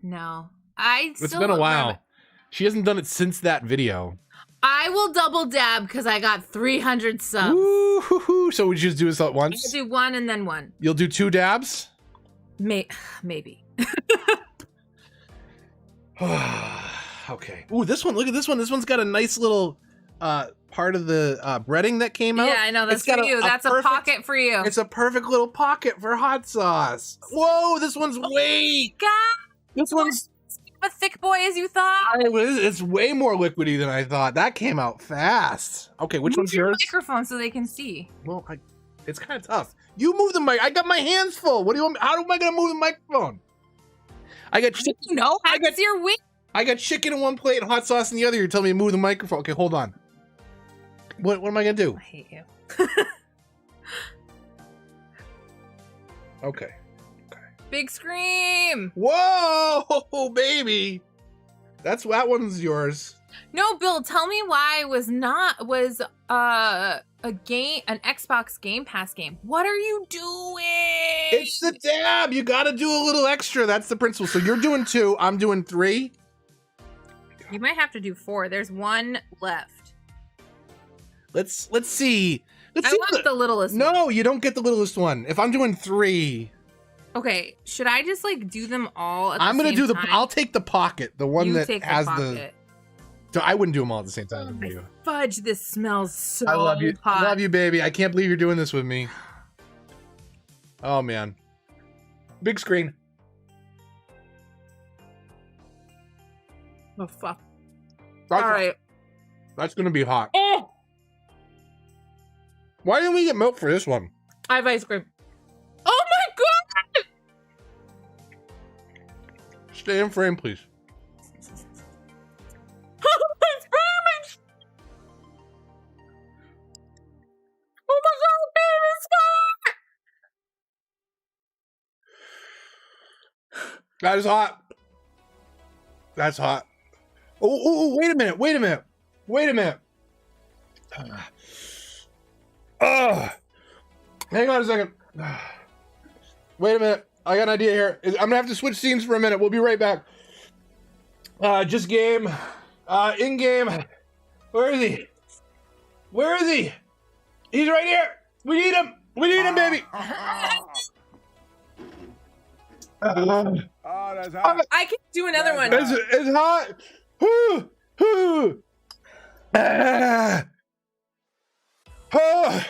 no, It's been a while. She hasn't done it since that video. I will double dab because I got 300 subs. Woo-hoo-hoo. So we just do this at I'll once? do one and then one. You'll do 2 dabs? Maybe. Okay. Ooh, this one. Look at this one. This one's got a nice little part of the breading that came out. Yeah, I know. That's It's got for you. That's a pocket for you. It's a perfect little pocket for hot sauce. Whoa, this one's way. God, This one's. a thick boy as you thought. It's way more liquidy than I thought. That came out fast. Okay, which one's your yours? microphone so they can see. Well, it's kind of tough. You move the mic. I got my hands full. What do you want? How am I gonna move the microphone? I got chicken. No, that's your wing. I got chicken in one plate and hot sauce in the other. You're telling me to move the microphone. Okay, hold on. What am I gonna do? I hate you. Okay. Big scream. Whoa, baby. That one's yours. No, Bill, tell me why it was an Xbox Game Pass game. What are you doing? It's the dab. You got to do a little extra. That's the principle. So you're doing 2. I'm doing 3. You might have to do 4. There's 1 left. Let's see. I want the littlest one. No, you don't get the littlest one. If I'm doing 3. Okay, should I just do them all at I'm the gonna same do time? I'll take the pocket, the one You that take has the pocket. I wouldn't do them all at the same time. Oh with my you. fudge, this smells so I love you. hot. I love you, baby. I can't believe you're doing this with me. Oh, man. Big screen. Oh, fuck. That's, All right. That's going to be hot. Oh, Why didn't we get milk for this one? I have ice cream. Oh my god! Stay in frame, please. It's burning! Oh my god, it's hot! That is hot. That's hot. Oh, wait a minute. Wait a minute. Wait a minute. Hang on a second. Wait a minute. I got an idea here. I'm going to have to switch scenes for a minute. We'll be right back. Just game. In-game. Where is he? Where is he? He's right here. We need him. We need him, baby. Oh, that's hot. I can do another one. It's hot. Whew, whew. Oh.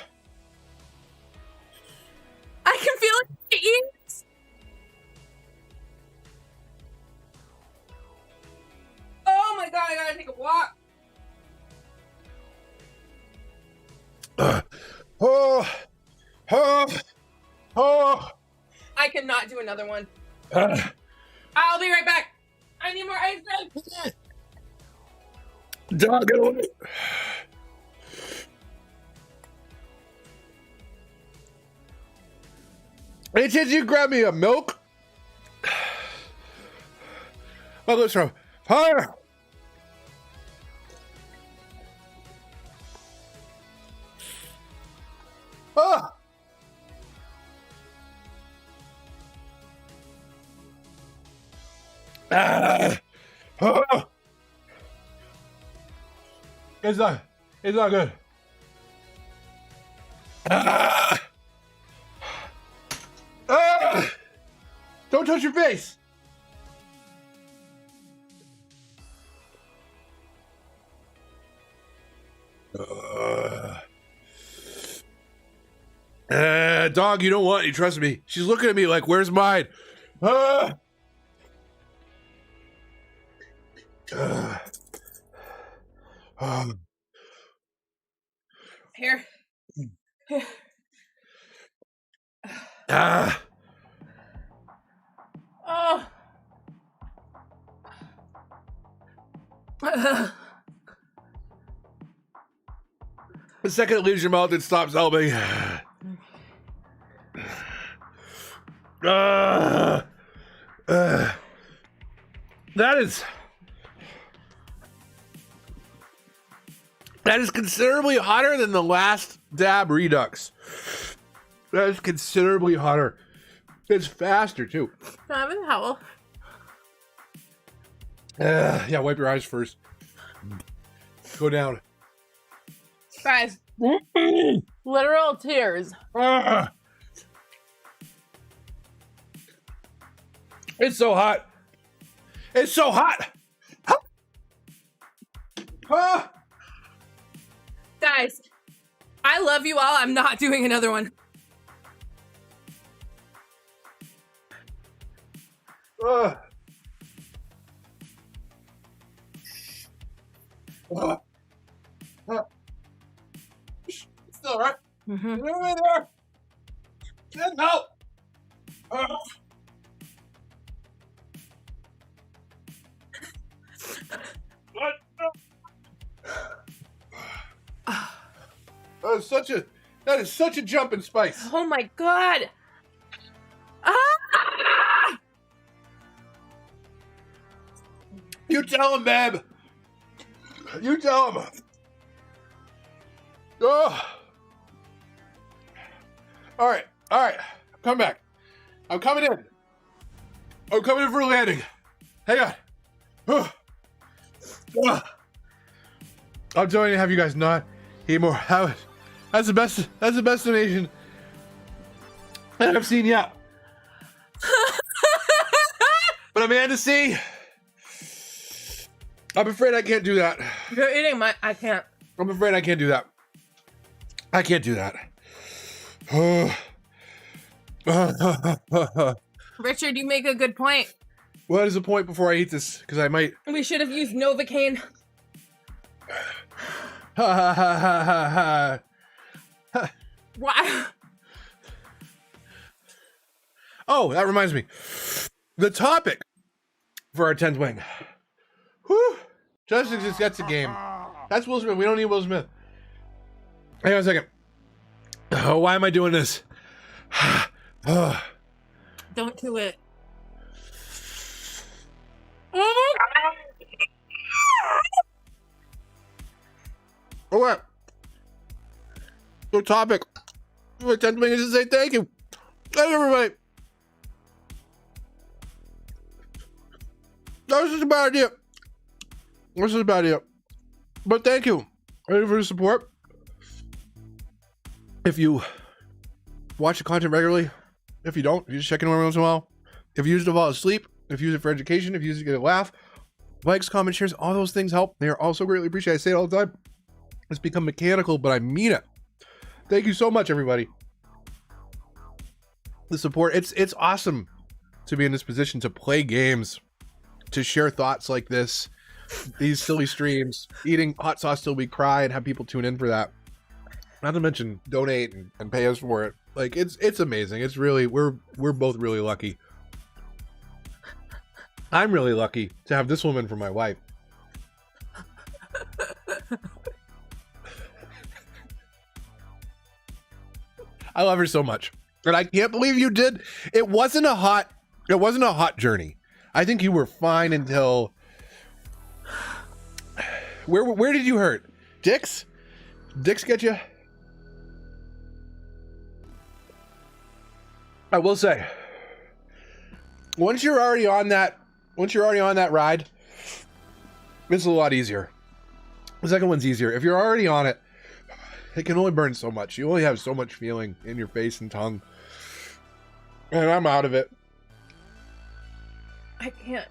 I can feel it in the ears. Oh my god, I gotta take a walk. Oh. I cannot do another one. I'll be right back. I need more ice cream. Dog, get away. Hey, did you grab me a milk? Oh, let's throw. Fire! Ah! Ah! Oh! It's not good. Ah! Ah! Don't touch your face. Dog, you know what? You trust me. She's looking at me like, where's mine? Ah! Here. Ah! Oh. The second it leaves your mouth, it stops helping. That is considerably hotter than the last dab Redux. That is considerably hotter. It's faster too. Can I have a towel? Yeah, wipe your eyes first. Go down. Guys, literal tears. It's so hot. It's so hot. Guys, I love you all. I'm not doing another one. Still right? Mm-hmm. Get over there. Get help. What? That is such a jump in spice. Oh my god. Ah! You tell him, babe. You tell him. Oh. All right. Come back. I'm coming in. I'm coming in for a landing. Hang on. I'm trying to have you guys not eat more. That's the best donation that I've seen yet. But Amanda C, I'm afraid I can't do that. You're eating my. I can't. I'm afraid I can't do that. I can't do that. Richard, you make a good point. What is the point before I eat this? Because I might. We should have used Novocaine. Why? Oh, that reminds me. The topic for our 10th wing. Whew. Justice just gets a game. That's Will Smith. We don't need Will Smith. Hang on a second. Oh, why am I doing this? Don't do it. All right. The topic for 10th wing is to say thank you. Thank you, everybody. That was just a bad idea. This is a bad idea. But thank you. Ready for the support? If you watch the content regularly, if you don't, you just check in every once in a while. If you use it to fall asleep, if you use it for education, if you use it to get a laugh, likes, comments, shares, all those things help. They are also greatly appreciated. I say it all the time. It's become mechanical, but I mean it. Thank you so much, everybody. The support. It's awesome to be in this position to play games, to share thoughts like this, these silly streams, eating hot sauce till we cry and have people tune in for that. Not to mention donate and pay us for it. Like it's amazing. It's really we're both really lucky. I'm really lucky to have this woman for my wife. I love her so much. And I can't believe you did. It wasn't a hot journey. I think you were fine until where did you hurt? Dick's? Dick's get you? I will say, once you're already on that ride, it's a lot easier. The second one's easier. If you're already on it, it can only burn so much. You only have so much feeling in your face and tongue. And I'm out of it. I can't.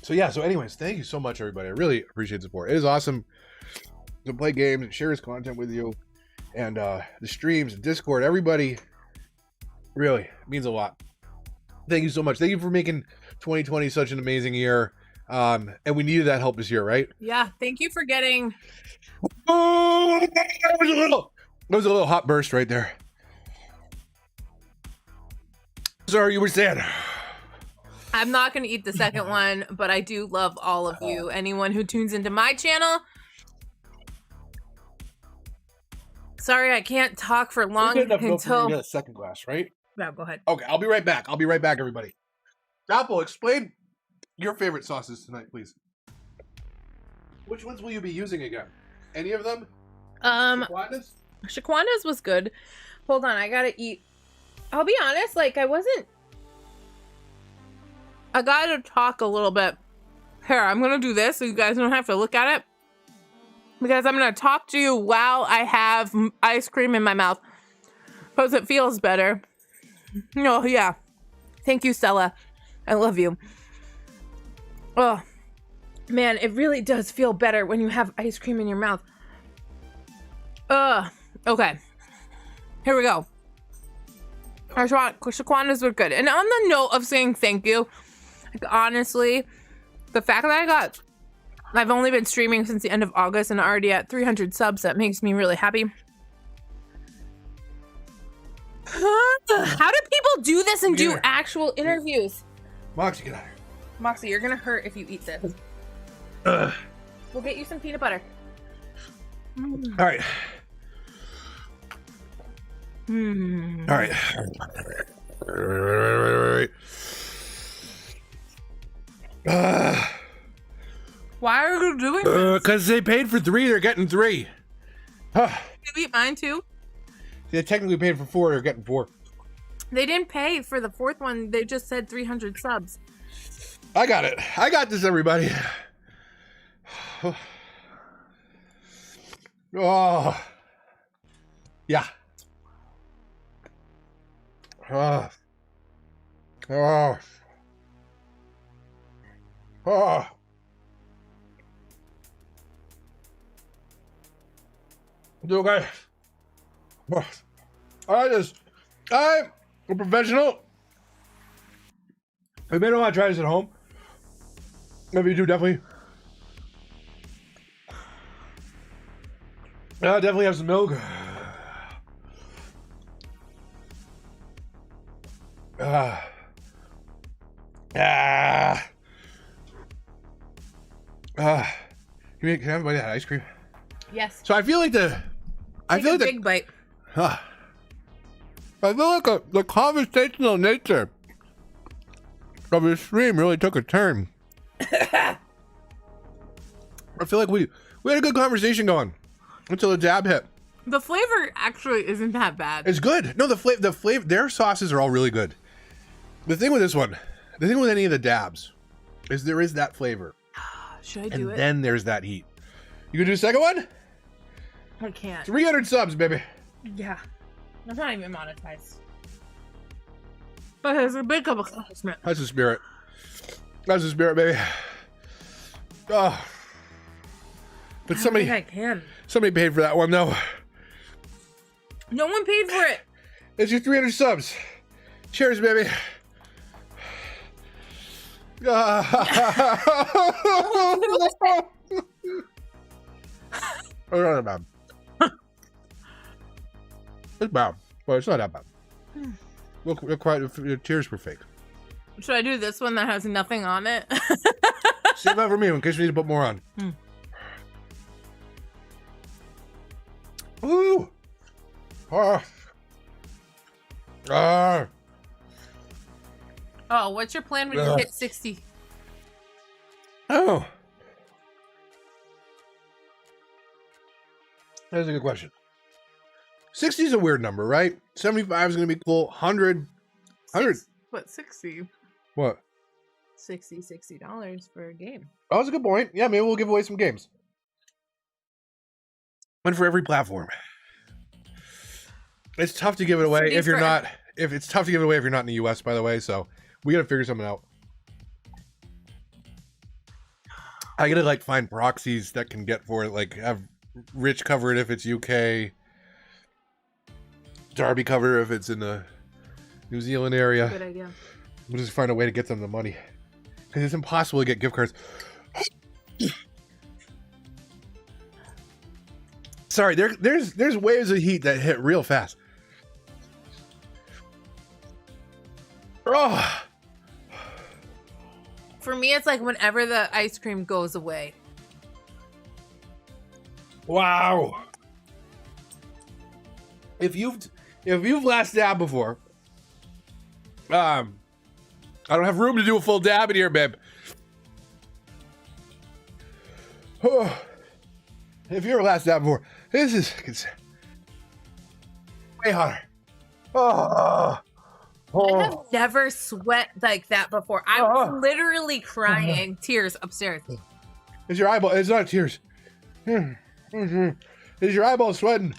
So anyways, thank you so much, everybody. I really appreciate the support. It is awesome to play games and share his content with you, and the streams and Discord. Everybody really means a lot. Thank you so much. Thank you for making 2020 such an amazing year. And we needed that help this year, right? Yeah. Thank you for getting. Oh, that was a little hot burst right there. Sorry, you were saying. I'm not going to eat the second one, but I do love all of you. Anyone who tunes into my channel. Sorry, I can't talk for long until. Get a second glass, right? No, go ahead. Okay, I'll be right back. Everybody. Apple, explain your favorite sauces tonight, please. Which ones will you be using again? Any of them? Shaquanda's was good. Hold on, I gotta eat. I'll be honest, like I gotta talk a little bit. Here, I'm gonna do this so you guys don't have to look at it. Because I'm gonna talk to you while I have ice cream in my mouth. Because it feels better. Oh, yeah. Thank you, Stella. I love you. Oh, man, it really does feel better when you have ice cream in your mouth. Okay. Here we go. Our Shaquandas were good. And on the note of saying thank you, like, honestly, the fact that I've only been streaming since the end of August and already at 300 subs, that makes me really happy. How do people do this and do actual interviews? Moxie, get out of here. Moxie, you're gonna hurt if you eat this. We'll get you some peanut butter. All right. All right. Why are you doing this? Because they paid for 3, they're getting 3. You eat mine too? They technically paid for 4, they're getting 4. They didn't pay for the 4th one. They just said 300 subs. I got it. I got this, everybody. Oh. Yeah. Oh. Oh. Oh. Okay. I'm a professional. I may not want to try this at home. Maybe you do, definitely. Definitely have some milk. Can I have a bite of that ice cream? Yes. So I feel like Big bite. I feel like the conversational nature of this stream really took a turn. I feel like we had a good conversation going until the dab hit. The flavor actually isn't that bad. It's good. No, the flavor, their sauces are all really good. The thing with this one, the thing with any of the dabs, is there is that flavor. Should I do it? And then there's that heat. You gonna do the second one? I can't. 300 subs, baby. Yeah. That's not even monetized. But there's a big cup of coffee. That's the spirit. That's the spirit, baby. Oh. But I don't think I can. somebody paid for that one, though. No one paid for it. It's your 300 subs. Cheers, baby. Oh, not that bad. It's bad, but it's not that bad. Look, your tears were fake. Should I do this one that has nothing on it? Save that for me in case we need to put more on. Ooh. Oh, what's your plan when you hit 60? Oh. That's a good question. 60 is a weird number, right? 75 is going to be cool. 100. What, 60? What? $60 for a game. Oh, that's a good point. Yeah, maybe we'll give away some games. One for every platform. It's tough to give it away if you're not. If it's tough to give it away if you're not in the US, by the way. So we got to figure something out. I gotta like find proxies that can get for it. Like have Rich cover it if it's UK. Darby cover if it's in the New Zealand area. Good idea. We'll just find a way to get them the money because it's impossible to get gift cards. Sorry, there's waves of heat that hit real fast. Oh. For me, it's like whenever the ice cream goes away. Wow. If you've last dabbed before, I don't have room to do a full dab in here, babe. Oh. If you're last dab before, this is way hotter. Oh. I have never sweat like that before. I was literally crying tears upstairs. It's your eyeball. It's not tears. It's your eyeball sweating.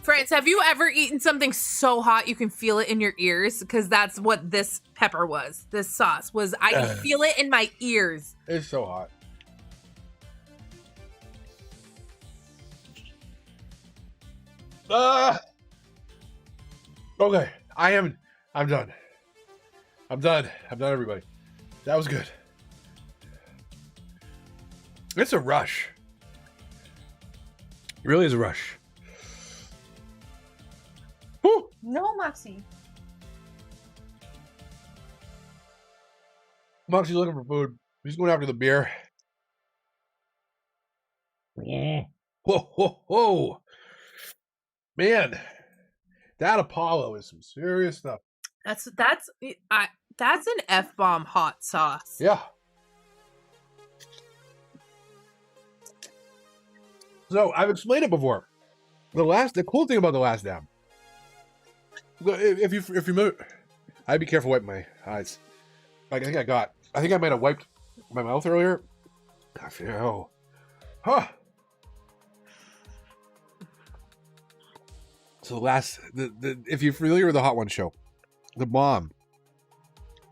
France, have you ever eaten something so hot you can feel it in your ears? Because that's what this pepper was. This sauce was. I can feel it in my ears. It's so hot. Okay, I'm done. I'm done, everybody. That was good. It's a rush. It really is a rush. Woo! No, Moxie. Moxie's looking for food. He's going after the beer. Whoa, whoa, whoa. Man, that Apollo is some serious stuff. That's an F-bomb hot sauce. Yeah. So I've explained it before. The cool thing about the last dab. If you move, I'd be careful wiping my eyes. Like I think I might have wiped my mouth earlier. I feel. So So if you're familiar with the Hot One show, the bomb's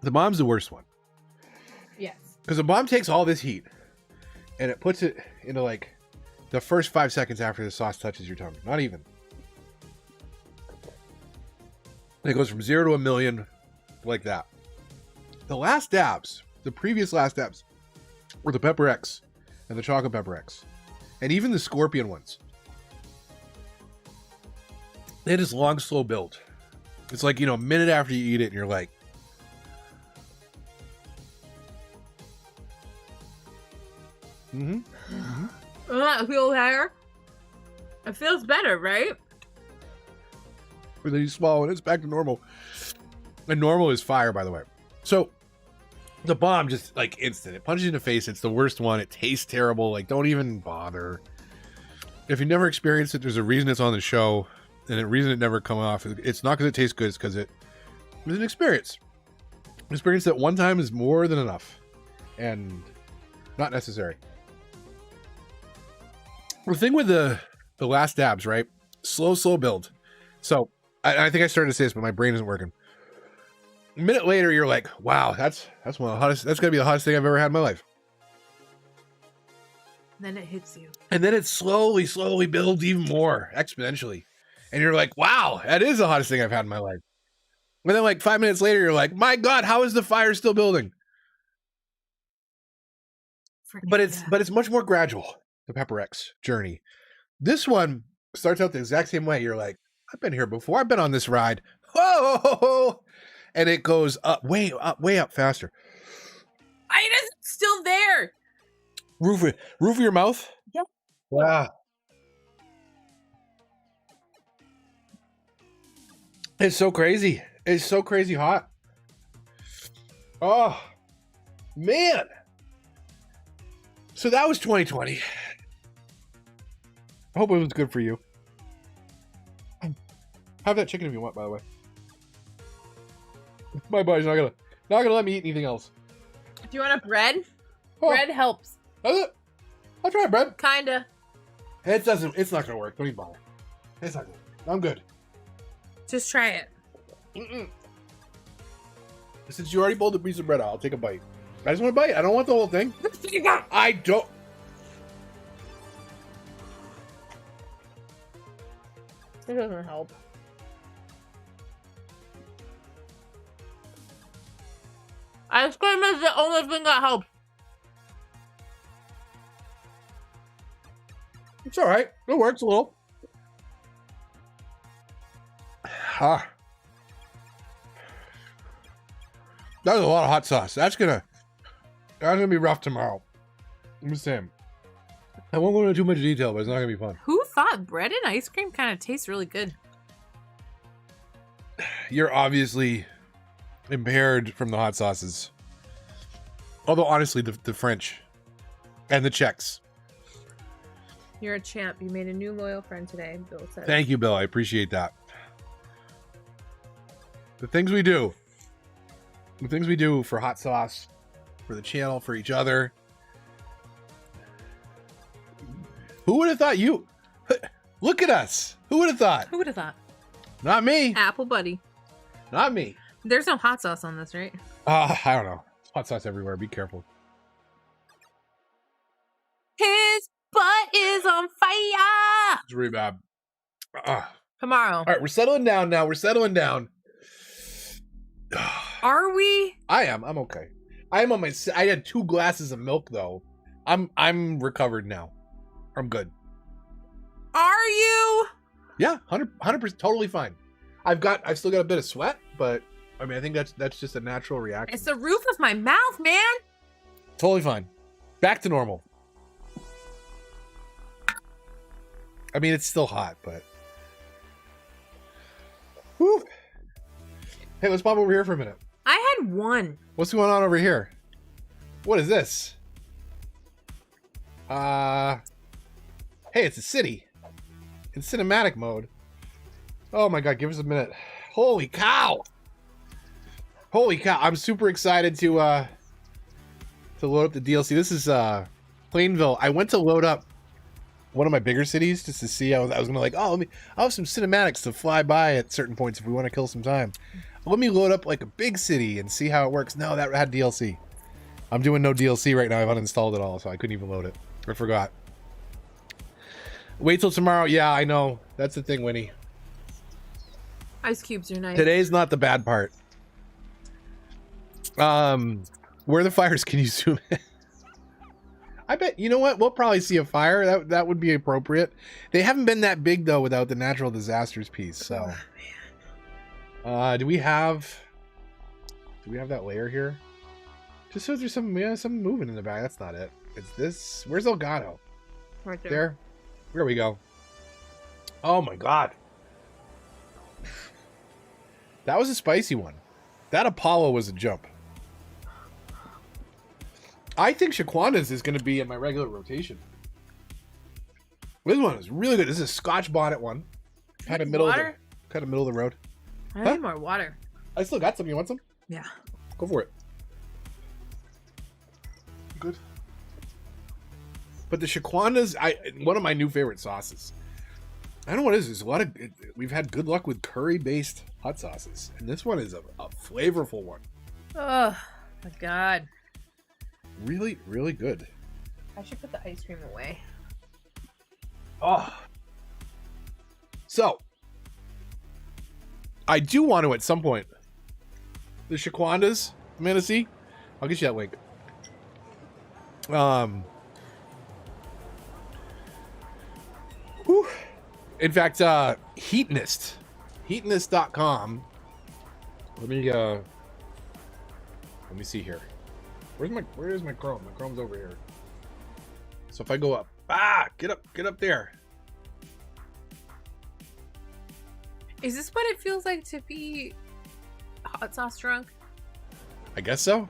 the worst one. Yes. Because the bomb takes all this heat and it puts it into like the first 5 seconds after the sauce touches your tongue. Not even. It goes from 0 to 1,000,000 like that. The previous last dabs were the Pepper X and the Chocolate Pepper X. And even the Scorpion ones. They had this long, slow build. It's like, a minute after you eat it and you're like, That feels better. It feels better, right? And then you swallow and it's back to normal. And normal is fire, by the way. So the bomb just like instant. It punches you in the face. It's the worst one. It tastes terrible. Like, don't even bother. If you never experienced it, there's a reason it's on the show. And the reason it never come off. It's not because it tastes good. It's because it was an experience. An experience that one time is more than enough. And not necessary. The thing with the last dabs, right? Slow build. So I think I started to say this, but my brain isn't working. A minute later, you're like, wow, that's one of the hottest. That's gonna be the hottest thing I've ever had in my life. Then it hits you. And then it slowly builds even more exponentially. And you're like, wow, that is the hottest thing I've had in my life. And then like 5 minutes later, you're like, my God, how is the fire still building? But it's much more gradual, the Pepper X journey. This one starts out the exact same way. You're like, I've been here before. I've been on this ride. Whoa! And it goes way up faster. It's still there. Roof of your mouth? Yeah. Wow. It's so crazy. It's so crazy hot. Oh, man. So that was 2020. I hope it was good for you. Have that chicken if you want, by the way. My body's not gonna let me eat anything else. Do you want a bread? Oh, Bread helps. Does it? I'll try bread. Kinda. It's not gonna work. Don't even bother. It's not gonna work. I'm good. Just try it. Since you already pulled a piece of bread out, I'll take a bite. I just want a bite. I don't want the whole thing. I don't. It doesn't help. Ice cream is the only thing that helps. It's all right. It works a little. Ah. That was a lot of hot sauce. That's gonna be rough tomorrow. I'm just saying. I won't go into too much detail, but it's not gonna be fun. Who thought bread and ice cream kind of tastes really good? You're obviously impaired from the hot sauces. Although honestly, the French and the Czechs. You're a champ. You made a new loyal friend today, Bill said. Thank you, Bill. I appreciate that. The things we do. The things we do for hot sauce, for the channel, for each other. Who would have thought you... Look at us. Who would have thought? Who would have thought? Not me. Apple buddy. Not me. There's no hot sauce on this, right? I don't know. Hot sauce everywhere. Be careful. His butt is on fire. It's really bad. Tomorrow. All right, we're settling down now. We're settling down. Are we? I am. I'm okay. I am on my... I had 2 glasses of milk, though. I'm recovered now. I'm good. Are you? Yeah, 100%, totally fine. I've still got a bit of sweat, but I mean, I think that's just a natural reaction. It's the roof of my mouth, man. Totally fine. Back to normal. I mean, it's still hot, but... Whew. Hey, let's pop over here for a minute. I had one. What's going on over here? What is this? Hey, it's a city. In cinematic mode. Oh my God, give us a minute. Holy cow. Holy cow. I'm super excited to load up the DLC. This is Plainville. I went to load up one of my bigger cities just to see. I was gonna like, oh, I'll have some cinematics to fly by at certain points if we want to kill some time. Let me load up like a big city and see how it works. No, that had DLC. I'm doing no DLC right now. I've uninstalled it all, so I couldn't even load it. I forgot. Wait till tomorrow. Yeah, I know. That's the thing, Winnie. Ice cubes are nice. Today's not the bad part. Where are the fires? Can you zoom in? I bet, you know what? We'll probably see a fire. That would be appropriate. They haven't been that big, though, without the natural disasters piece, so. Do we have that layer here? Just so there's some moving in the back. That's not it. It's this. Where's Elgato? Right there. There. There we go. Oh my god. That was a spicy one. That Apollo was a jump. I think Shaquanda's is going to be in my regular rotation. This one is really good. This is a Scotch bonnet one. Kind of middle of the road. I need more water. I still got some. You want some? Yeah. Go for it. Good. But the Shaquanda's, one of my new favorite sauces. I don't know what it is. There's a lot of. We've had good luck with curry-based hot sauces, and this one is a flavorful one. Oh my god. Really, really good. I should put the ice cream away. Oh. So, I do want to at some point. The Shaquanda's, Manasee. I'll get you that link. Whew. In fact, Heatonist. Heatonist.com. Let me see here. Where is my Chrome? My Chrome's over here. So if I go up, get up there. Is this what it feels like to be hot sauce drunk? I guess so.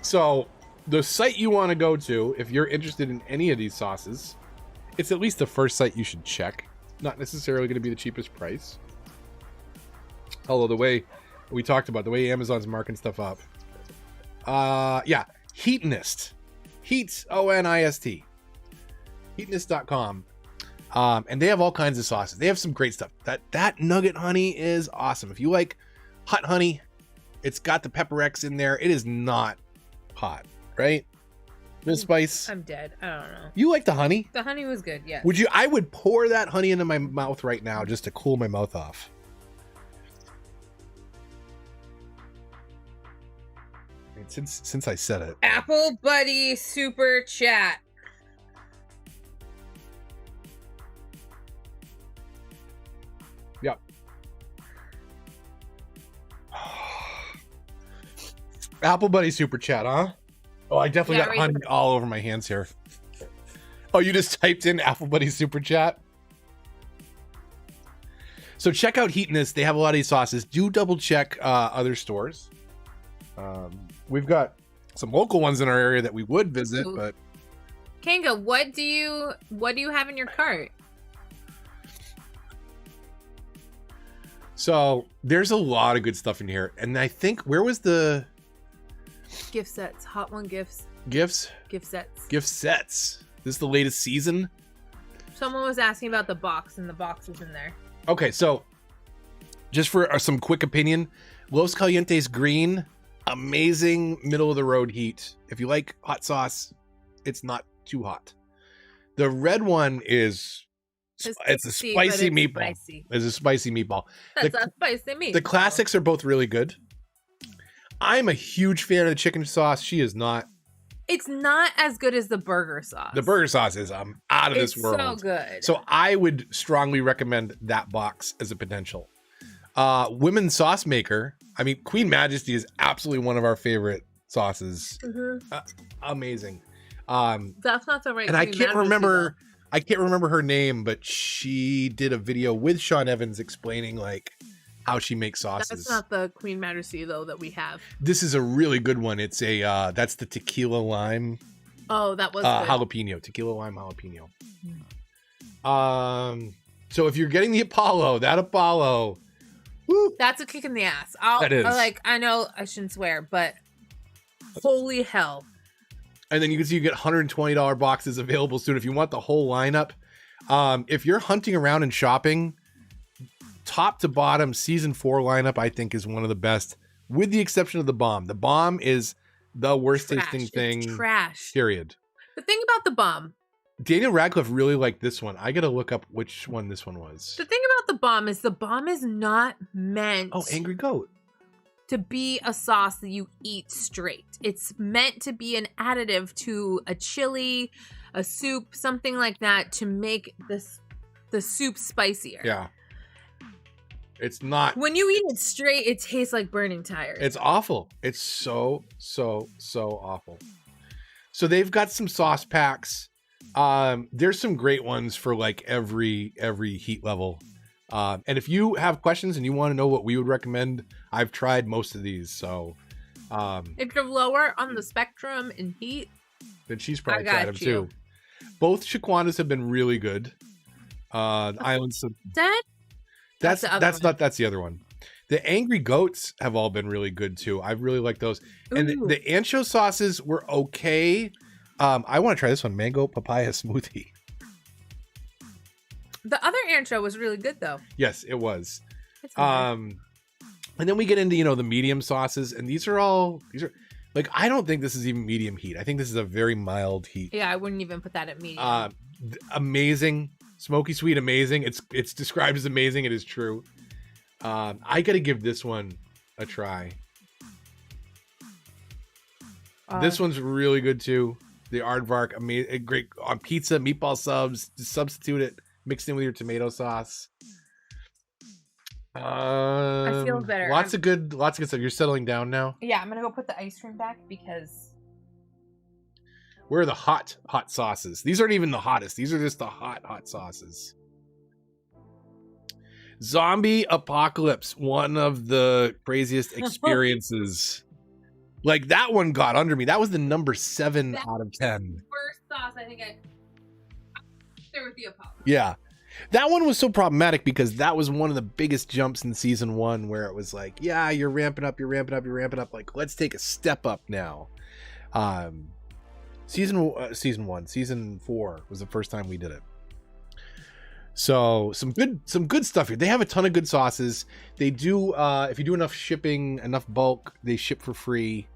So the site you want to go to, if you're interested in any of these sauces, it's at least the first site you should check. Not necessarily going to be the cheapest price. Although the way we talked about, the way Amazon's marking stuff up. Yeah, Heatonist. Heat, O-N-I-S-T. Heatonist.com. And they have all kinds of sauces. They have some great stuff. That nugget honey is awesome. If you like hot honey, it's got the pepper X in there. It is not hot, right? No spice. I'm dead. I don't know. You like the honey? The honey was good, yeah. Would you? I would pour that honey into my mouth right now just to cool my mouth off. I mean, since I said it. Apple Buddy Super Chat. Yep. Apple Buddy Super Chat, huh? Oh, I definitely got honey all over my hands here. Oh, you just typed in Apple Buddy Super Chat? So check out Heatonist. They have a lot of these sauces. Do double check other stores. We've got some local ones in our area that we would visit, but Kanga, what do you have in your cart? So there's a lot of good stuff in here. And I think, where was the gift sets? Hot One Gifts. Gifts? Gift sets. Gift sets. This is the latest season. Someone was asking about the box, and the box was in there. Okay, so just for some quick opinion, Los Calientes Green, amazing middle of the road heat. If you like hot sauce, it's not too hot. The red one is it's a spicy meatball. Spicy. It's a spicy meatball. That's a spicy meatball. The classics are both really good. I'm a huge fan of the chicken sauce. She is not. It's not as good as the burger sauce. The burger sauce is out of this world. It's so good. So I would strongly recommend that box as a potential. Women's Sauce Maker. I mean, Queen Majesty is absolutely one of our favorite sauces. Mm-hmm. Amazing. That's not the right. And I can't remember. I can't remember her name, but she did a video with Sean Evans explaining like how she makes sauces. That's not the Queen Majesty though that we have. This is a really good one. It's a that's the tequila lime. Oh, that was jalapeno. Tequila lime jalapeno. So if you're getting the Apollo, that Apollo, woo, that's a kick in the ass. That is. I know I shouldn't swear, but holy hell. And then you can see you get $120 boxes available soon if you want the whole lineup. If you're hunting around and shopping, top to bottom season 4 lineup I think is one of the best, with the exception of the bomb. The bomb is the worst tasting thing. It's trash. Period. The thing about the bomb. Daniel Radcliffe really liked this one. I gotta look up which one this one was. The thing about the bomb is not meant. Oh, Angry Goat. To be a sauce that you eat straight. It's meant to be an additive to a chili, a soup, something like that, to make the soup spicier. Yeah. It's not. When you eat it straight, it tastes like burning tires. It's awful. It's so awful. So they've got some sauce packs. There's some great ones for like every heat level. And if you have questions and you want to know what we would recommend, I've tried most of these. So if you're lower on the spectrum in heat, then she's probably tried them too. Both Shaquanas have been really good. Islands of that's the other one. The Angry Goats have all been really good too. I really like those. Ooh. And the ancho sauces were okay. I want to try this one, mango papaya smoothie. The other ancho was really good though. Yes, it was. And then we get into, the medium sauces, and these are like, I don't think this is even medium heat. I think this is a very mild heat. Yeah, I wouldn't even put that at medium. Amazing. Smoky sweet, amazing. It's described as amazing. It is true. I got to give this one a try. This one's really good too. The aardvark, amazing, great on pizza, meatball subs. Just substitute it, mixed in with your tomato sauce. I feel better. Lots of good stuff. You're settling down now. Yeah, I'm gonna go put the ice cream back because. Where are the hot sauces? These aren't even the hottest. These are just the hot sauces. Zombie Apocalypse, one of the craziest experiences. Like, that one got under me. That was the number 7 out of 10. First sauce, I think there with the Apocalypse. Yeah. That one was so problematic because that was one of the biggest jumps in season 1 where it was like, yeah, you're ramping up. Like, let's take a step up now. Season 4 was the first time we did it. So some good stuff here. They have a ton of good sauces. They do, if you do enough shipping, enough bulk, they ship for free.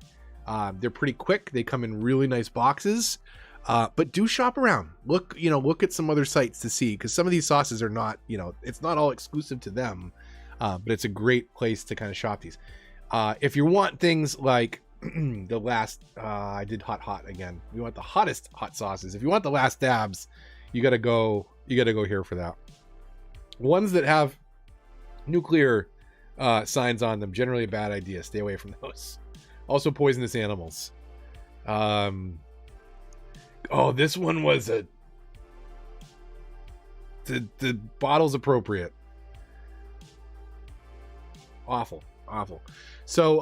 They're pretty quick. They come in really nice boxes. But do shop around. Look at some other sites to see, because some of these sauces are not, it's not all exclusive to them. But it's a great place to kind of shop these. If you want things like the last, I did hot again. You want the hottest hot sauces. If you want the last dabs, you gotta go here for that. Ones that have nuclear signs on them, generally a bad idea. Stay away from those. Also poisonous animals. This one was the bottle's appropriate. Awful. So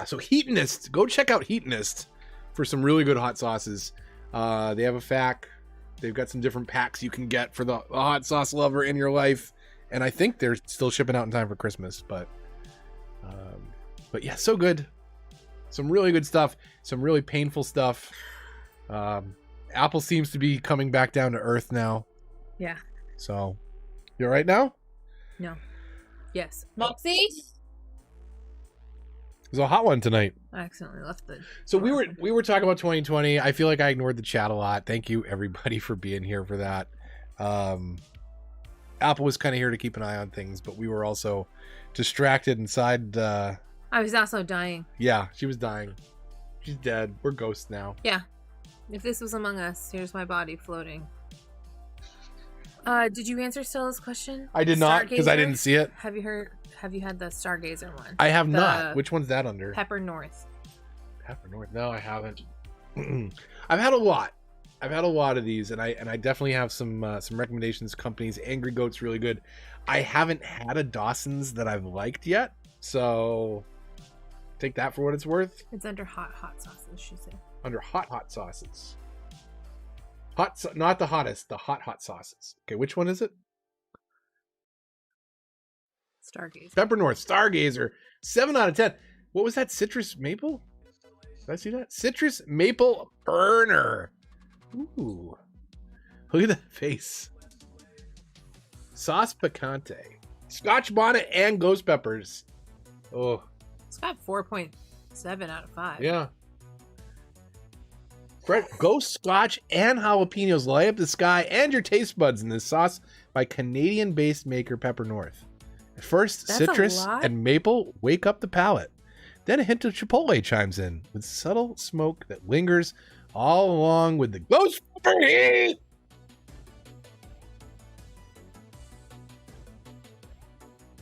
so Heatonist, go check out Heatonist for some really good hot sauces. They have a FAQ. They've got some different packs you can get for the hot sauce lover in your life, and I think they're still shipping out in time for Christmas. But yeah, so good. Some really good stuff. Some really painful stuff. Apple seems to be coming back down to earth now. Yeah. So, you all right now? No. Yes. Moxie? It was a hot one tonight. I accidentally left the. So we were talking about 2020. I feel like I ignored the chat a lot. Thank you everybody for being here for that. Apple was kind of here to keep an eye on things, but we were also distracted inside. I was also dying. Yeah, she was dying. She's dead. We're ghosts now. Yeah. If this was Among Us, here's my body floating. Did you answer Stella's question? I did not, because I didn't see it. Have you had the Stargazer one? I have not. Which one's that under? Pepper North. Pepper North. No, I haven't. I've had a lot. of these, and I definitely have some recommendations. Companies. Angry Goat's really good. I haven't had a Dawson's that I've liked yet, so take that for what it's worth. It's under hot sauces, she said. Under hot sauces. Not the hottest, the hot sauces. Okay, which one is it? Stargazer. Pepper North, Stargazer. 7 out of 10. What was that? Citrus maple? Did I see that? Citrus maple burner. Ooh. Look at that face. Sauce picante. Scotch bonnet and ghost peppers. Oh. It's got 4.7 out of 5. Yeah. Ghost scotch and jalapenos light up the sky and your taste buds in this sauce by Canadian-based maker Pepper North. At first, That's citrus a lot. and maple wake up the palate. Then a hint of chipotle chimes in with subtle smoke that lingers all along with the ghost pepper heat.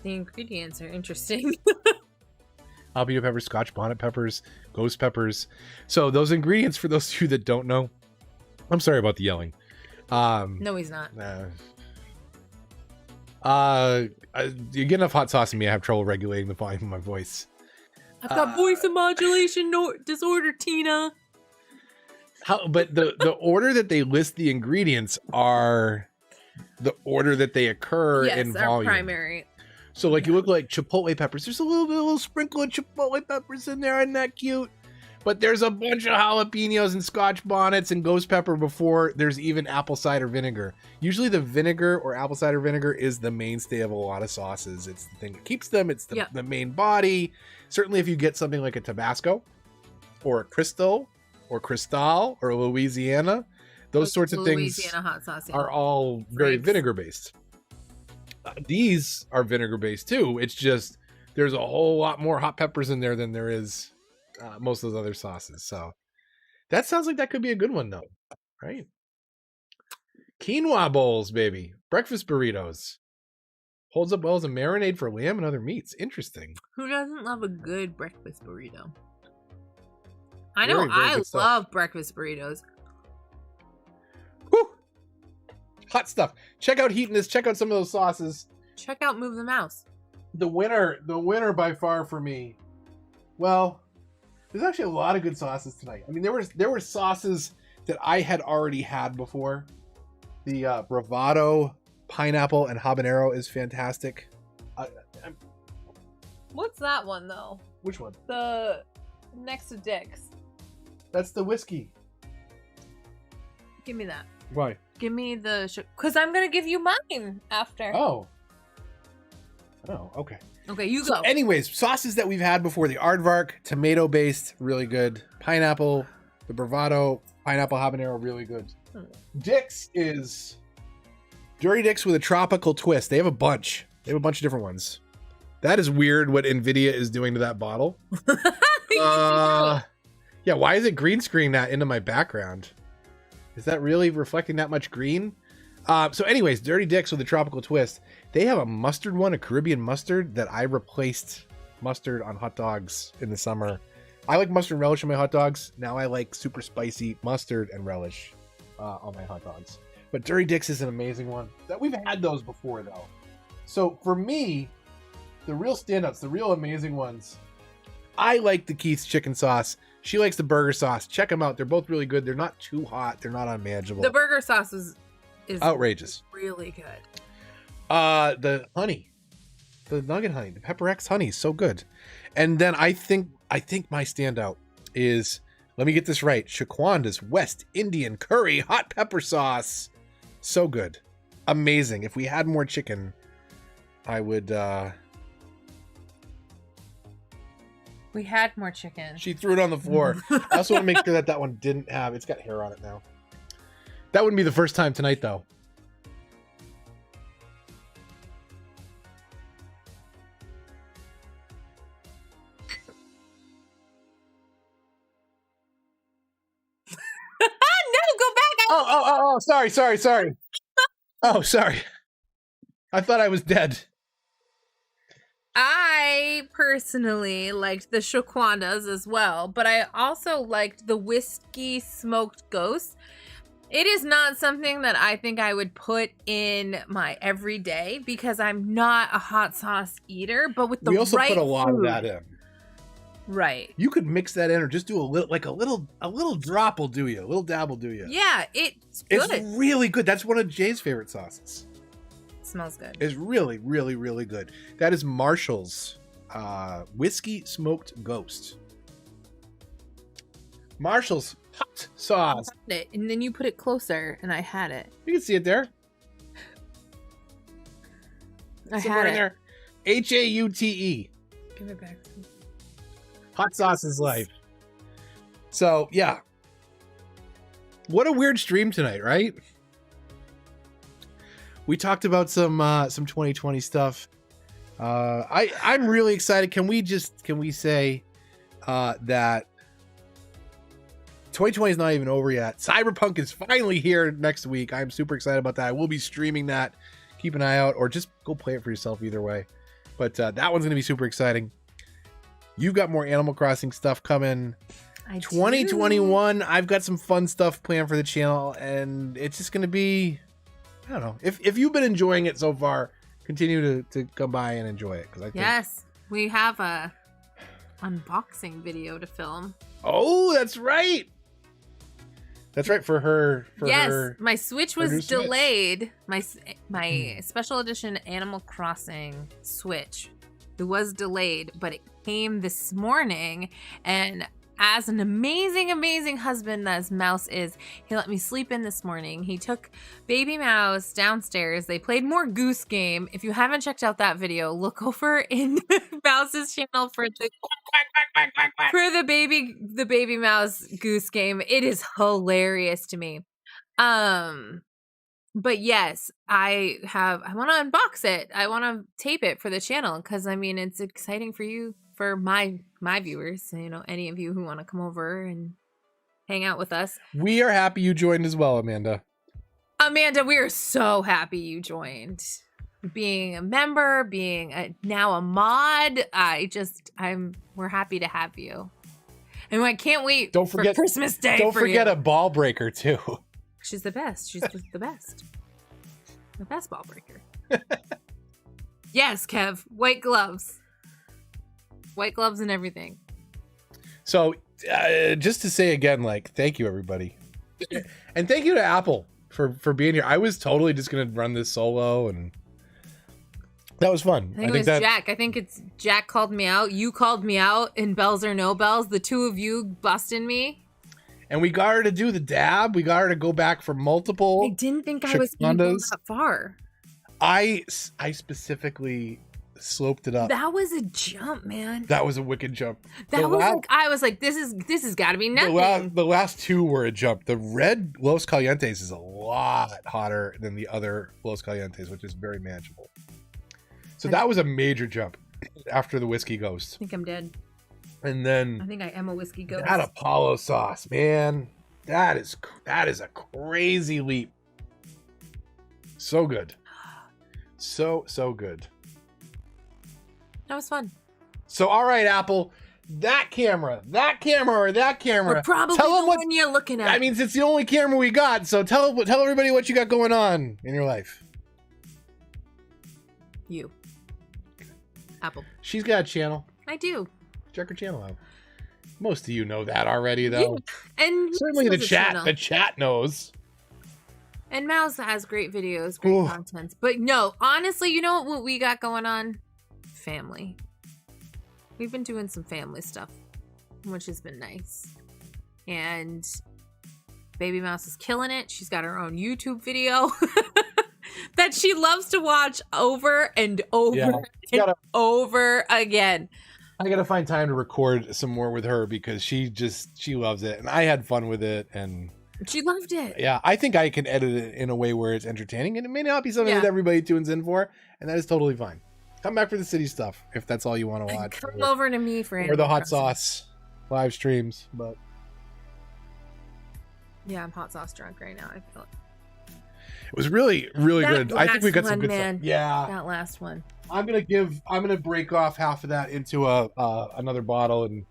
The ingredients are interesting. Jalapeno peppers, scotch bonnet peppers, ghost peppers. So those ingredients, for those of you that don't know, I'm sorry about the yelling. No, he's not. You get enough hot sauce in me, I have trouble regulating the volume of my voice. I've got voice modulation disorder, Tina. But the order that they list the ingredients are the order that they occur in our volume. primary. So like you look like chipotle peppers. There's a little sprinkle of chipotle peppers in there. Isn't that cute? But there's a bunch of jalapenos and scotch bonnets and ghost pepper before there's even apple cider vinegar. Usually the vinegar or apple cider vinegar is the mainstay of a lot of sauces. It's the thing that keeps them. It's the main body. Certainly if you get something like a Tabasco or a Crystal or Cristal or a Louisiana, those sorts of things hot sauce, are all very vinegar based. These are vinegar based too. It's just there's a whole lot more hot peppers in there than there is most of those other sauces. So that sounds like that could be a good one though, right? Quinoa bowls, baby. Breakfast burritos. Holds up well as a marinade for lamb and other meats. Interesting. Who doesn't love a good breakfast burrito? I know Very, very I good stuff. love breakfast burritos. Whew. Hot stuff. Check out Heatiness. Check out some of those sauces. Check out Move the Mouse. The winner by far for me. Well, there's actually a lot of good sauces tonight. I mean, there were sauces that I had already had before. The Bravado pineapple and habanero is fantastic. What's that one though? Which one? The next to Dick's. That's the whiskey. Give me that. Why? Give me the because I'm gonna give you mine after. Oh, okay. Okay, you So go. anyways, sauces that we've had before: the aardvark, tomato-based, really good. Pineapple, the Bravado, pineapple habanero, really good. Dick's is Dirty Dick's with a tropical twist. They have a bunch. They have a bunch of different ones. That is weird what NVIDIA is doing to that bottle. Yeah, why is it green screen that into my background? Is that really reflecting that much green? So anyways, Dirty Dick's with a tropical twist. They have a mustard one, a Caribbean mustard that I replaced mustard on hot dogs in the summer. I like mustard and relish on my hot dogs. Now I like super spicy mustard and relish on my hot dogs. But Dirty Dick's is an amazing one. That we've had those before though. So for me, the real standouts, the real amazing ones, I like the Keith's chicken sauce. She likes the burger sauce. Check them out. They're both really good. They're not too hot. They're not unmanageable. The burger sauce is outrageous. Really good. The honey, the nugget honey, the Pepper X honey is so good. And then I think my standout is, let me get this right, Shaquanda's West Indian curry hot pepper sauce. So good. Amazing. If we had more chicken, I would We had more chicken. She threw it on the floor. I also want to make sure that one didn't have, it's got hair on it now. That wouldn't be the first time tonight though. No, go back. Oh, sorry. Oh, sorry. I thought I was dead. I personally liked the Shaquandas as well, but I also liked the whiskey smoked ghost. It is not something that I think I would put in my everyday because I'm not a hot sauce eater, but with the right we also put a lot food, of that in. Right. You could mix that in or just do a little drop will do you. A little dab will do you. Yeah, it's good. It's really good. That's one of Jay's favorite sauces. It smells good. It's really, really, really good. That is Marshall's whiskey smoked ghost. Marshall's hot sauce. And then you put it closer, and I had it. You can see it there. I Somewhere had in it. there. HAUTE. Give it back to me. Hot sauce is life. So yeah. What a weird stream tonight, right? We talked about some 2020 stuff. I'm really excited. Can we say that 2020 is not even over yet? Cyberpunk is finally here next week. I'm super excited about that. I will be streaming that. Keep an eye out, or just go play it for yourself either way. But that one's gonna be super exciting. You've got more Animal Crossing stuff coming. 2021, I've got some fun stuff planned for the channel, and it's just gonna be, I don't know. If you've been enjoying it so far, continue to come by and enjoy it, because I think. Yes, we have a unboxing video to film. Oh, that's right. That's right for her. My Switch was Switch. delayed. My special edition Animal Crossing Switch. It was delayed, but it came this morning, and as an amazing husband as Mouse is, he let me sleep in this morning. He took baby Mouse downstairs. They played more Goose Game. If you haven't checked out that video, look over in Mouse's channel for the baby Mouse Goose Game. It is hilarious to me. But yes, I want to unbox it. I want to tape it for the channel, because I mean, it's exciting for you, for my viewers, you know, any of you who want to come over and hang out with us. We are happy you joined as well, Amanda. Amanda, we are so happy you joined. Being a member, now a mod, we're happy to have you. And I can't wait for Christmas Day. Don't forget a ball breaker too. She's the best. She's just the best. The best ball breaker. Yes, Kev. White gloves. White gloves and everything. So just to say again, like, thank you everybody. And thank you to Apple for being here. I was totally just going to run this solo, and that was fun. I think it was Jack. I think it's Jack called me out. You called me out in Bells or No Bells. The two of you busting me. And we got her to do the dab. We got her to go back for multiple. I didn't think I was going to go that far. I specifically sloped it up. That was a jump, man. That was a wicked jump. I was like, this has got to be nothing. The last two were a jump. The red Los Calientes is a lot hotter than the other Los Calientes, which is very manageable. So that was a major jump after the Whiskey Ghost. I think I'm dead. And then I think I am a Whiskey Ghost. That Apollo sauce, man. That is a crazy leap. So good. So good. That was fun. So all right, Apple, that camera. Or probably tell the one you're looking at. I mean, it's the only camera we got, so tell everybody what you got going on in your life. You. Apple. She's got a channel. I do. Check her channel out. Most of you know that already, though. Yeah. And certainly the chat knows. And Mouse has great videos, great content. But no, honestly, you know what we got going on? Family. We've been doing some family stuff, which has been nice. And Baby Mouse is killing it. She's got her own YouTube video that she loves to watch over and over and over again. I gotta find time to record some more with her, because she loves it, and I had fun with it, and she loved it. Yeah, I think I can edit it in a way where it's entertaining, and it may not be something that everybody tunes in for, and that is totally fine. Come back for the city stuff if that's all you want to watch. Come over to me for or the hot sauce live streams, but yeah, I'm hot sauce drunk right now. I feel it. It was really good. I think we got some good stuff. Yeah, that last one. I'm gonna break off half of that into another bottle and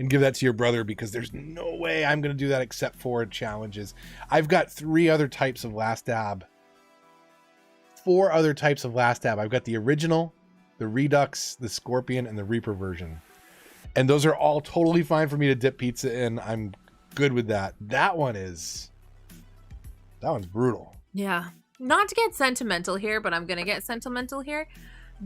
give that to your brother, because there's no way I'm gonna do that except for challenges. I've got 3 other types of Last Dab. 4 other types of Last Dab. I've got the original, the Redux, the Scorpion, and the Reaper version. And those are all totally fine for me to dip pizza in. I'm good with that. That one's brutal. Yeah. Not to get sentimental here, but I'm going to get sentimental here.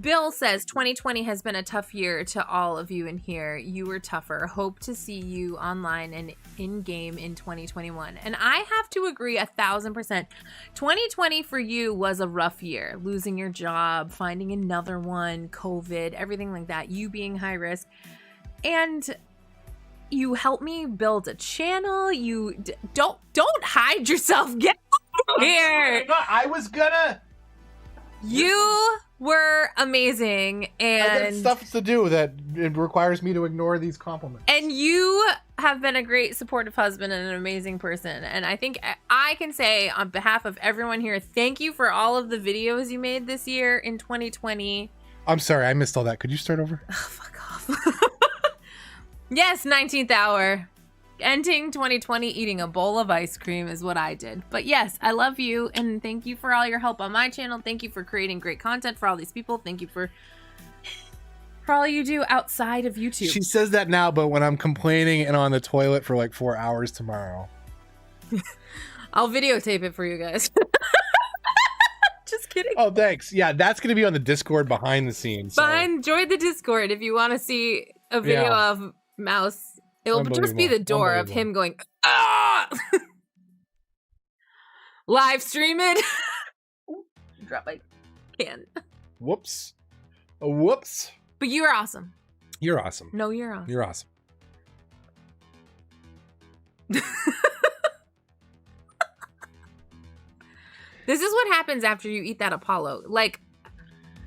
Bill says 2020 has been a tough year to all of you in here. You were tougher. Hope to see you online and in-game in 2021. And I have to agree 1,000%. 2020 for you was a rough year. Losing your job, finding another one, COVID, everything like that. You being high risk. And you helped me build a channel. You don't hide yourself. Get over here. I was gonna. You were amazing, and I got stuff to do that it requires me to ignore these compliments. And you have been a great supportive husband and an amazing person. And I think I can say on behalf of everyone here, thank you for all of the videos you made this year in 2020. I'm sorry, I missed all that. Could you start over? Oh, fuck off. Yes, 19th hour. Ending 2020 eating a bowl of ice cream is what I did. But yes, I love you and thank you for all your help on my channel. Thank you for creating great content for all these people. Thank you for all you do outside of YouTube. She says that now, but when I'm complaining and on the toilet for like 4 hours tomorrow. I'll videotape it for you guys. Just kidding. Oh, thanks. Yeah, that's going to be on the Discord behind the scenes. So. Join the Discord if you want to see a video of Mouse. It'll just be the door of him going, ah! Live stream it. Drop my can. Whoops. Whoops. But you are awesome. You're awesome. No, you're awesome. You're awesome. This is what happens after you eat that Apollo. Like,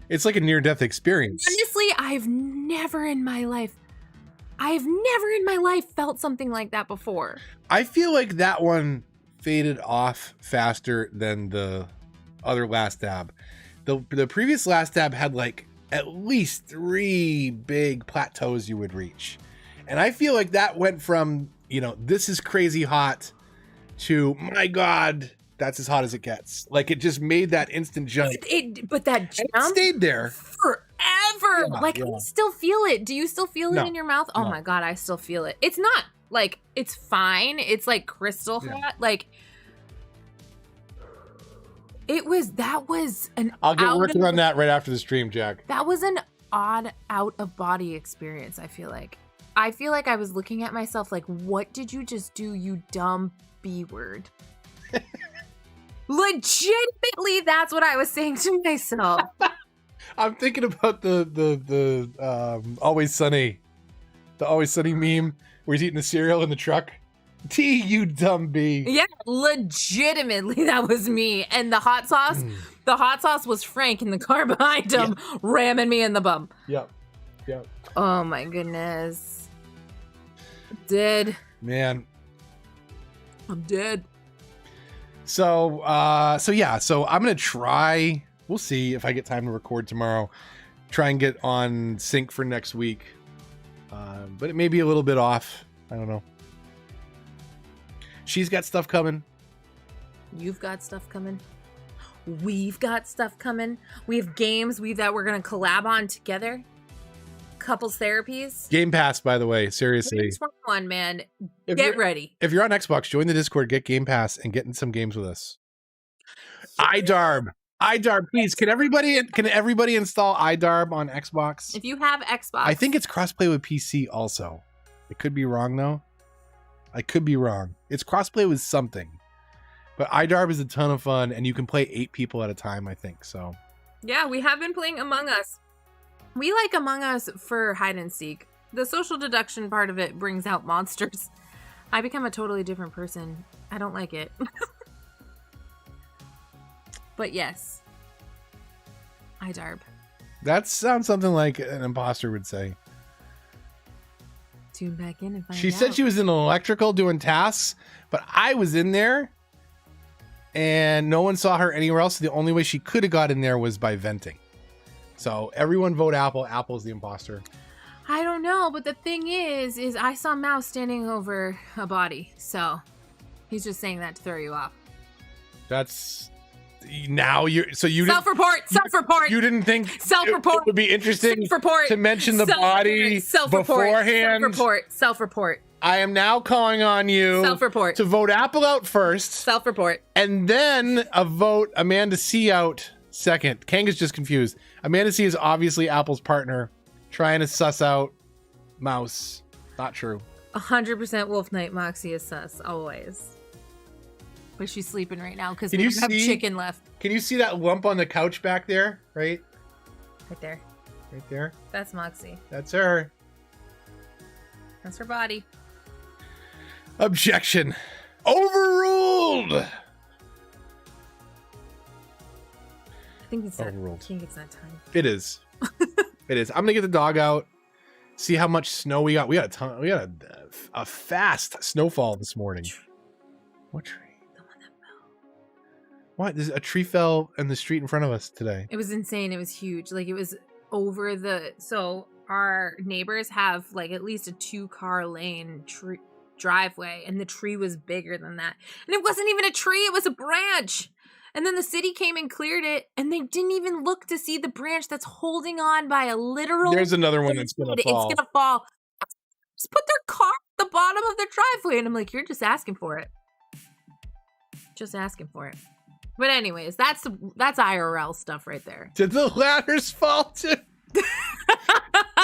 it's like a near-death experience. Honestly, I've never in my life felt something like that before. I feel like that one faded off faster than the other last dab. The previous last dab had like at least 3 big plateaus you would reach. And I feel like that went from, you know, this is crazy hot to, my God, that's as hot as it gets. Like, it just made that instant jump. But that jump it stayed there forever. I still feel it. Do you still feel it in your mouth? Oh my God, I still feel it. It's not like, it's fine. It's like crystal hot. Like, that was an I'll get working on that right after the stream, Jack. That was an odd out of body experience, I feel like. I feel like I was looking at myself like, what did you just do, you dumb B word? Legitimately, that's what I was saying to myself. I'm thinking about the Always Sunny meme where he's eating the cereal in the truck. T, you dumb B. Yeah, legitimately, that was me. And the hot sauce was Frank in the car behind him, ramming me in the bum. Yep. Oh my goodness. Dead. Man. I'm dead. So I'm gonna try. We'll see if I get time to record tomorrow. Try and get on sync for next week, but it may be a little bit off. I don't know. She's got stuff coming. You've got stuff coming. We've got stuff coming. We have games that we're gonna collab on together. Couples therapies. Game Pass, by the way. Seriously. 21, man. Get ready. If you're on Xbox, join the Discord, get Game Pass, and get in some games with us. iDarb, please. Can everybody install iDarb on Xbox? If you have Xbox. I think it's crossplay with PC also. It could be wrong though. I could be wrong. It's crossplay with something. But iDarb is a ton of fun, and you can play 8 people at a time, I think. So. Yeah, we have been playing Among Us. We like Among Us for hide and seek. The social deduction part of it brings out monsters. I become a totally different person. I don't like it. But yes. iDarb. That sounds something like an imposter would say. Tune back in and find out. She said she was in electrical doing tasks, but I was in there and no one saw her anywhere else. The only way she could have got in there was by venting. So everyone vote Apple. Apple's the imposter. I don't know, but the thing is I saw Mouse standing over a body. So he's just saying that to throw you off. That's now you self-report. You didn't think self-report it would be interesting to mention the body beforehand. Self-report. I am now calling on you to vote Apple out first. Self-report. And then vote Amanda C out second. Kanga's just confused. Amanda C is obviously Apple's partner, trying to suss out Mouse. Not true. 100% Wolf Night Moxie is sus, always. But she's sleeping right now because we Can you don't have see- chicken left. Can you see that lump on the couch back there? Right Right there. there. That's Moxie. That's her. That's her body. Objection. Overruled. I think it's that. Overruled. I think it's that time. It is. It is. I'm gonna get the dog out. See how much snow we got. We got a ton. We got a fast snowfall this morning. What tree? The one that fell. What? There's a tree fell in the street in front of us today. It was insane. It was huge. Like, it was over the. So our neighbors have like at least a 2-car lane driveway, and the tree was bigger than that. And it wasn't even a tree. It was a branch. And then the city came and cleared it, and they didn't even look to see the branch that's holding on by a literal. There's another one that's gonna fall. It's gonna fall. Just put their car at the bottom of the driveway, and I'm like, you're just asking for it. Just asking for it. But anyways, that's IRL stuff right there. Did the ladders fall too?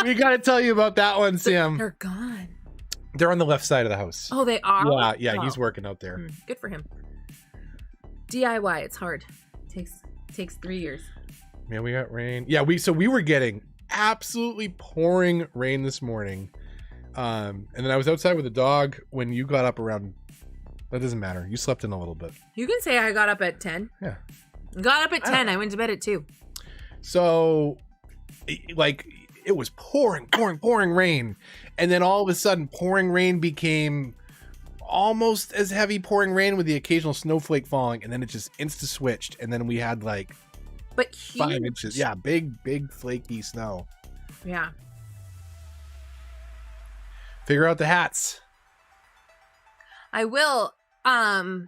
We gotta tell you about that one, Sam. They're gone. They're on the left side of the house. Oh, they are. Yeah, Oh. he's working out there. Good for him. DIY, it's hard. Takes 3 years. Man, we got rain. Yeah, we were getting absolutely pouring rain this morning. And then I was outside with the dog when you got up around. That doesn't matter. You slept in a little bit. You can say I got up at 10. Yeah. Got up at 10. I went to bed at 2. So, like, it was pouring rain. And then all of a sudden, pouring rain became almost as heavy pouring rain with the occasional snowflake falling. And then it just insta-switched. And then we had, like, But huge. 5 inches. Yeah, big, flaky snow. Yeah. Figure out the hats. I will. I'm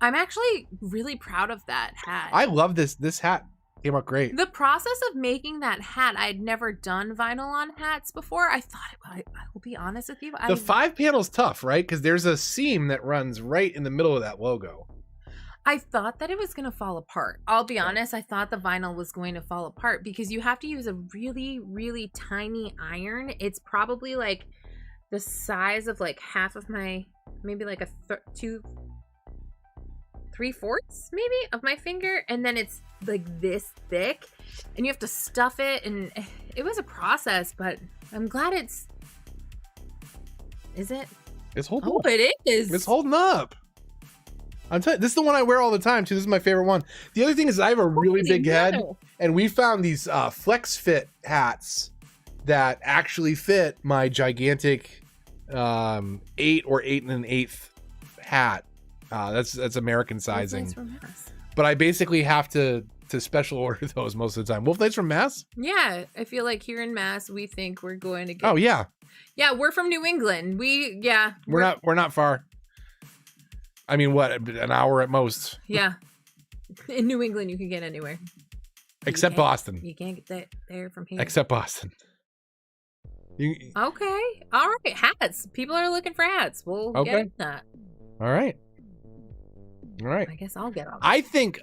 actually really proud of that hat. I love this. This hat came out great. The process of making that hat, I'd never done vinyl on hats before. I thought, I will be honest with you. The 5 panel's tough, right? Because there's a seam that runs right in the middle of that logo. I thought that it was going to fall apart. I'll be honest. I thought the vinyl was going to fall apart because you have to use a really, really tiny iron. It's probably like the size of like half of my, maybe like a 3/4 maybe of my finger. And then it's like this thick and you have to stuff it. And it was a process, but I'm glad is it? It's holding Oh, up. it is. It's holding up. I'm telling you, this is the one I wear all the time too. This is my favorite one. The other thing is I have a really big head, and we found these flex fit hats that actually fit my gigantic 8 or 8 1/8 hat. That's American sizing. From Mass. But I basically have to special order those most of the time. Wolf Nights from Mass? Yeah, I feel like here in Mass, we think we're going to get. Oh yeah. Yeah, we're from New England. We're We're not far. I mean, what, an hour at most? Yeah, in New England, you can get anywhere Except Boston. You can't get that there from here. Except Boston. Okay, all right. Hats. People are looking for hats. We'll get that. All right. I guess I'll get on. I think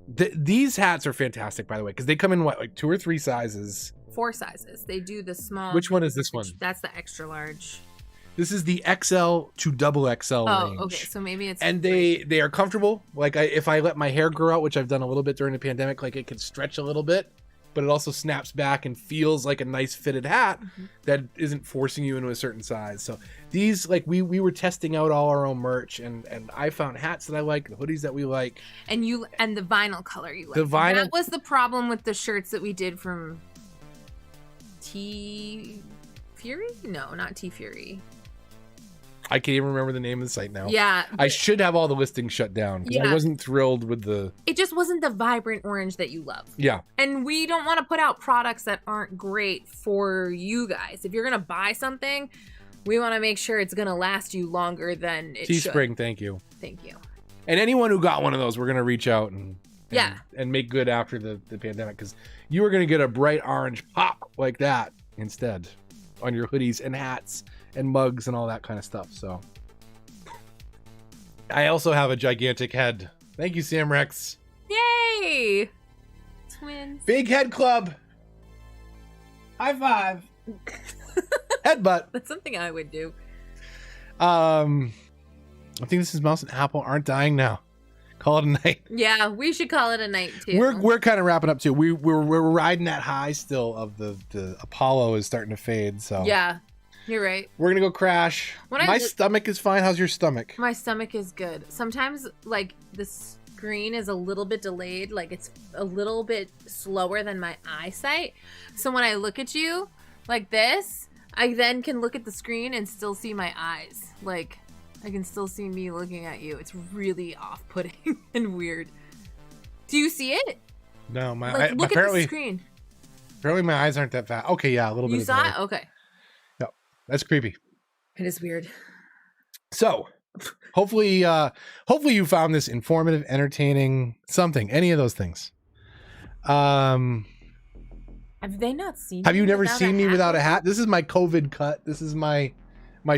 these hats are fantastic, by the way, because they come in what, like 2 or 3 sizes. 4 sizes. They do the small. Which one is this one? That's the extra large. This is the XL to double XL Oh, range. okay. So maybe it's. And they are comfortable. Like if I let my hair grow out, which I've done a little bit during the pandemic, like it can stretch a little bit, but it also snaps back and feels like a nice fitted hat that isn't forcing you into a certain size. So these, like we were testing out all our own merch, and I found hats that I like, the hoodies that we like, and the vinyl color you like. The vinyl. That was the problem with the shirts that we did from T Fury. No, not T Fury. I can't even remember the name of the site now. Yeah. I should have all the listings shut down because I wasn't thrilled with the. It just wasn't the vibrant orange that you love. Yeah. And we don't want to put out products that aren't great for you guys. If you're going to buy something, we want to make sure it's going to last you longer than it should. Teespring, thank you. Thank you. And anyone who got one of those, we're going to reach out and Yeah. and make good after the pandemic, because you are going to get a bright orange pop like that instead on your hoodies and hats and mugs and all that kind of stuff. So I also have a gigantic head. Thank you, Sam Rex. Yay! Twins. Big head club. High five. Headbutt. That's something I would do. I think this is Mouse and Apple aren't dying now. Call it a night. Yeah, we should call it a night too. We're kind of wrapping up too. We're riding that high still of the Apollo is starting to fade. So yeah, you're right. we're gonna go crash. My stomach is fine. How's your stomach? My stomach is good. Sometimes like the screen is a little bit delayed, like it's a little bit slower than my eyesight. So when I look at you like this, I then can look at the screen and still see my eyes. Like I can still see me looking at you. It's really off-putting and weird. Do you see it? No, Look at the screen. Apparently my eyes aren't that fat. Okay, yeah, a little bit. You saw it? Okay. Yep, that's creepy. It is weird. So, hopefully you found this informative, entertaining, something, any of those things. Have they not seen? Have you never seen me without a hat? This is my COVID cut. This is my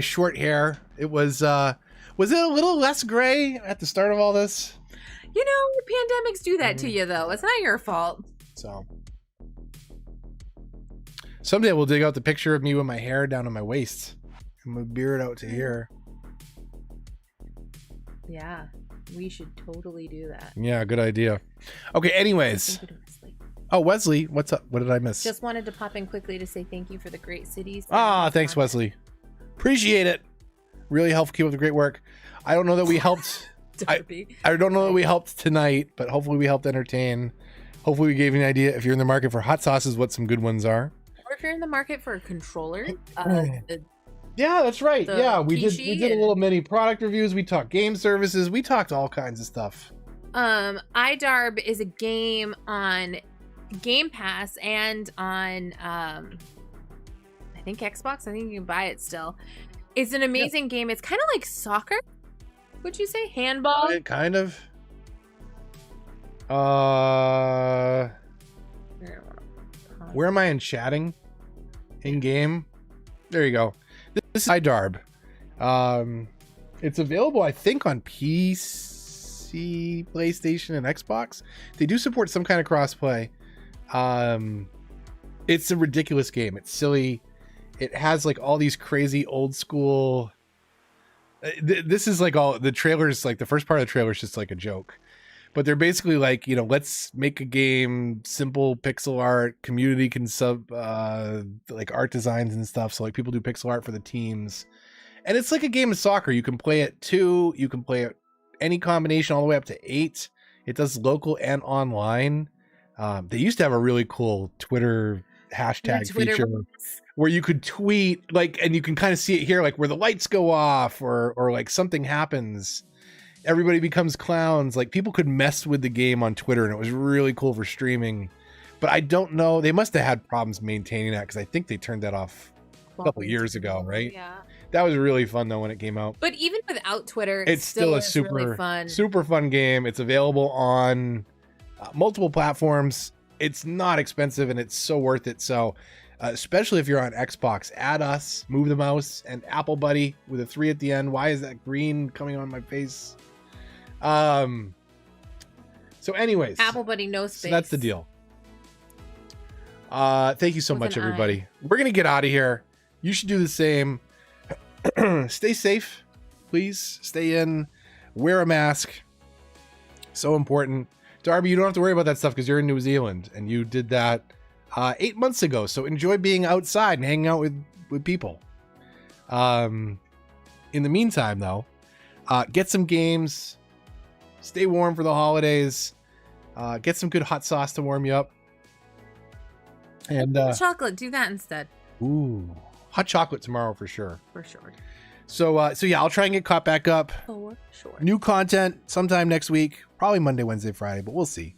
short hair. It was it a little less gray at the start of all this? You know, pandemics do that to you though. It's not your fault. So someday we'll dig out the picture of me with my hair down to my waist and my beard out to here. Yeah, we should totally do that. Yeah, good idea. Okay, anyways. Oh, Wesley, what's up? What did I miss? Just wanted to pop in quickly to say thank you for the great cities. Thanks, Wesley. Appreciate it. Really helpful. Keep up the great work. I don't know that we helped. I don't know that we helped tonight, but hopefully we helped entertain. Hopefully we gave you an idea if you're in the market for hot sauces, what some good ones are. Or if you're in the market for a controller. Yeah, that's right. Yeah, we did a little mini product reviews. We talked game services. We talked all kinds of stuff. iDarb is a game on Game Pass and on I think Xbox. I think you can buy it still. It's an amazing game. It's kind of like soccer. Would you say handball? Kind of. Where am I in chatting? In game. There you go. This is iDarb. It's available, I think, on PC, PlayStation, and Xbox. They do support some kind of crossplay. It's a ridiculous game. It's silly. It has like all these crazy old school. This is like all the trailers. Like the first part of the trailer is just like a joke, but they're basically like, you know, let's make a game, simple pixel art. Community can sub like art designs and stuff. So like people do pixel art for the teams, and it's like a game of soccer. You can play it 2. You can play it any combination all the way up to 8. It does local and online. They used to have a really cool Twitter hashtag feature where you could tweet like, and you can kind of see it here, like where the lights go off or like something happens, everybody becomes clowns. Like people could mess with the game on Twitter, and it was really cool for streaming. But I don't know, they must have had problems maintaining that because I think they turned that off a couple years ago, right? Yeah. That was really fun though when it came out. But even without Twitter, it's still a really super fun game. It's available on multiple platforms. It's not expensive and it's so worth it. So especially if you're on Xbox, add us, Move the Mouse, and Apple Buddy with a 3 at the end. Why is that green coming on my face? So anyways, Apple Buddy, no space. So that's the deal. Thank you so much, everybody. We're gonna get out of here. You should do the same. Stay safe, please. Stay in. Wear a mask. So important. Darby, you don't have to worry about that stuff because you're in New Zealand and you did that 8 months ago. So enjoy being outside and hanging out with people. In the meantime, though, get some games. Stay warm for the holidays. Get some good hot sauce to warm you up. And chocolate, do that instead. Ooh, hot chocolate tomorrow for sure. For sure. So yeah, I'll try and get caught back up. For sure. New content sometime next week, probably Monday, Wednesday, Friday, but we'll see.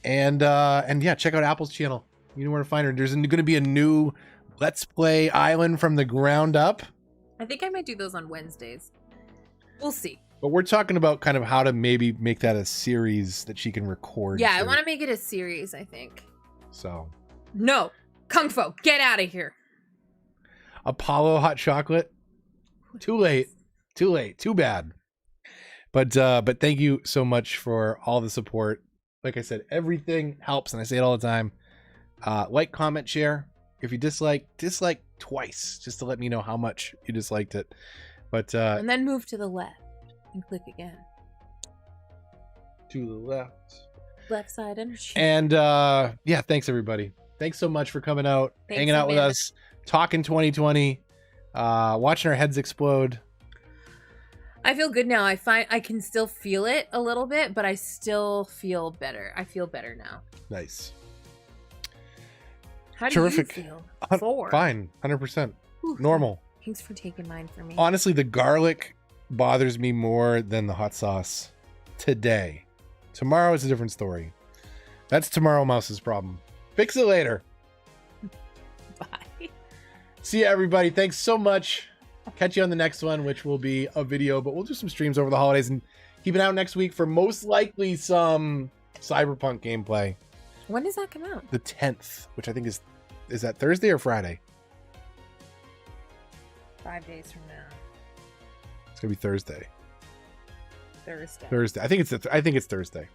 And yeah, check out Apple's channel. You know where to find her. There's going to be a new Let's Play Island from the ground up. I think I might do those on Wednesdays. We'll see. But we're talking about kind of how to maybe make that a series that she can record. Yeah, I want to make it a series, I think. So. No. Kung Fu, get out of here. Apollo hot chocolate. Too late. Too bad. But thank you so much for all the support. Like I said, everything helps, and I say it all the time. Like, comment, share. If you dislike twice, just to let me know how much you disliked it. But and then move to the left and click again. To the left. Left side energy. And yeah, thanks everybody. Thanks so much for coming out, hanging out with us, talking 2020, watching our heads explode. I feel good now. I find I can still feel it a little bit, but I still feel better. I feel better now. Nice. How do Terrific. you feel? 4. Fine. 100%. Ooh, Normal. Thanks for taking mine for me. Honestly, the garlic bothers me more than the hot sauce today. Tomorrow is a different story. That's Tomorrow Mouse's problem. Fix it later. Bye. See ya, everybody. Thanks so much. Catch you on the next one, which will be a video, but we'll do some streams over the holidays and keep it out next week for most likely some Cyberpunk gameplay. When does that come out? The 10th, which I think is that Thursday or Friday? 5 days from now. It's gonna be Thursday. Thursday. I think it's Thursday.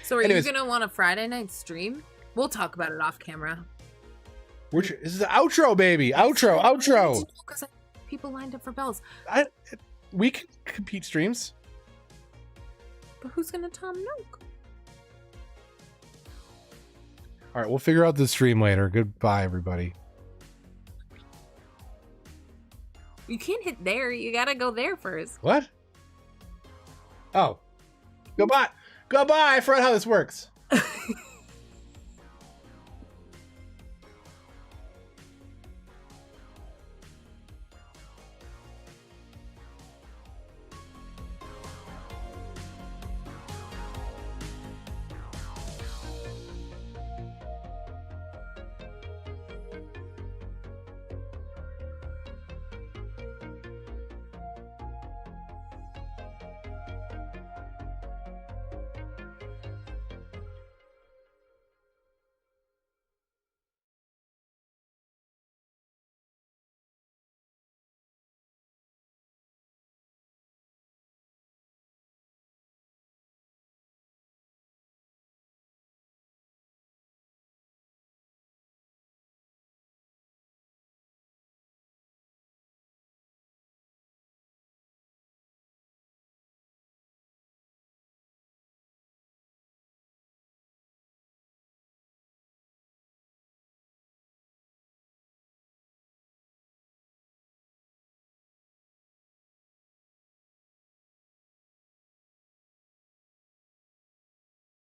So are Anyways, you gonna want a Friday night stream? We'll talk about it off camera. this is the outro, baby. Outro. Because people lined up for bells. We can compete streams. But who's gonna Tom Nook? All right, we'll figure out the stream later. Goodbye, everybody. You can't hit there. You gotta go there first. What? Oh. Goodbye. I forgot how this works.